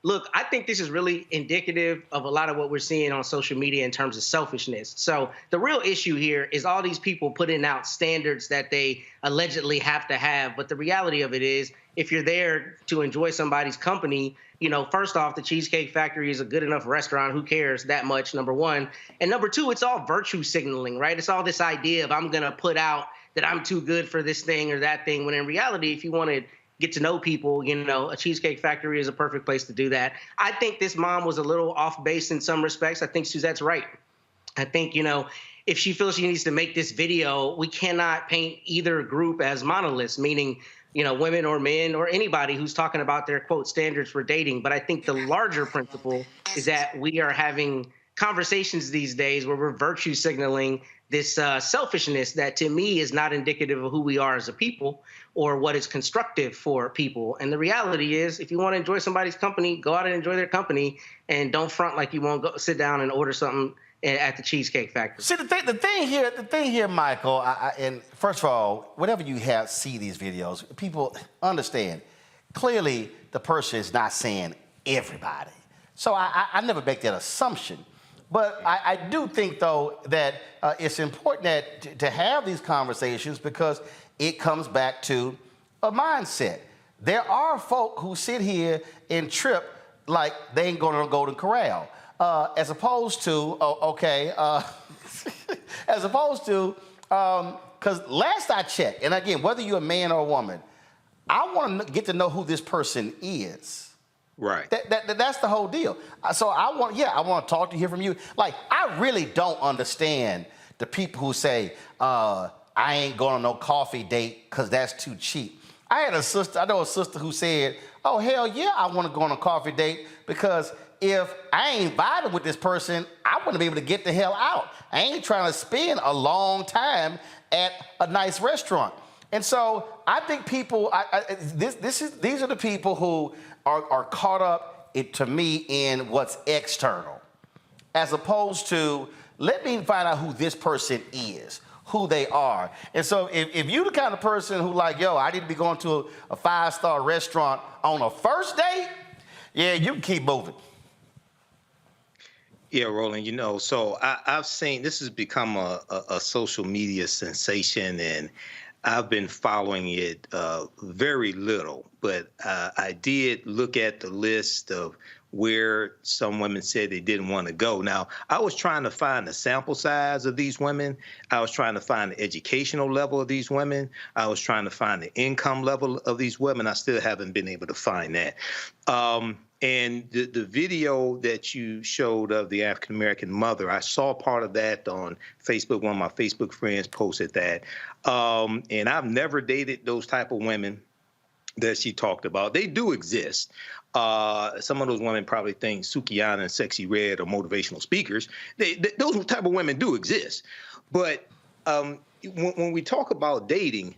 Look, I think this is really indicative of a lot of what we're seeing on social media in terms of selfishness. So the real issue here is all these people putting out standards that they allegedly have to have. But the reality of it is, if you're there to enjoy somebody's company, first off, the Cheesecake Factory is a good enough restaurant. Who cares that much, number one? And number two, it's all virtue signaling, right? It's all this idea of I'm going to put out that I'm too good for this thing or that thing, when in reality, if you want to get to know people, a Cheesecake Factory is a perfect place to do that. I think this mom was a little off base in some respects. I think Suzette's right. I think, if she feels she needs to make this video, we cannot paint either group as monoliths, meaning, women or men or anybody who's talking about their, quote, standards for dating. But I think the larger principle is that we are having conversations these days where we're virtue signaling this selfishness that, to me, is not indicative of who we are as a people or what is constructive for people. And the reality is, if you want to enjoy somebody's company, go out and enjoy their company, and don't front like you won't go sit down and order something at the Cheesecake Factory.
See, the thing here, Michael, and first of all, whenever you see these videos, people understand, clearly the person is not saying everybody. So I never make that assumption. But I do think, though, that it's important to have these conversations because it comes back to a mindset. There are folk who sit here and trip like they ain't going to Golden Corral, as opposed to, because last I checked, and again, whether you're a man or a woman, I want to get to know who this person is.
Right.
That's the whole deal. So I want to talk to hear from you. Like, I really don't understand the people who say, I ain't going on no coffee date because that's too cheap. I know a sister who said, oh, hell yeah, I want to go on a coffee date because if I ain't vibing with this person, I want to be able to get the hell out. I ain't trying to spend a long time at a nice restaurant. And so I think people, these are the people who are caught up, to me, in what's external, as opposed to, let me find out who this person is, who they are. And so if you're the kind of person who I need to be going to a 5-star restaurant on a first date, yeah, you can keep moving.
Yeah, Roland, so I've seen, this has become a social media sensation, and I've been following it very little, but I did look at the list of where some women said they didn't want to go. Now, I was trying to find the sample size of these women. I was trying to find the educational level of these women. I was trying to find the income level of these women. I still haven't been able to find that. And the video that you showed of the African-American mother, I saw part of that on Facebook. One of my Facebook friends posted that. And I've never dated those type of women that she talked about. They do exist. Some of those women probably think Sukihana and Sexy Red are motivational speakers. Those type of women do exist. But when we talk about dating,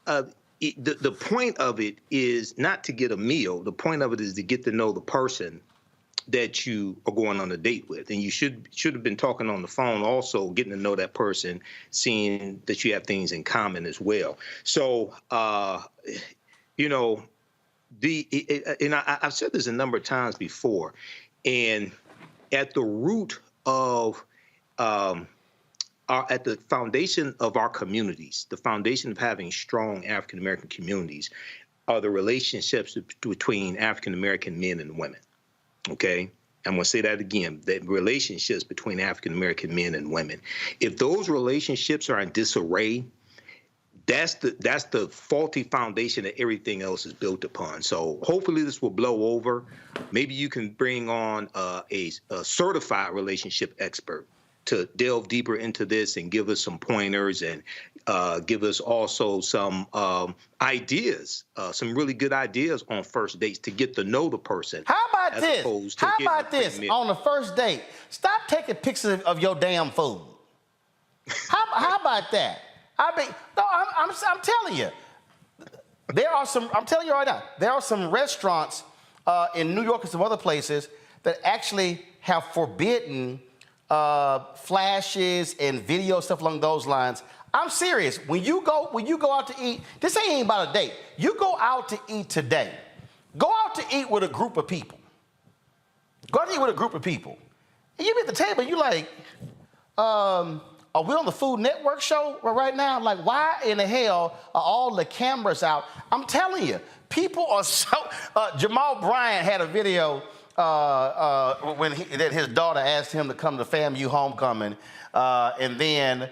the point of it is not to get a meal. The point of it is to get to know the person that you are going on a date with. And you should have been talking on the phone also, getting to know that person, seeing that you have things in common as well. So, I've said this a number of times before, and at the root of at the foundation of our communities, the foundation of having strong African-American communities, are the relationships between African American men and women. Okay? I'm going to say that again, the relationships between African American men and women. If those relationships are in disarray, that's the faulty foundation that everything else is built upon. So hopefully this will blow over. Maybe you can bring on a certified relationship expert to delve deeper into this and give us some pointers and give us also some ideas, some really good ideas on first dates to get to know the person.
How about this? How about this on the first date? Stop taking pictures of your damn food. How about that? I mean, no, I'm telling you, there are some. I'm telling you right now, there are some restaurants in New York and some other places that actually have forbidden flashes and video stuff along those lines. I'm serious. When you go out to eat, this ain't about a date. You go out to eat today. Go out to eat with a group of people. Go out to eat with a group of people. And you be at the table, you like, are we on the Food Network show right now? Like, why in the hell are all the cameras out? I'm telling you, people are so. Jamal Bryant had a video when his daughter asked him to come to FAMU homecoming, and then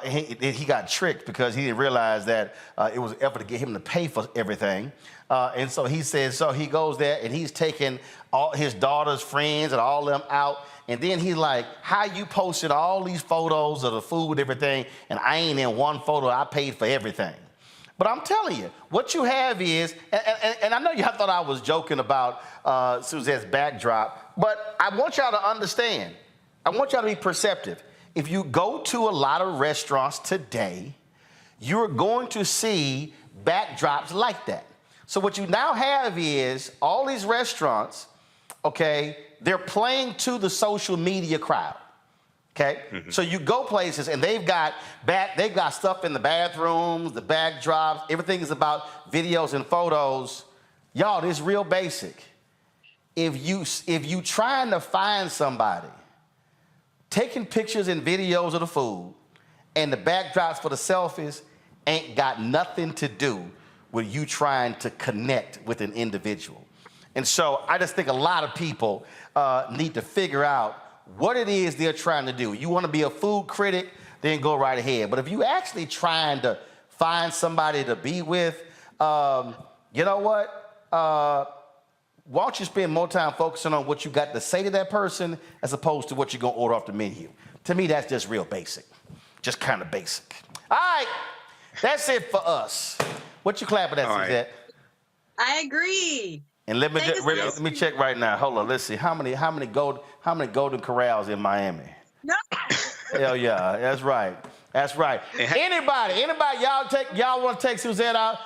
he got tricked because he didn't realize that it was an effort to get him to pay for everything. And so he says, so he goes there and he's taking all his daughter's friends and all them out. And then he's like, how you posted all these photos of the food and everything, and I ain't in one photo, I paid for everything. But I'm telling you, what you have is, and I know y'all thought I was joking about Suzette's backdrop, but I want y'all to understand, I want y'all to be perceptive. If you go to a lot of restaurants today, you're going to see backdrops like that. So what you now have is all these restaurants, okay, they're playing to the social media crowd, okay? Mm-hmm. So you go places and they've got stuff in the bathrooms, the backdrops, everything is about videos and photos. Y'all, this is real basic. If you trying to find somebody taking pictures and videos of the food and the backdrops for the selfies ain't got nothing to do with you trying to connect with an individual. And so I just think a lot of people need to figure out what it is they're trying to do. You want to be a food critic, then go right ahead. But if you actually trying to find somebody to be with, you know what? Why don't you spend more time focusing on what you got to say to that person as opposed to what you're going to order off the menu? To me, that's just real basic. Just kind of basic. All right. That's it for us. What you clapping at, Suzette?
I agree.
And let me check right now. Hold on. Let's see. How many Golden Corrals in Miami?
No.
Hell yeah. That's right. That's right. Anybody, y'all want to take Suzette out?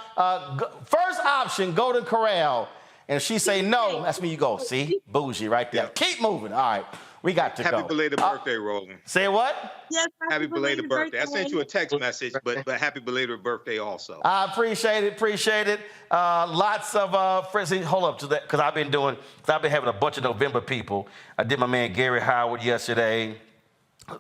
First option, Golden Corral. And if she say no, that's when you go. See? Bougie right there. Yeah. Keep moving. All right. We got to go.
Happy belated birthday, Roland.
Say what?
Yes,
happy belated birthday. I sent you a text message, but happy belated birthday also.
I appreciate it. Lots of friends. Hold up to that, because I've been having a bunch of November people. I did my man Gary Howard yesterday.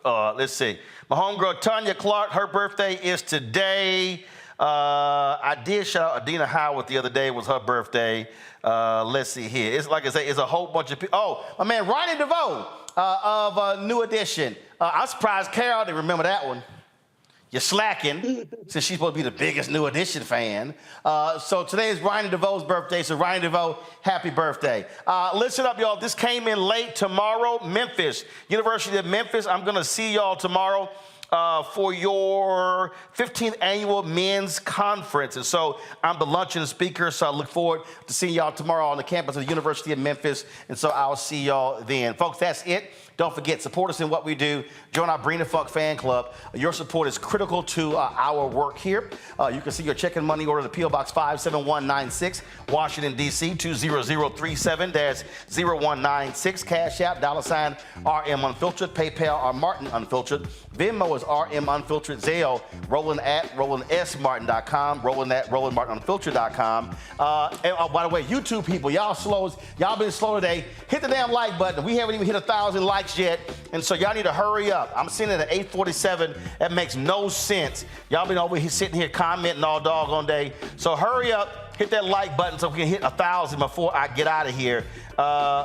Let's see. My homegirl Tanya Clark, her birthday is today. I did shout out Adina Howard the other day. It was her birthday. Let's see here. It's like I say, it's a whole bunch of people. Oh, my man Ronnie DeVoe of New Edition. I'm surprised Carol didn't remember that one. You're slacking, since she's supposed to be the biggest New Edition fan. So today is Ronnie DeVoe's birthday. So Ronnie DeVoe, happy birthday. Listen up, y'all. This came in late tomorrow. Memphis, University of Memphis. I'm going to see y'all tomorrow for your 15th annual men's conference. And so I'm the luncheon speaker, so I look forward to seeing y'all tomorrow on the campus of the University of Memphis. And so I'll see y'all then. Folks, that's it. Don't forget, support us in what we do. Join our Bring the Funk fan club. Your support is critical to our work here. You can see your check and money order to P.O. Box 57196, Washington, D.C., 20037-0196. Cash App, $RM Unfiltered. PayPal, R Martin Unfiltered. Venmo is RM Unfiltered. Zelle, Roland at RolandSMartin.com. Roland at RolandMartinUnfiltered.com. And by the way, YouTube people, y'all been slow today. Hit the damn like button. We haven't even hit 1,000 likes yet, and so y'all need to hurry up. I'm sitting at 8:47. That makes no sense. Y'all been over here sitting here commenting all doggone day. So hurry up hit that like button so we can hit 1,000 before I get out of here.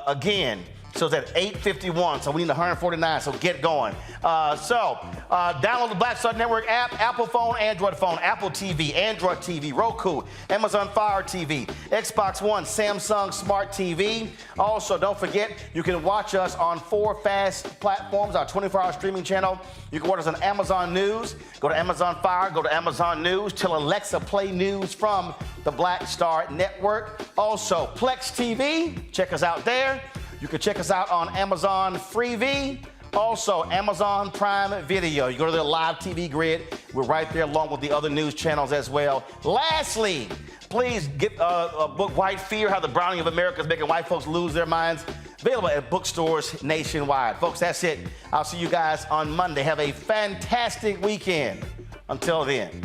Again, so it's at 8:51, so we need 149, so get going. Download the Black Star Network app, Apple phone, Apple TV, Android TV, Roku, Amazon Fire TV, Xbox One, Samsung Smart TV. Also, don't forget, you can watch us on 4 fast platforms, our 24-hour streaming channel. You can watch us on Amazon News. Go to Amazon Fire, go to Amazon News, tell Alexa play news from the Black Star Network. Also, Plex TV, check us out there. You can check us out on Amazon Freevee, also Amazon Prime Video. You go to the live TV grid. We're right there along with the other news channels as well. Lastly, please get a book, White Fear, How the Browning of America is Making White Folks Lose Their Minds. Available at bookstores nationwide. Folks, that's it. I'll see you guys on Monday. Have a fantastic weekend. Until then,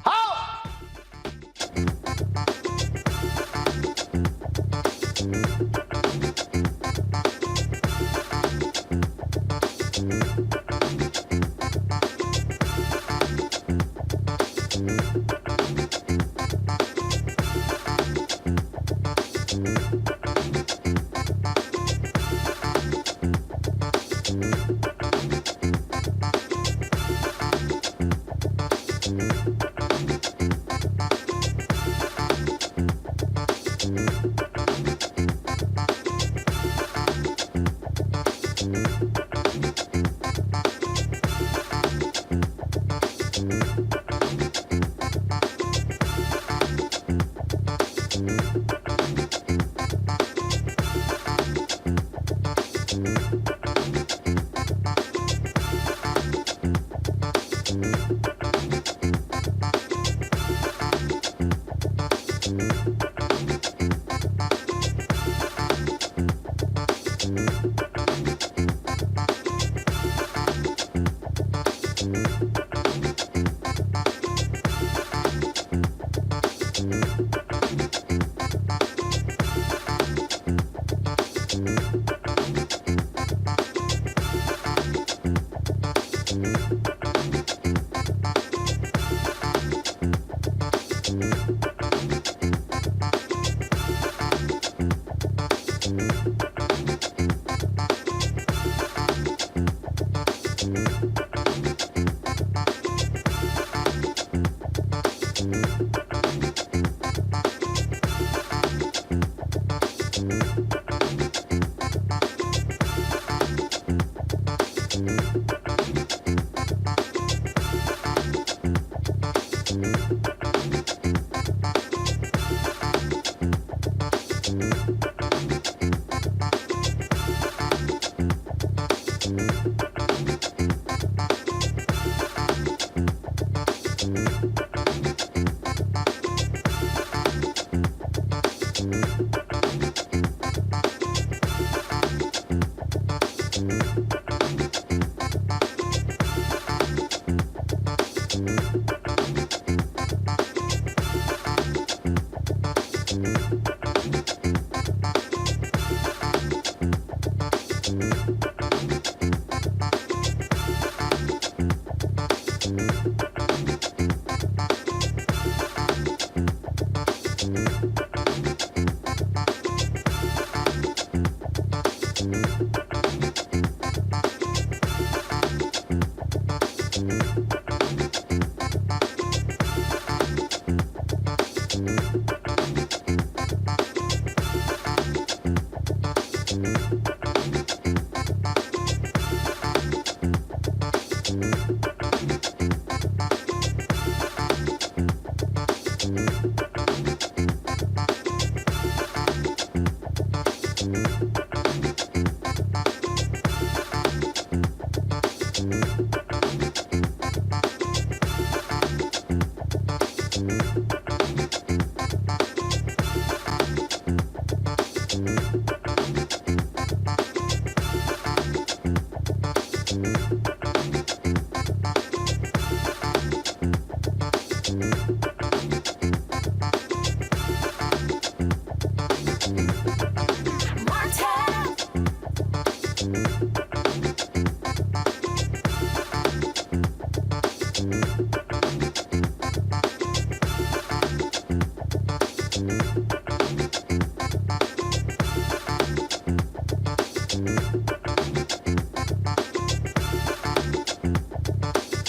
holla!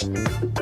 Peace.